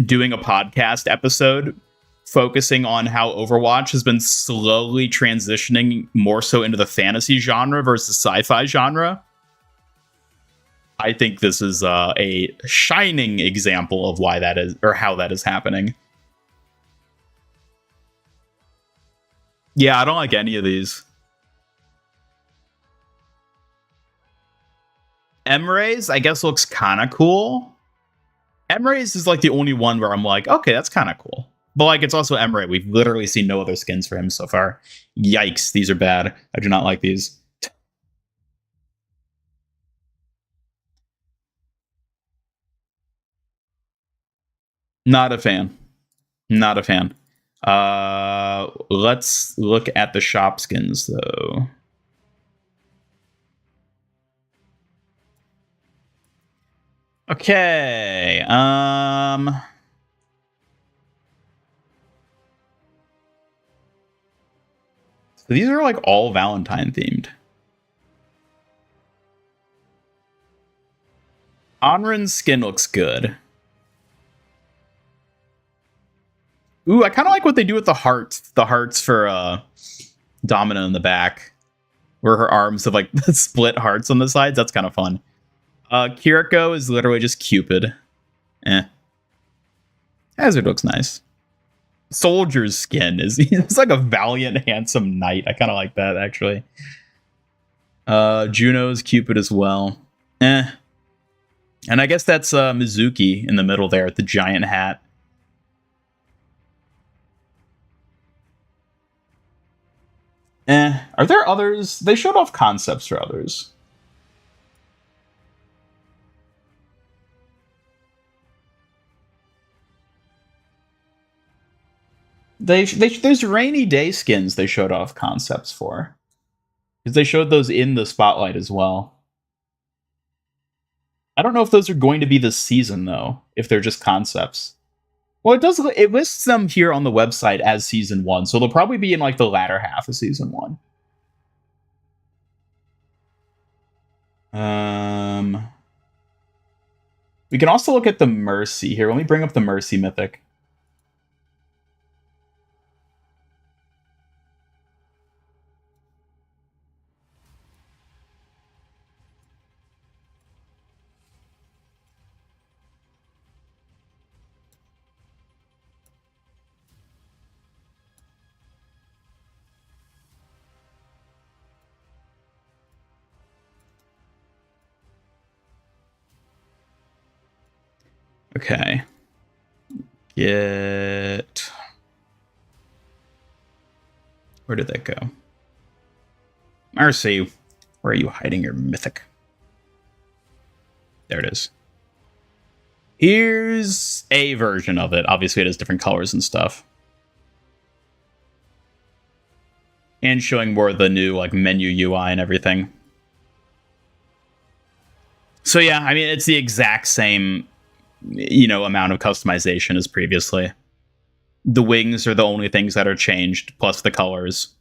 doing a podcast episode focusing on how Overwatch has been slowly transitioning more so into the fantasy genre versus sci-fi genre. I think this is a shining example of why that is, or how that is happening. Yeah, I don't like any of these. Emray's, I guess, looks kind of cool. Emray's is like the only one where I'm like, okay, that's kind of cool. But like, it's also Emray. We've literally seen no other skins for him so far. Yikes, these are bad. I do not like these. Not a fan. Not a fan. Let's look at the shop skins though. Okay. So these are like all Valentine themed. Onrin's skin looks good. Ooh, I kind of like what they do with the hearts. The hearts for Domino in the back. Where her arms have like split hearts on the sides. That's kind of fun. Kiriko is literally just Cupid. Hazard looks nice. Soldier's skin is it's like a valiant, handsome knight. I kind of like that, actually. Juno's Cupid as well. And I guess that's Mizuki in the middle there with the giant hat. Are there others? They showed off concepts for others. There's rainy day skins they showed off concepts for. Because they showed those in the spotlight as well. I don't know if those are going to be this season, though, if they're just concepts. Well, it lists them here on the website as Season 1, so they'll probably be in, like, the latter half of Season 1. We can also look at the Mercy here. Let me bring up the Mercy Mythic. Okay. Where did that go? Mercy, where are you hiding your mythic? There it is. Here's a version of it. Obviously, it has different colors and stuff. And showing more of the new like menu UI and everything. So yeah, I mean, it's the exact same, amount of customization as previously. The wings are the only things that are changed, plus the colors.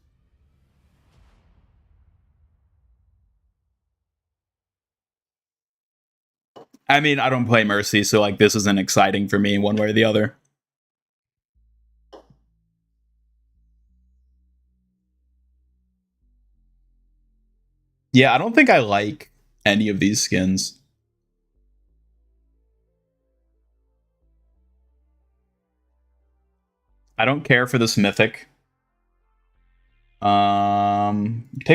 I mean, I don't play Mercy, so like this isn't exciting for me one way or the other. Yeah, I don't think I like any of these skins. I don't care for this mythic. Take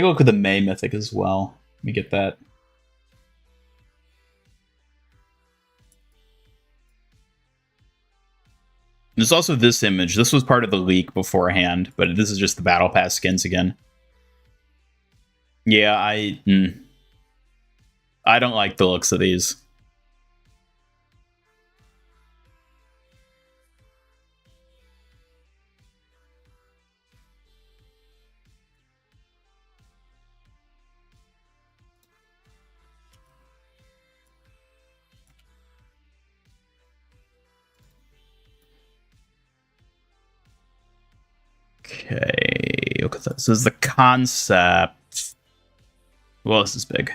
a look at the May mythic as well. Let me get that. There's also this image. This was part of the leak beforehand, but this is just the Battle Pass skins again. Yeah, I don't like the looks of these. Okay, look at this. This is the concept. Well, this is big.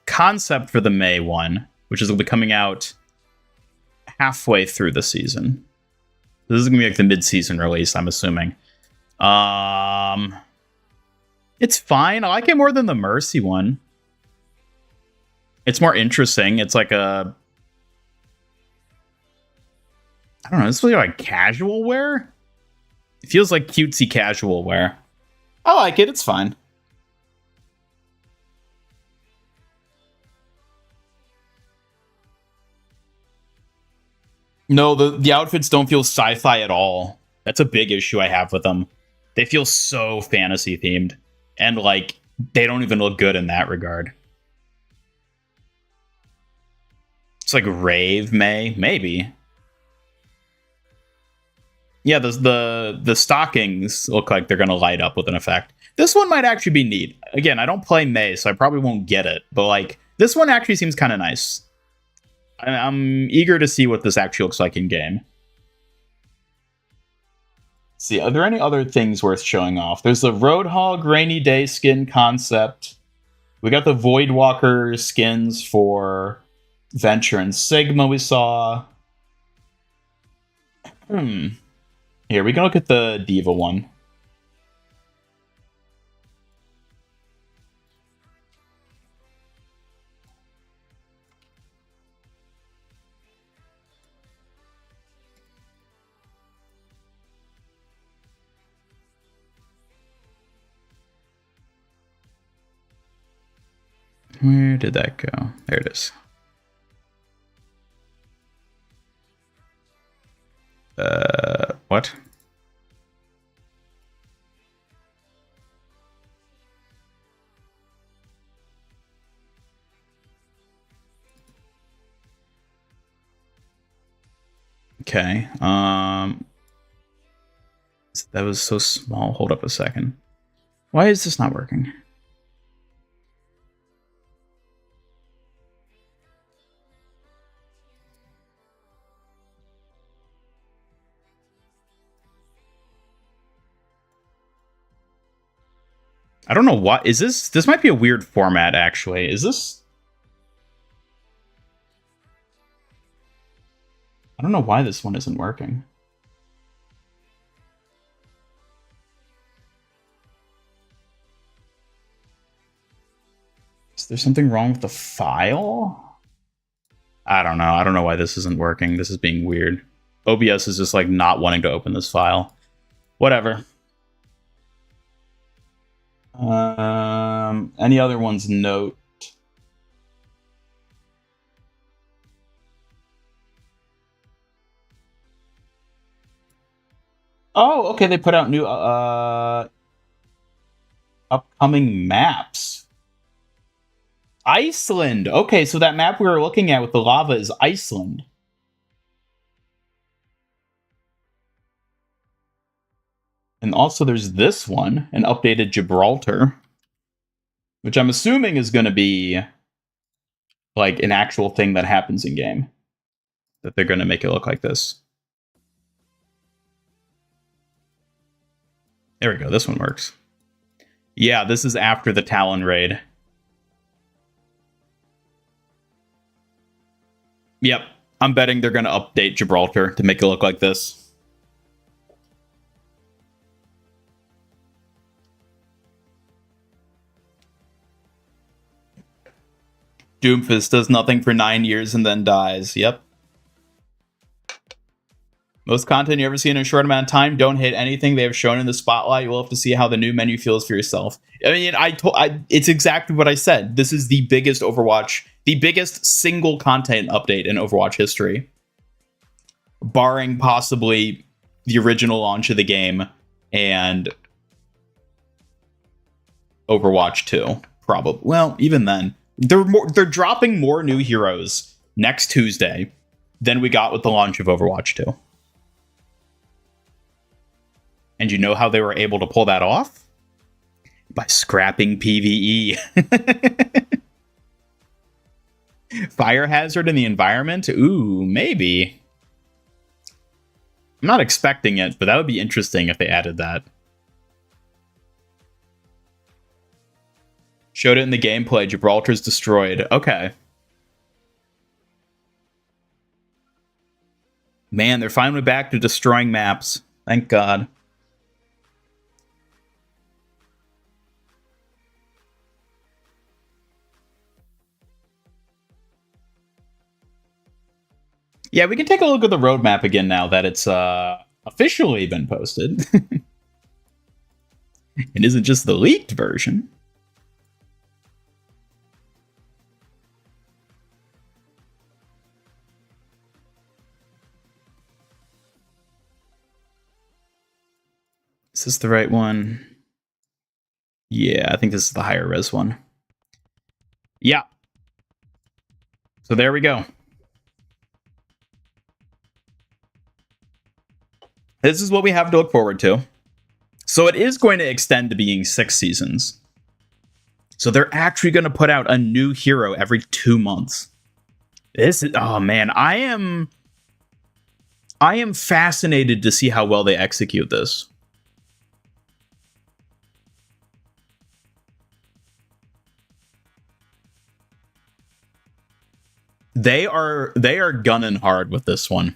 concept for the May one, which is going to be coming out halfway through the season. This is going to be like the mid-season release, I'm assuming. It's fine. I like it more than the Mercy one. It's more interesting. It's like a... I don't know, this feels like casual wear? It feels like cutesy casual wear. I like it, it's fine. No, the outfits don't feel sci-fi at all. That's a big issue I have with them. They feel so fantasy themed. And like, they don't even look good in that regard. It's like Rave May, maybe. Yeah, the stockings look like they're gonna light up with an effect. This one might actually be neat. Again, I don't play May, so I probably won't get it. But like, this one actually seems kind of nice. I'm eager to see what this actually looks like in game. Let's see, are there any other things worth showing off? There's the Roadhog Rainy Day skin concept. We got the Voidwalker skins for Venture and Sigma we saw. Here, we can look at the Diva one. Where did that go? There it is. What? Okay. That was so small. Hold up a second. Why is this not working? I don't know what is this. This might be a weird format, actually. Is this? I don't know why this one isn't working. Is there something wrong with the file? I don't know. I don't know why this isn't working. This is being weird. OBS is just like not wanting to open this file. Whatever. Any other ones note? Oh, okay, they put out new upcoming maps. Iceland. Okay, so that map we were looking at with the lava is Iceland. And also there's this one, an updated Gibraltar, which I'm assuming is going to be like an actual thing that happens in game. That they're going to make it look like this. There we go. This one works. Yeah, this is after the Talon raid. Yep. I'm betting they're going to update Gibraltar to make it look like this. Doomfist does nothing for 9 years and then dies. Yep. Most content you ever see in a short amount of time. Don't hit anything they have shown in the spotlight. You'll have to see how the new menu feels for yourself. I mean, it's exactly what I said. This is the biggest Overwatch, the biggest single content update in Overwatch history. Barring possibly the original launch of the game and Overwatch 2. Probably. Well, even then. They're dropping more new heroes next Tuesday than we got with the launch of Overwatch 2. And you know how they were able to pull that off? By scrapping PvE. Fire hazard in the environment? Ooh, maybe. I'm not expecting it, but that would be interesting if they added that. Showed it in the gameplay. Gibraltar's destroyed. Okay. Man, they're finally back to destroying maps. Thank God. Yeah, we can take a look at the roadmap again now that it's officially been posted. It isn't just the leaked version. Is this the right one? Yeah, I think this is the higher res one. Yeah. So there we go. This is what we have to look forward to. So it is going to extend to being 6 seasons. So they're actually going to put out a new hero every 2 months. This is, oh man, I am fascinated to see how well they execute this. They are gunning hard with this one.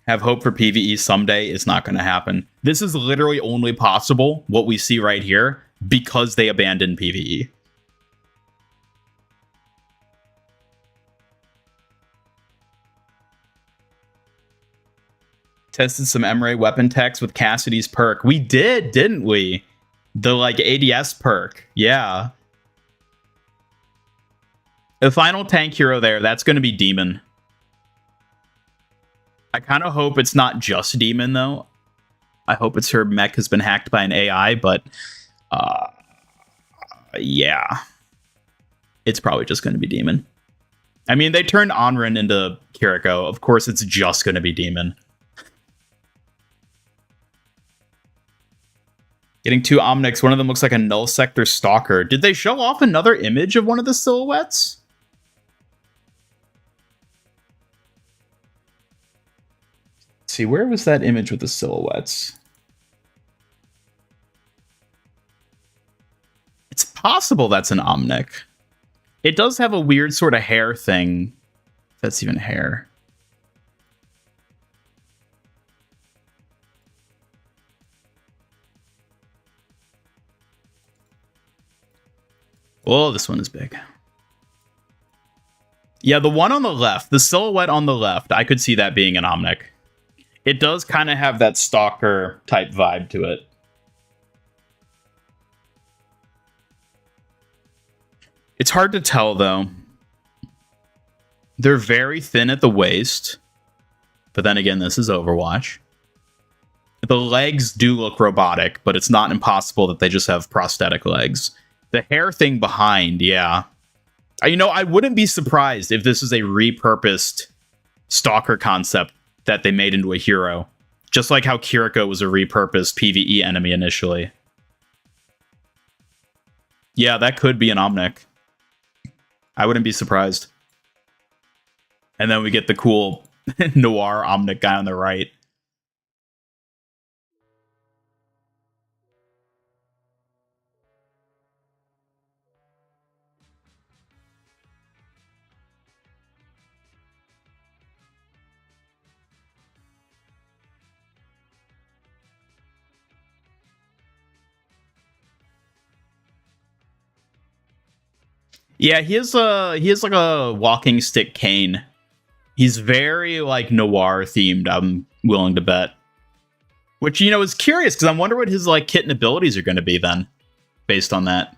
Have hope for PvE someday. It's not going to happen. This is literally only possible, what we see right here, because they abandoned PvE. Tested some Emre weapon techs with Cassidy's perk. We did, didn't we? The, like, ADS perk. Yeah. The final tank hero there, that's going to be Demon. I kind of hope it's not just Demon, though. I hope it's her mech has been hacked by an AI, but yeah. It's probably just going to be Demon. I mean, they turned Onrin into Kiriko. Of course, it's just going to be Demon. Getting 2 Omnics. One of them looks like a Null Sector Stalker. Did they show off another image of one of the silhouettes? See, where was that image with the silhouettes? It's possible that's an Omnic. It does have a weird sort of hair thing. That's even hair. Oh, this one is big. Yeah, the one on the left, the silhouette on the left, I could see that being an Omnic. It does kind of have that stalker type vibe to it. It's hard to tell, though. They're very thin at the waist. But then again, this is Overwatch. The legs do look robotic, but it's not impossible that they just have prosthetic legs. The hair thing behind, yeah. You know, I wouldn't be surprised if this is a repurposed stalker concept that they made into a hero. Just like how Kiriko was a repurposed PvE enemy initially. Yeah, that could be an Omnic. I wouldn't be surprised. And then we get the cool noir Omnic guy on the right. Yeah, he has like a walking stick cane. He's very like noir themed, I'm willing to bet. Which, you know, is curious because I wonder what his like kit and abilities are going to be then, based on that.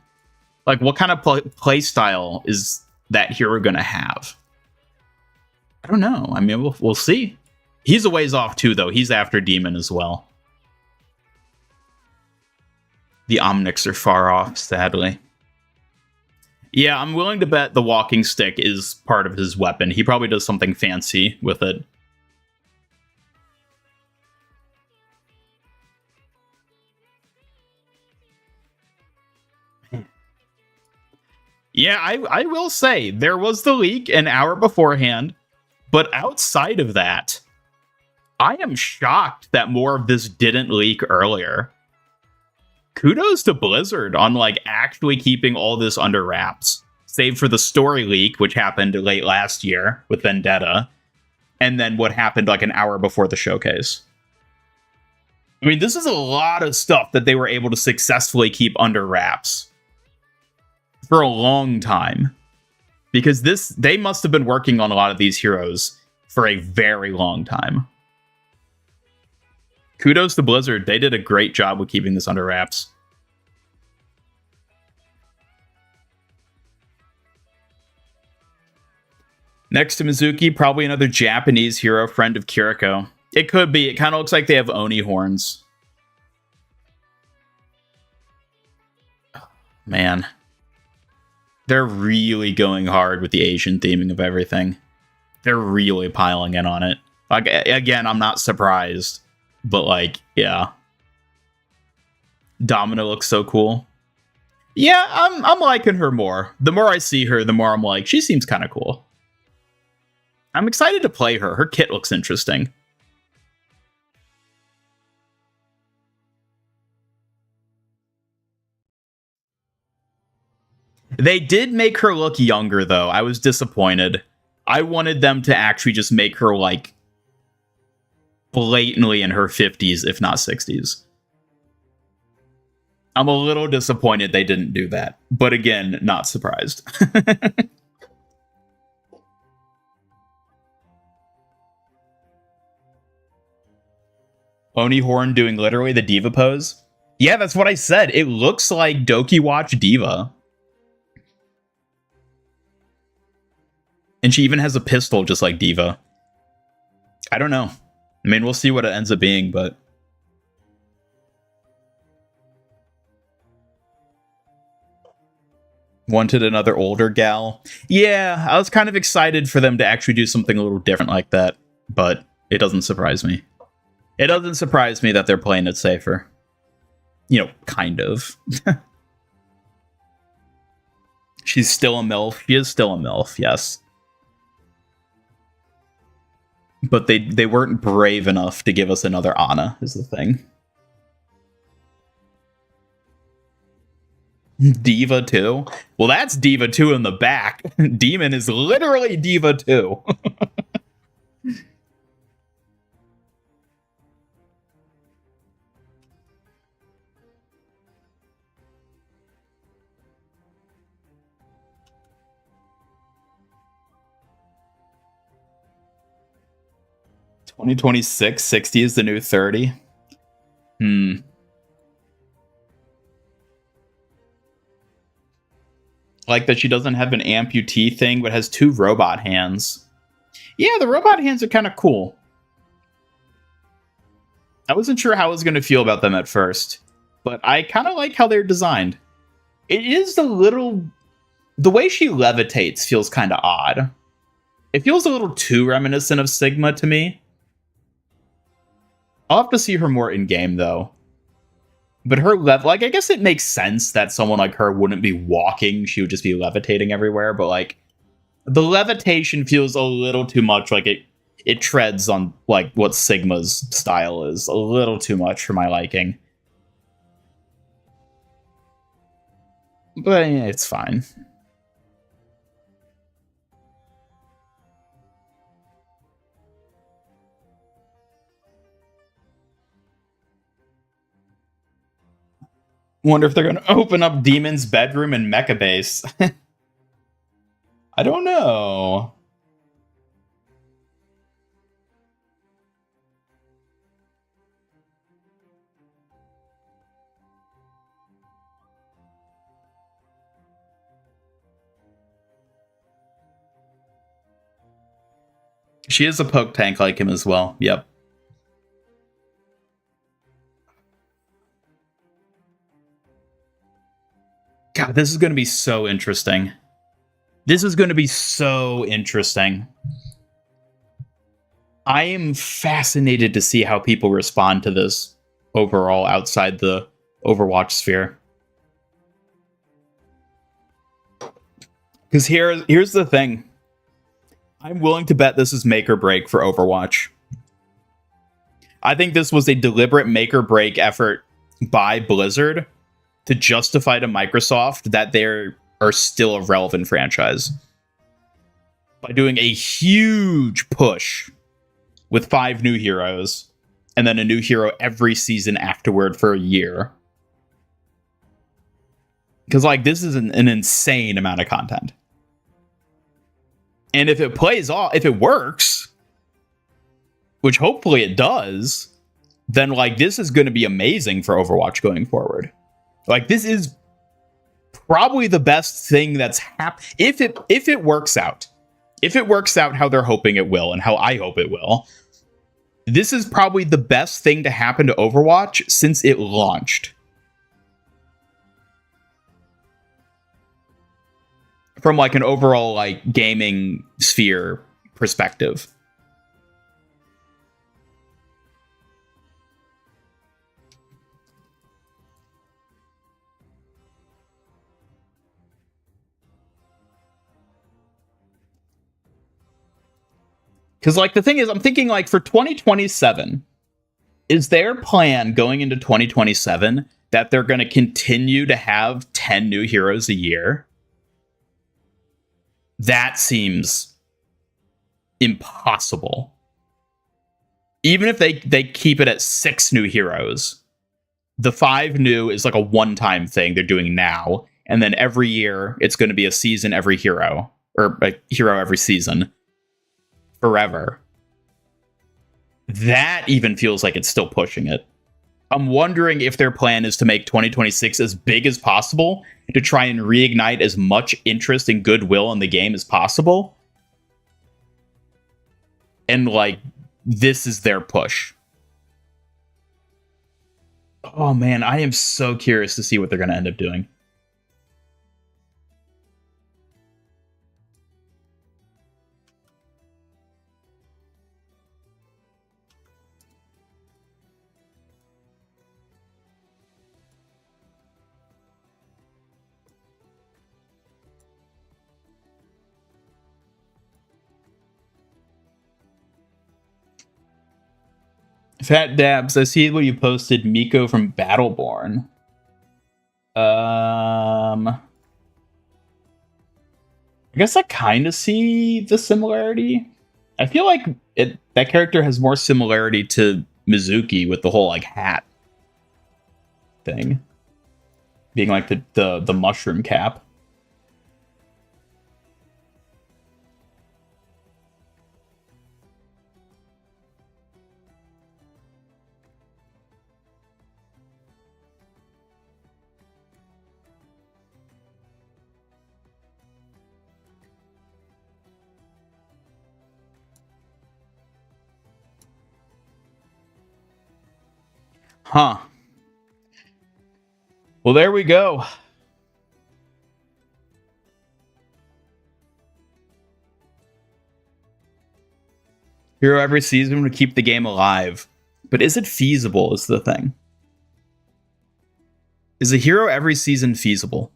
Like, what kind of play style is that hero going to have? I don't know. I mean, we'll see. He's a ways off too, though. He's after Demon as well. The Omnics are far off, sadly. Yeah, I'm willing to bet the walking stick is part of his weapon. He probably does something fancy with it. Yeah, I will say, there was the leak an hour beforehand, but outside of that, I am shocked that more of this didn't leak earlier. kudos to Blizzard on like actually keeping all this under wraps, save for the story leak, which happened late last year with Vendetta, and then what happened like an hour before the showcase. I mean, this is a lot of stuff that they were able to successfully keep under wraps for a long time, because they must have been working on a lot of these heroes for a very long time. Kudos to Blizzard. They did a great job with keeping this under wraps. Next to Mizuki, probably another Japanese hero, friend of Kiriko. It could be. It kind of looks like they have Oni horns. Man. They're really going hard with the Asian theming of everything. They're really piling in on it. Like, again, I'm not surprised. But, like, yeah. Domino looks so cool. Yeah, I'm liking her more. The more I see her, the more I'm like, she seems kind of cool. I'm excited to play her. Her kit looks interesting. They did make her look younger, though. I was disappointed. I wanted them to actually just make her, like, blatantly in her 50s, if not 60s. I'm a little disappointed they didn't do that. But again, not surprised. Oni Horn doing literally the diva pose? Yeah, that's what I said. It looks like Doki Watch Diva. And she even has a pistol just like Diva. I don't know. I mean, we'll see what it ends up being, but... Wanted another older gal? Yeah, I was kind of excited for them to actually do something a little different like that, but it doesn't surprise me. It doesn't surprise me that they're playing it safer. You know, kind of. She's still a MILF. She is still a MILF, yes. But they weren't brave enough to give us another Ana, is the thing. Diva 2? Well, that's Diva 2 in the back. Demon is literally Diva 2. $2026, 60 is the new 30. Like that she doesn't have an amputee thing, but has 2 robot hands. Yeah, the robot hands are kind of cool. I wasn't sure how I was going to feel about them at first, but I kind of like how they're designed. It is a little... The way she levitates feels kind of odd. It feels a little too reminiscent of Sigma to me. I'll have to see her more in-game, though. But her like, I guess it makes sense that someone like her wouldn't be walking. She would just be levitating everywhere. But, like, the levitation feels a little too much like it treads on, like, what Sigma's style is. A little too much for my liking. But, yeah, it's fine. Wonder if they're going to open up Demon's bedroom and Mecha Base. I don't know. She is a poke tank like him as well. Yep. God, this is going to be so interesting. This is going to be so interesting. I am fascinated to see how people respond to this overall outside the Overwatch sphere. Because here's the thing. I'm willing to bet this is make or break for Overwatch. I think this was a deliberate make or break effort by Blizzard to justify to Microsoft that they are still a relevant franchise by doing a huge push with 5 new heroes and then a new hero every season afterward for a year. Because, like, this is an insane amount of content. And if it plays off, if it works, which hopefully it does, then, like, this is going to be amazing for Overwatch going forward. Like, this is probably the best thing that's happened. If it works out. If it works out how they're hoping it will and how I hope it will, this is probably the best thing to happen to Overwatch since it launched. From, like, an overall, like, gaming sphere perspective. Because, like, the thing is, I'm thinking, like, for 2027, is their plan going into 2027 that they're going to continue to have 10 new heroes a year? That seems impossible. Even if they keep it at 6 new heroes, the 5 new is like a one-time thing they're doing now, and then every year it's going to be a season every hero, or a hero every season, forever. That even feels like it's still pushing it. I'm wondering if their plan is to make 2026 as big as possible to try and reignite as much interest and goodwill in the game as possible. And, like, this is their push. Oh, man, I am so curious to see what they're going to end up doing. Fat Dabs, I see what you posted, Miko from Battleborn. I guess I kind of see the similarity. I feel like that character has more similarity to Mizuki with the whole, like, hat thing. Being, like, the mushroom cap. Huh. Well, there we go. Hero every season to keep the game alive. But is it feasible is the thing. Is a hero every season feasible?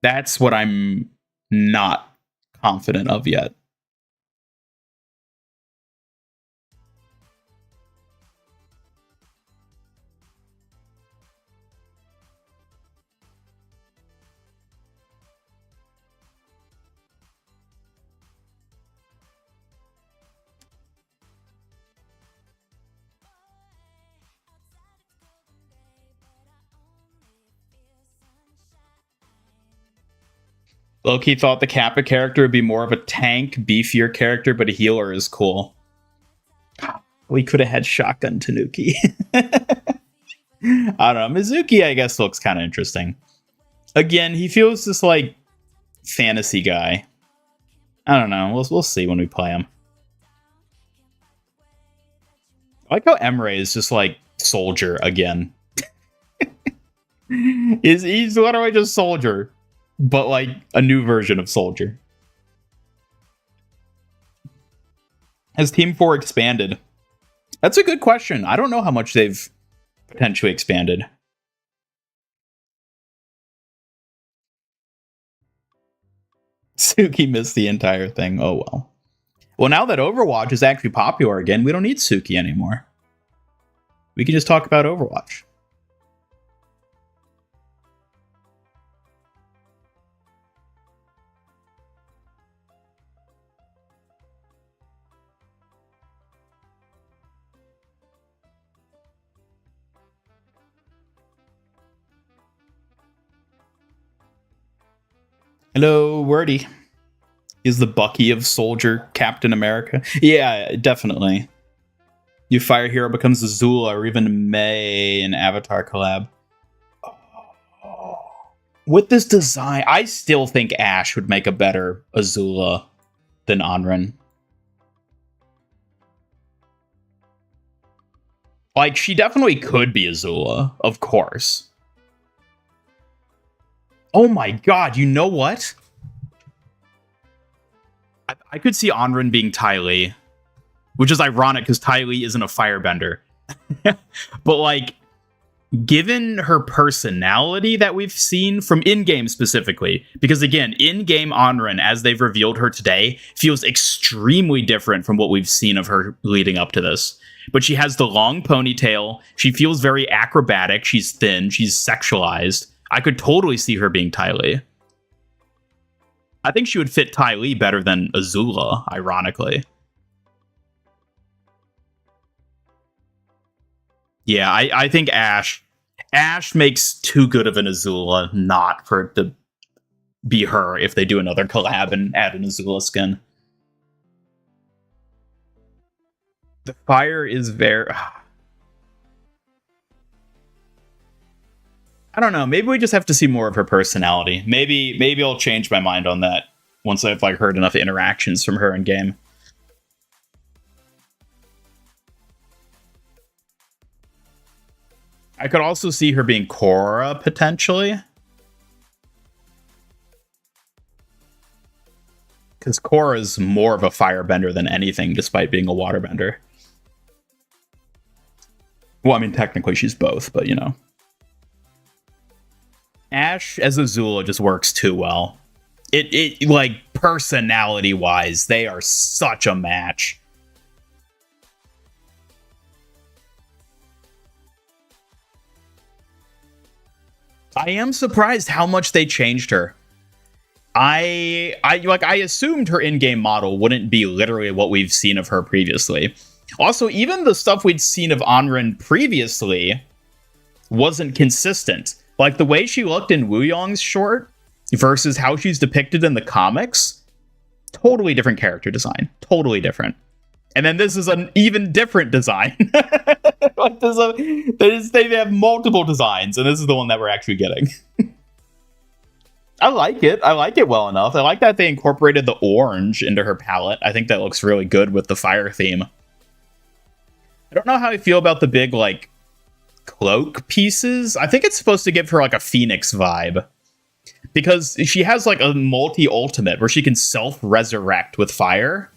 That's what I'm not confident of yet. Loki thought the Kappa character would be more of a tank, beefier character, but a healer is cool. We could have had Shotgun Tanuki. I don't know. Mizuki, I guess, looks kind of interesting. Again, he feels this, like, fantasy guy. I don't know. We'll see when we play him. I like how Emre is just, like, soldier again. He's literally just soldier. But, like, a new version of Soldier. Has Team 4 expanded? That's a good question. I don't know how much they've potentially expanded. Suki missed the entire thing. Oh, well. Well, now that Overwatch is actually popular again, we don't need Suki anymore. We can just talk about Overwatch. Hello, Wordy. He's the Bucky of Soldier Captain America. Yeah, definitely. New Fire Hero becomes Azula, or even May in Avatar collab. With this design, I still think Ash would make a better Azula than Anrin. Like, she definitely could be Azula, of course. Oh my god, you know what? I could see Anrin being Ty Lee, which is ironic because Ty Lee isn't a firebender. But, like, given her personality that we've seen from in-game specifically, because again, in-game Anrin, as they've revealed her today, feels extremely different from what we've seen of her leading up to this. But she has the long ponytail, she feels very acrobatic, she's thin, she's sexualized. I could totally see her being Ty Lee. I think she would fit Ty Lee better than Azula, ironically. Yeah, I think Ash makes too good of an Azula not for it to be her if they do another collab and add an Azula skin. The fire is very... I don't know, maybe we just have to see more of her personality. Maybe I'll change my mind on that once I've like heard enough interactions from her in game. I could also see her being Korra, potentially. Because Korra is more of a firebender than anything, despite being a waterbender. Well, I mean, technically she's both, but you know. Ash as Azula just works too well. It like, personality-wise, they are such a match. I am surprised how much they changed her. I assumed her in-game model wouldn't be literally what we've seen of her previously. Also, even the stuff we'd seen of Anrin previously wasn't consistent. Like, the way she looked in Wooyoung's short versus how she's depicted in the comics, totally different character design. Totally different. And then this is an even different design. Like, they have multiple designs, and this is the one that we're actually getting. I like it. I like it well enough. I like that they incorporated the orange into her palette. I think that looks really good with the fire theme. I don't know how I feel about the big, like, cloak pieces. I think it's supposed to give her, like, a Phoenix vibe. Because she has, like, a multi-ultimate where she can self-resurrect with fire.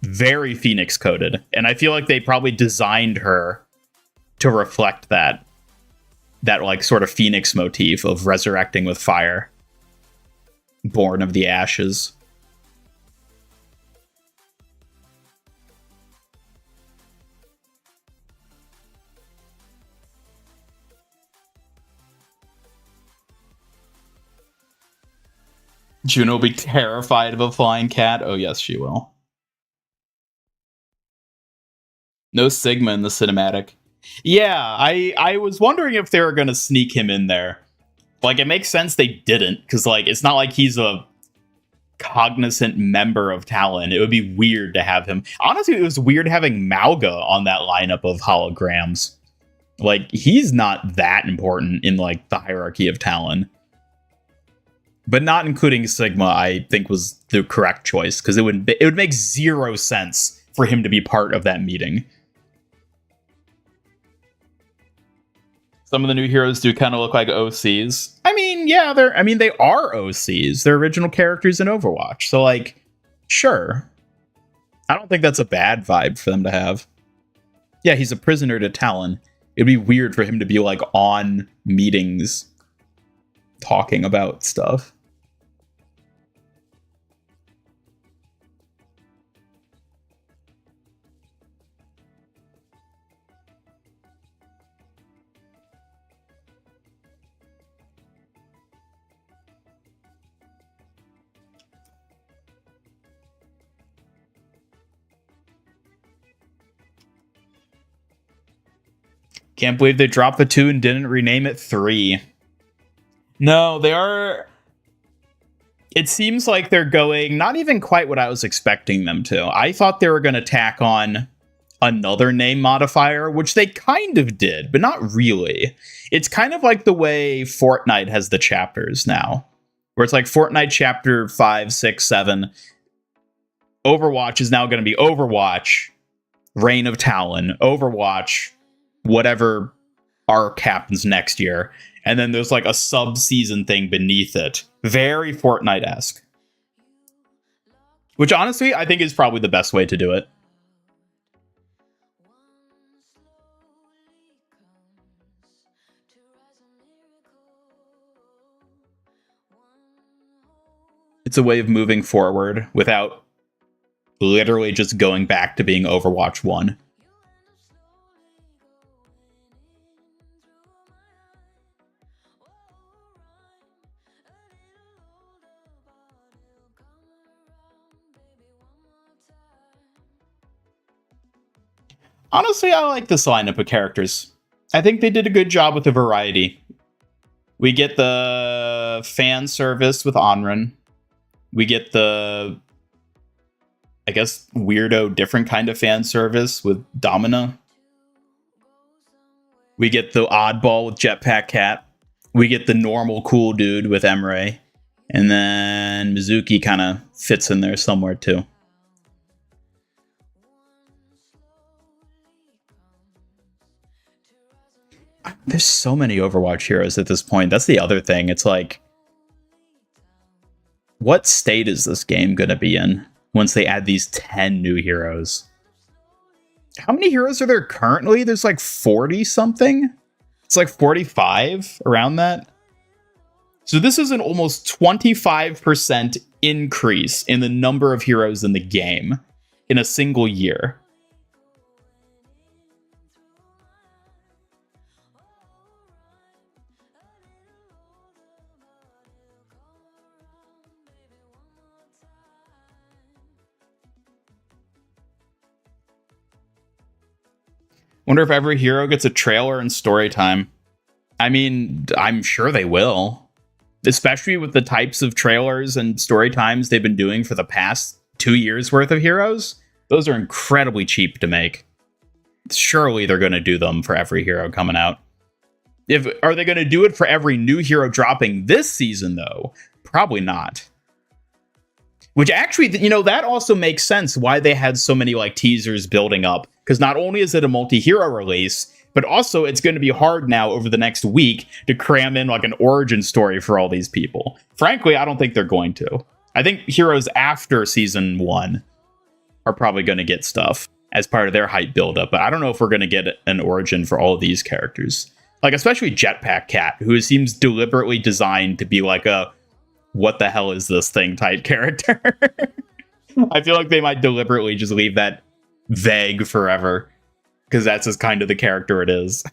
Very Phoenix coded. And I feel like they probably designed her to reflect that like sort of Phoenix motif of resurrecting with fire. Born of the ashes. Juno will be terrified of a flying cat. Oh yes, she will. No Sigma in the cinematic. Yeah, I was wondering if they were going to sneak him in there. Like, it makes sense they didn't, because, like, it's not like he's a cognizant member of Talon. It would be weird to have him. Honestly, it was weird having Mauga on that lineup of holograms. Like, he's not that important in, like, the hierarchy of Talon. But not including Sigma, I think, was the correct choice, because it would make zero sense for him to be part of that meeting. Some of the new heroes do kind of look like OCs. I mean, yeah, they are OCs. They're original characters in Overwatch. So, like, sure. I don't think that's a bad vibe for them to have. Yeah, he's a prisoner to Talon. It'd be weird for him to be, like, on meetings talking about stuff. Can't believe they dropped the 2 and didn't rename it 3. No, they are... it seems like they're going not even quite what I was expecting them to. I thought they were going to tack on another name modifier, which they kind of did, but not really. It's kind of like the way Fortnite has the chapters now, where it's like Fortnite chapter 5, 6, 7. Overwatch is now going to be Overwatch, Reign of Talon, Overwatch, whatever arc happens next year. And then there's like a sub-season thing beneath it. Very Fortnite-esque. Which honestly, I think is probably the best way to do it. It's a way of moving forward without literally just going back to being Overwatch 1. Honestly, I like this lineup of characters. I think they did a good job with the variety. We get the fan service with Onrun. We get the, I guess, weirdo, different kind of fan service with Domina. We get the oddball with Jetpack Cat. We get the normal cool dude with Emre. And then Mizuki kind of fits in there somewhere too. There's so many Overwatch heroes at this point. That's the other thing. It's like, what state is this game going to be in once they add these 10 new heroes? How many heroes are there currently? There's like 40 something. It's like 45 around that. So this is an almost 25% increase in the number of heroes in the game in a single year. Wonder if every hero gets a trailer and story time. I mean, I'm sure they will. Especially with the types of trailers and story times they've been doing for the past 2 years worth of heroes. Those are incredibly cheap to make. Surely they're going to do them for every hero coming out. Are they going to do it for every new hero dropping this season, though? Probably not. Which actually, you know, that also makes sense why they had so many like teasers building up. Because not only is it a multi-hero release, but also it's going to be hard now over the next week to cram in like an origin story for all these people. Frankly, I don't think they're going to. I think heroes after season 1 are probably going to get stuff as part of their hype buildup. But I don't know if we're going to get an origin for all of these characters. Like especially Jetpack Cat, who seems deliberately designed to be like a what the hell is this thing type character. I feel like they might deliberately just leave that vague forever because that's just kind of the character it is.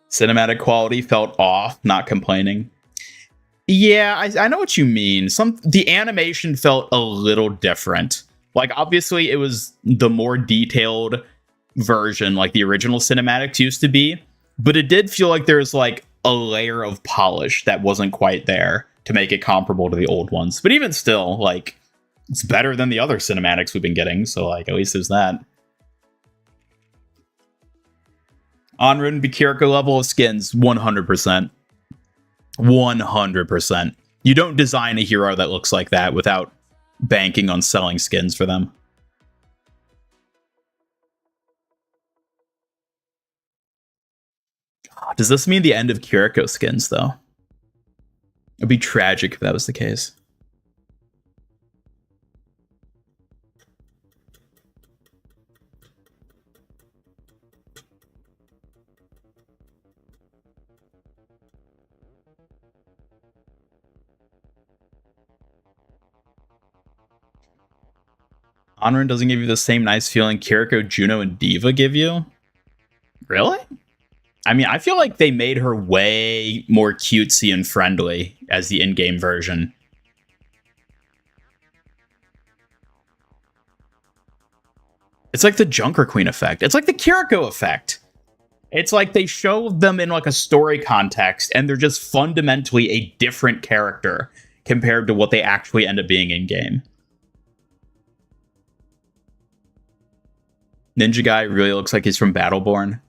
Cinematic quality felt off, not complaining. Yeah, I know what you mean. The animation felt a little different. Like obviously it was the more detailed version like the original cinematics used to be. But it did feel like there's like a layer of polish that wasn't quite there to make it comparable to the old ones. But even still, like, it's better than the other cinematics we've been getting. So, like, at least there's that. Onrun Bikiriko level of skins, 100%. 100%. You don't design a hero that looks like that without banking on selling skins for them. Does this mean the end of Kiriko skins, though? It'd be tragic if that was the case. Onrun doesn't give you the same nice feeling Kiriko, Juno, and Diva give you? Really? I mean, I feel like they made her way more cutesy and friendly as the in-game version. It's like the Junker Queen effect. It's like the Kiriko effect. It's like they show them in like a story context, and they're just fundamentally a different character compared to what they actually end up being in game. Ninja guy really looks like he's from Battleborn.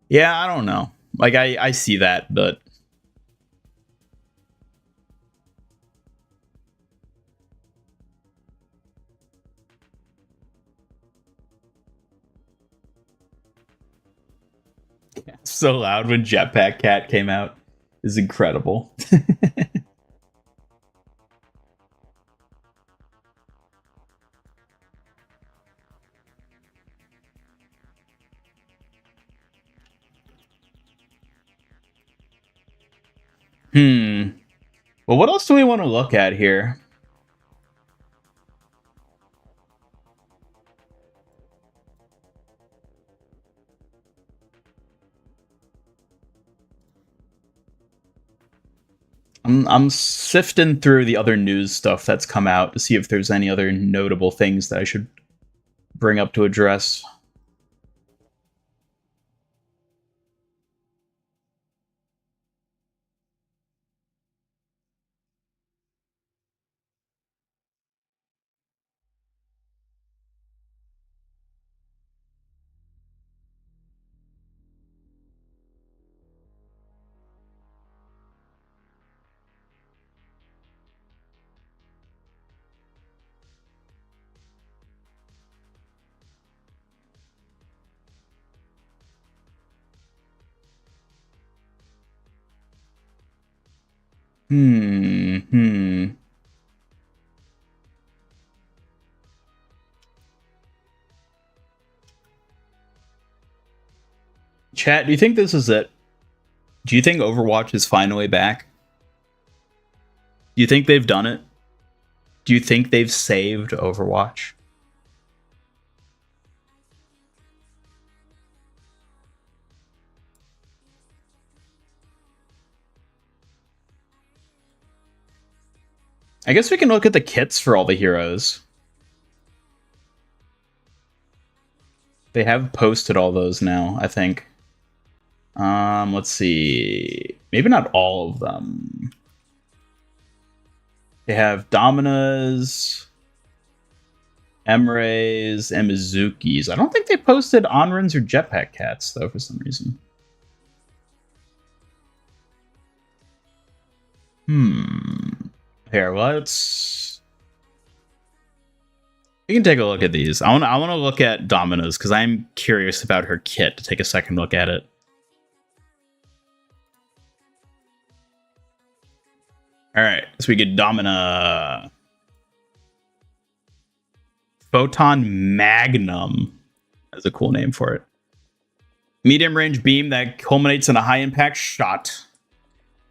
Yeah, I don't know. Like I see that, but yeah, so loud when Jetpack Cat came out is incredible. Well, what else do we want to look at here? I'm sifting through the other news stuff that's come out to see if there's any other notable things that I should bring up to address. Chat, do you think this is it? Do you think Overwatch is finally back? Do you think they've done it? Do you think they've saved Overwatch? I guess we can look at the kits for all the heroes. They have posted all those now, I think. Let's see. Maybe not all of them. They have Domina's, Emre's, and Mizuki's. I don't think they posted Onruns or Jetpack Cats, though, for some reason. Here, let's... We can take a look at these. I want to look at Domina's, because I'm curious about her kit, to take a second look at it. Alright, so we get Domina. Photon Magnum. That's a cool name for it. Medium range beam that culminates in a high impact shot.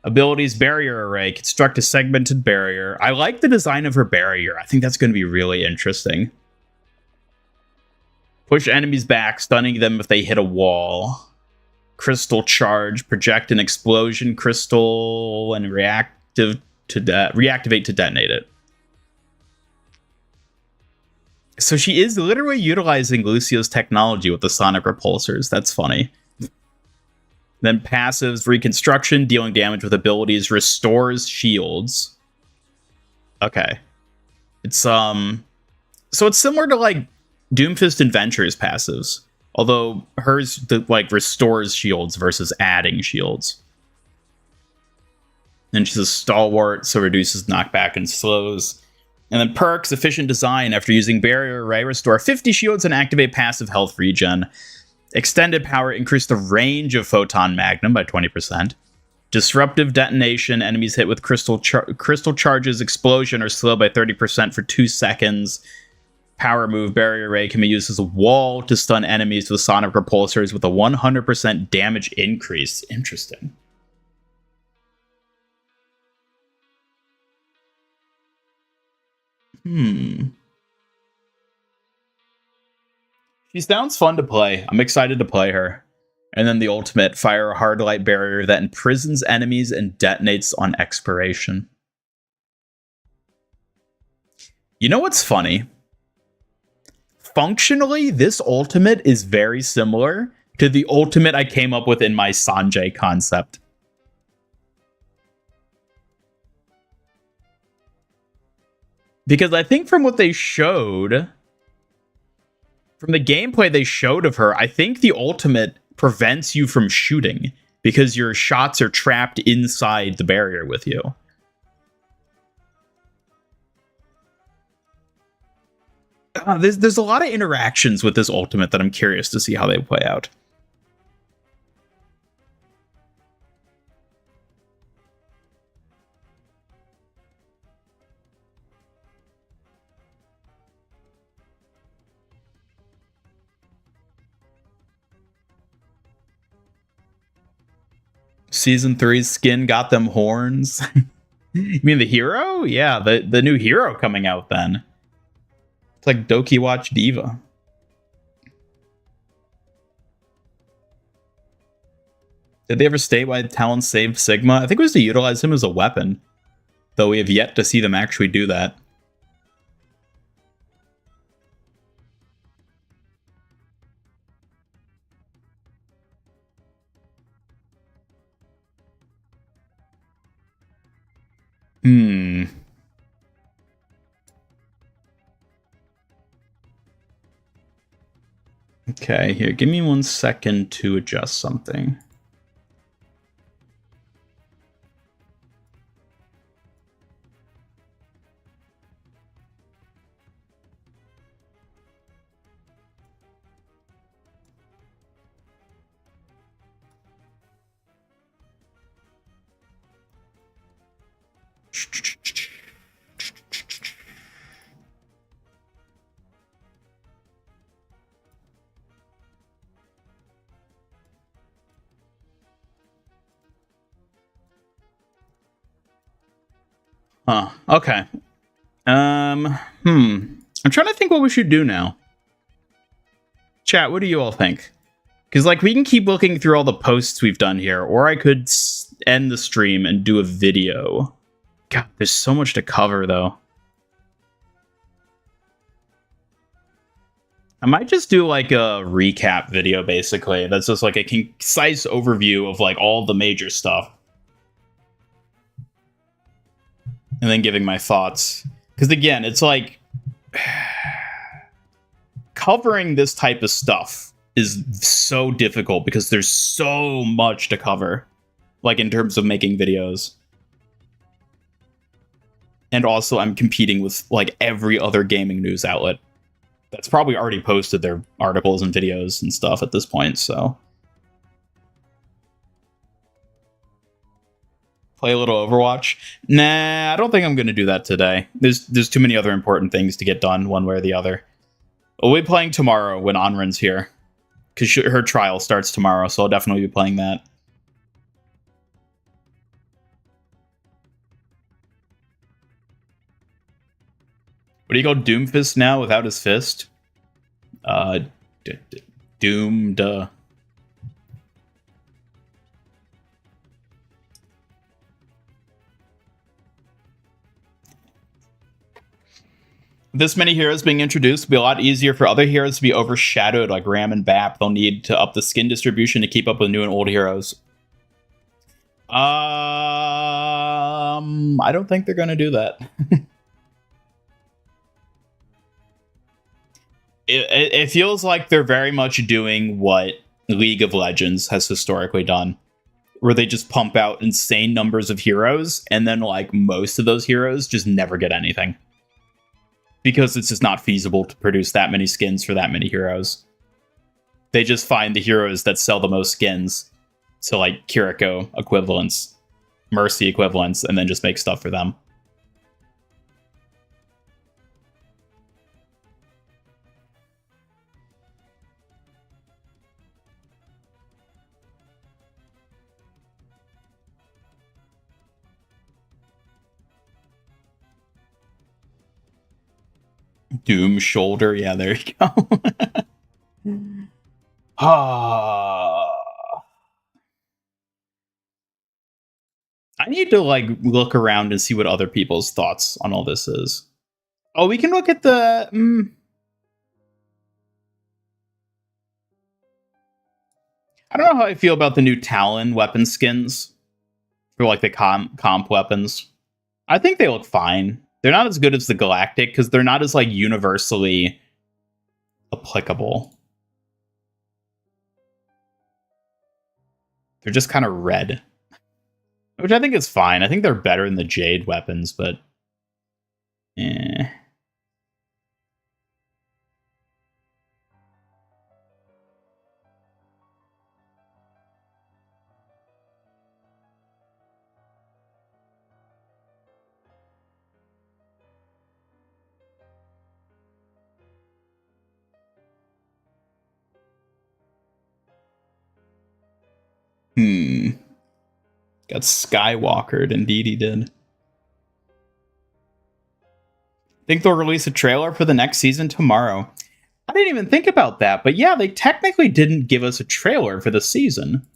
Abilities barrier array. Construct a segmented barrier. I like the design of her barrier. I think that's going to be really interesting. Push enemies back, stunning them if they hit a wall. Crystal charge. Project an explosion crystal and reactivate to detonate it. So she is literally utilizing Lucio's technology with the sonic repulsors. That's funny. Then passives, reconstruction, dealing damage with abilities, restores shields. Okay. It's so it's similar to like Doomfist and Venture's passives. Although hers restores shields versus adding shields. And she's a stalwart, so reduces knockback and slows. And then perks, efficient design. After using barrier array, restore 50 shields and activate passive health regen. Extended power, increase the range of Photon Magnum by 20%. Disruptive detonation, enemies hit with crystal charges, explosion, or slow by 30% for 2 seconds. Power move, barrier array can be used as a wall to stun enemies with sonic repulsors with a 100% damage increase. Interesting. She sounds fun to play. I'm excited to play her. And then the ultimate, fire a hard light barrier that imprisons enemies and detonates on expiration. You know what's funny? Functionally, this ultimate is very similar to the ultimate I came up with in my Sanjay concept. Because I think from what they showed, from the gameplay they showed of her, I think the ultimate prevents you from shooting because your shots are trapped inside the barrier with you. There's a lot of interactions with this ultimate that I'm curious to see how they play out. Season 3's skin got them horns. You mean the hero? Yeah, the new hero coming out then. It's like Doki Watch Diva. Did they ever state why Talon saved Sigma? I think it was to utilize him as a weapon. Though we have yet to see them actually do that. Okay, here, give me 1 second to adjust something. Huh, okay. I'm trying to think what we should do now. Chat, what do you all think? Because, like, we can keep looking through all the posts we've done here, or I could end the stream and do a video. God, there's so much to cover, though. I might just do, like, a recap video, basically. That's just, like, a concise overview of, like, all the major stuff. And then giving my thoughts. Because, again, it's like... covering this type of stuff is so difficult because there's so much to cover. Like, in terms of making videos. And also, I'm competing with, like, every other gaming news outlet that's probably already posted their articles and videos and stuff at this point, so. Play a little Overwatch? Nah, I don't think I'm going to do that today. There's too many other important things to get done one way or the other. We'll be playing tomorrow when Anrin's here. Because her trial starts tomorrow, so I'll definitely be playing that. What do you call Doomfist now without his fist? Doom, duh. This many heroes being introduced will be a lot easier for other heroes to be overshadowed, like Ram and Bap. They'll need to up the skin distribution to keep up with new and old heroes. I don't think they're going to do that. It feels like they're very much doing what League of Legends has historically done, where they just pump out insane numbers of heroes, and then, like, most of those heroes just never get anything. Because it's just not feasible to produce that many skins for that many heroes. They just find the heroes that sell the most skins. So, like, Kiriko equivalents, Mercy equivalents, and then just make stuff for them. Doom shoulder, yeah, there you go. I need to, like, look around and see what other people's thoughts on all this is. Oh, we can look at the... I don't know how I feel about the new Talon weapon skins for like the comp weapons. I think they look fine. They're not as good as the Galactic because they're not as like universally applicable. They're just kind of red, which I think is fine. I think they're better than the Jade weapons, but eh. Got Skywalkered, indeed he did. Think they'll release a trailer for the next season tomorrow. I didn't even think about that, but yeah, they technically didn't give us a trailer for the season.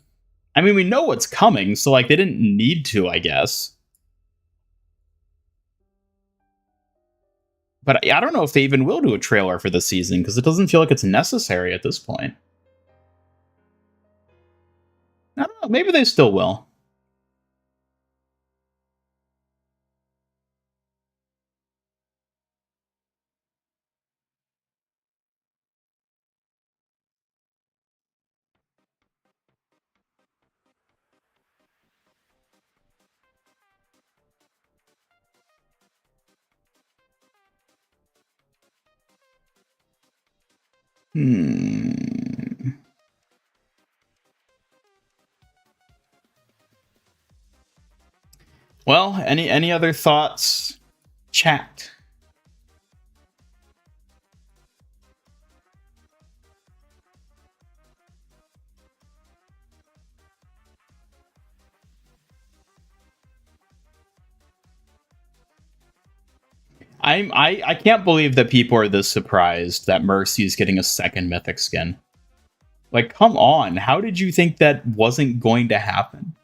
I mean, we know what's coming, so like they didn't need to, I guess. But I don't know if they even will do a trailer for the season, because it doesn't feel like it's necessary at this point. I don't know, maybe they still will. Well, any other thoughts? Chat. I can't believe that people are this surprised that Mercy is getting a second mythic skin. Like, come on, how did you think that wasn't going to happen?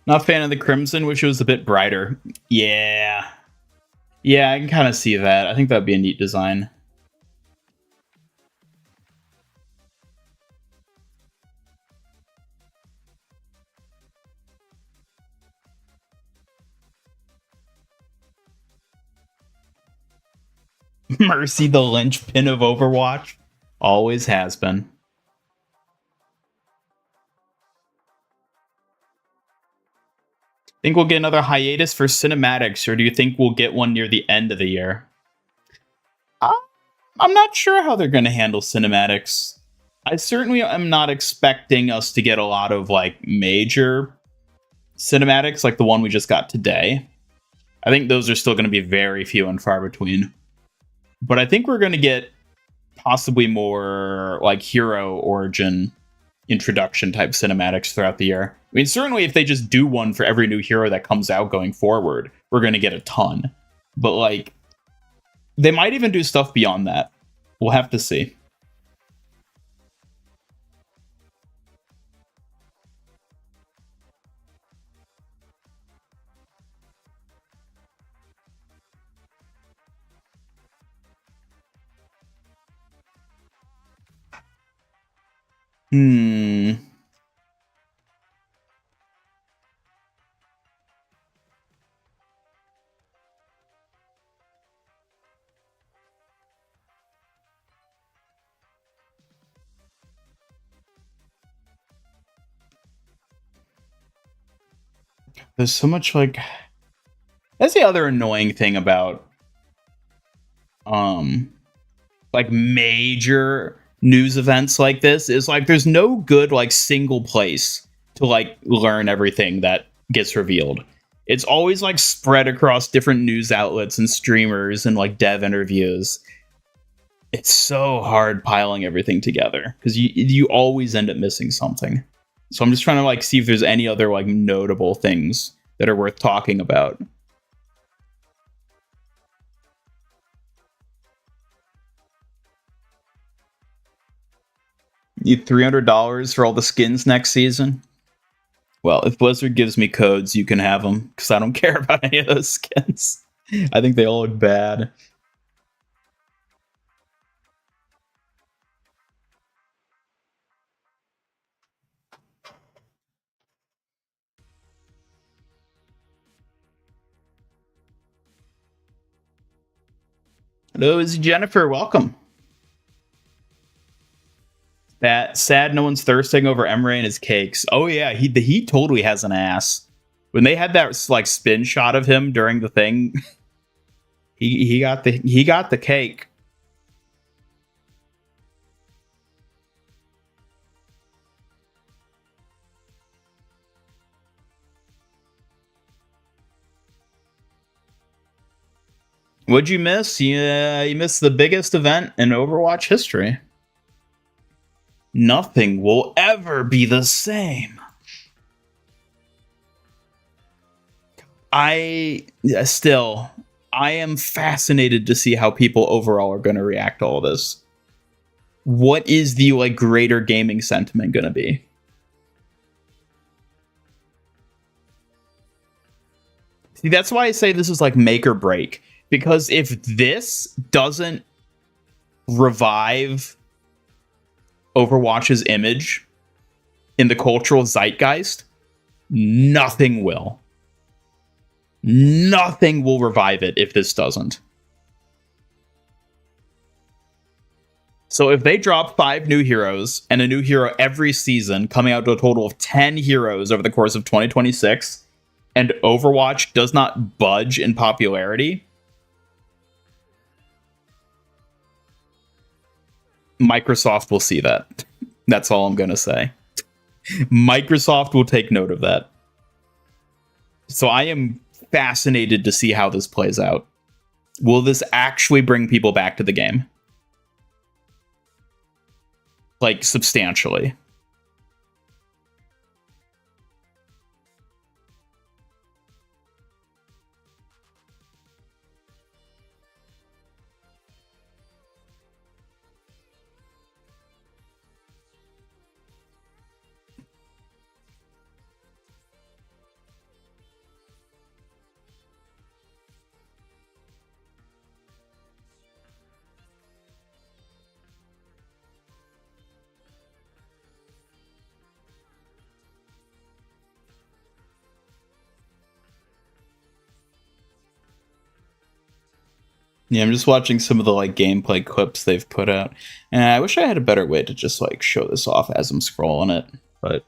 Not a fan of the Crimson, wish it was a bit brighter. Yeah. Yeah, I can kind of see that. I think that'd be a neat design. Mercy, the linchpin of Overwatch. Always has been. Think we'll get another hiatus for cinematics, or do you think we'll get one near the end of the year? I'm not sure how they're going to handle cinematics. I certainly am not expecting us to get a lot of like major cinematics like the one we just got today. I think those are still going to be very few and far between. But I think we're going to get possibly more like hero origin introduction type cinematics throughout the year. I mean, certainly if they just do one for every new hero that comes out going forward, we're going to get a ton. But like, they might even do stuff beyond that. We'll have to see. There's so much like... That's the other annoying thing about like major news events like this is like there's no good like single place to like learn everything that gets revealed. It's always like spread across different news outlets and streamers and like dev interviews. It's so hard piling everything together because you always end up missing something. So I'm just trying to like see if there's any other like notable things that are worth talking about. Need $300 for all the skins next season? Well, if Blizzard gives me codes, you can have them, because I don't care about any of those skins. I think they all look bad. Hello, it's Jennifer. Welcome. That sad no one's thirsting over Emre and his cakes. Oh yeah, he totally has an ass. When they had that like spin shot of him during the thing, he got the cake. What'd you miss? You missed the biggest event in Overwatch history. Nothing will ever be the same. I am fascinated to see how people overall are going to react to all this. What is the like greater gaming sentiment going to be? See, that's why I say this is like make or break. Because if this doesn't revive Overwatch's image in the cultural zeitgeist, nothing will. Nothing will revive it if this doesn't. So if they drop 5 new heroes and a new hero every season, coming out to a total of 10 heroes over the course of 2026, and Overwatch does not budge in popularity, Microsoft will see that. That's all I'm going to say. Microsoft will take note of that. So I am fascinated to see how this plays out. Will this actually bring people back to the game? Like, substantially. Yeah, I'm just watching some of the like gameplay clips they've put out, and I wish I had a better way to just like show this off as I'm scrolling it. But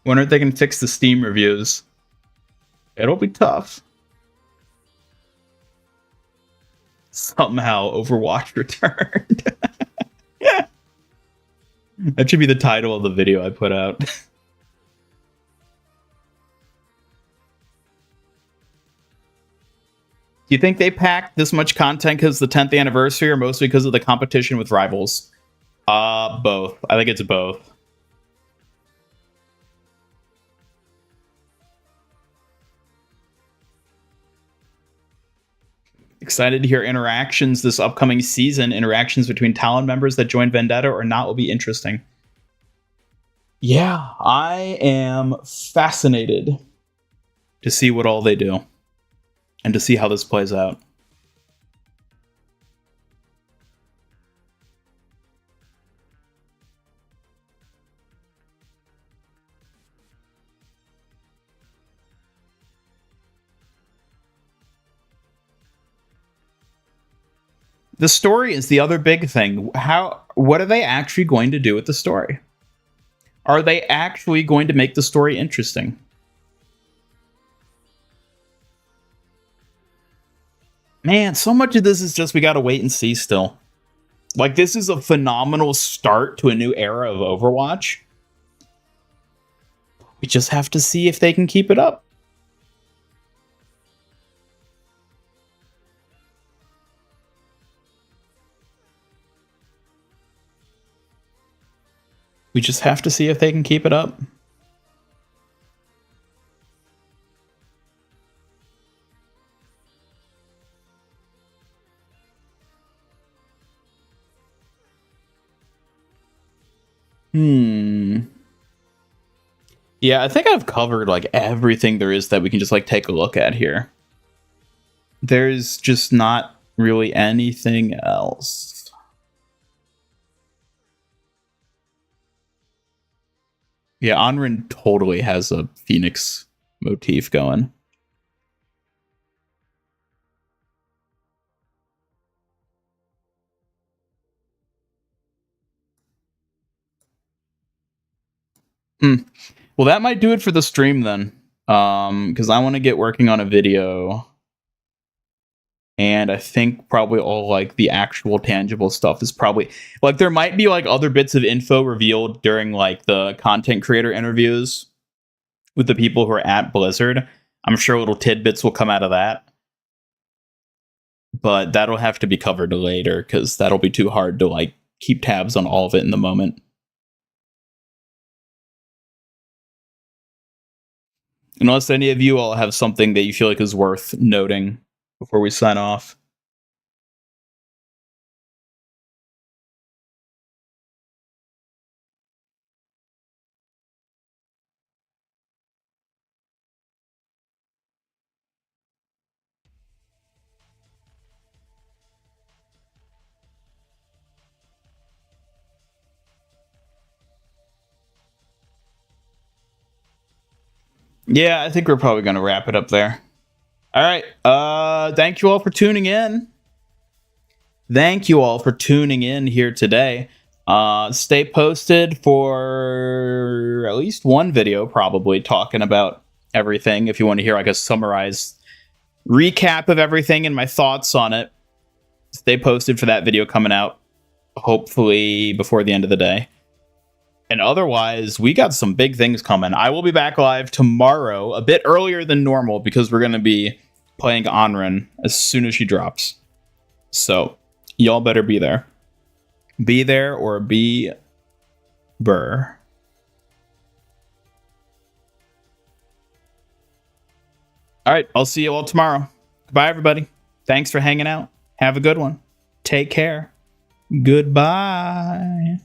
when are they gonna fix the Steam reviews? It'll be tough. Somehow Overwatch returned. That should be the title of the video I put out. Do you think they packed this much content because the 10th anniversary, or mostly because of the competition with rivals? Both. I think it's both. Excited to hear interactions this upcoming season. Interactions between Talon members that join Vendetta or not will be interesting. Yeah, I am fascinated to see what all they do. And to see how this plays out. The story is the other big thing. What are they actually going to do with the story? Are they actually going to make the story interesting? Man, so much of this is just we gotta wait and see still. Like, this is a phenomenal start to a new era of Overwatch. We just have to see if they can keep it up. We just have to see if they can keep it up. Yeah, I think I've covered like everything there is that we can just like take a look at here. There's just not really anything else. Yeah, Onrin totally has a Phoenix motif going. Well, that might do it for the stream then. Because I want to get working on a video. And I think probably all like the actual tangible stuff is probably like there might be like other bits of info revealed during like the content creator interviews with the people who are at Blizzard. I'm sure little tidbits will come out of that. But that'll have to be covered later because that'll be too hard to like keep tabs on all of it in the moment. Unless any of you all have something that you feel like is worth noting before we sign off. Yeah, I think we're probably going to wrap it up there. All right. Thank you all for tuning in. Thank you all for tuning in here today. Stay posted for at least one video, probably talking about everything. If you want to hear like a summarized recap of everything and my thoughts on it, stay posted for that video coming out, hopefully before the end of the day. And otherwise, we got some big things coming. I will be back live tomorrow, a bit earlier than normal, because we're going to be playing Onrin as soon as she drops. So, y'all better be there. Be there or be burr. All right, I'll see you all tomorrow. Goodbye, everybody. Thanks for hanging out. Have a good one. Take care. Goodbye.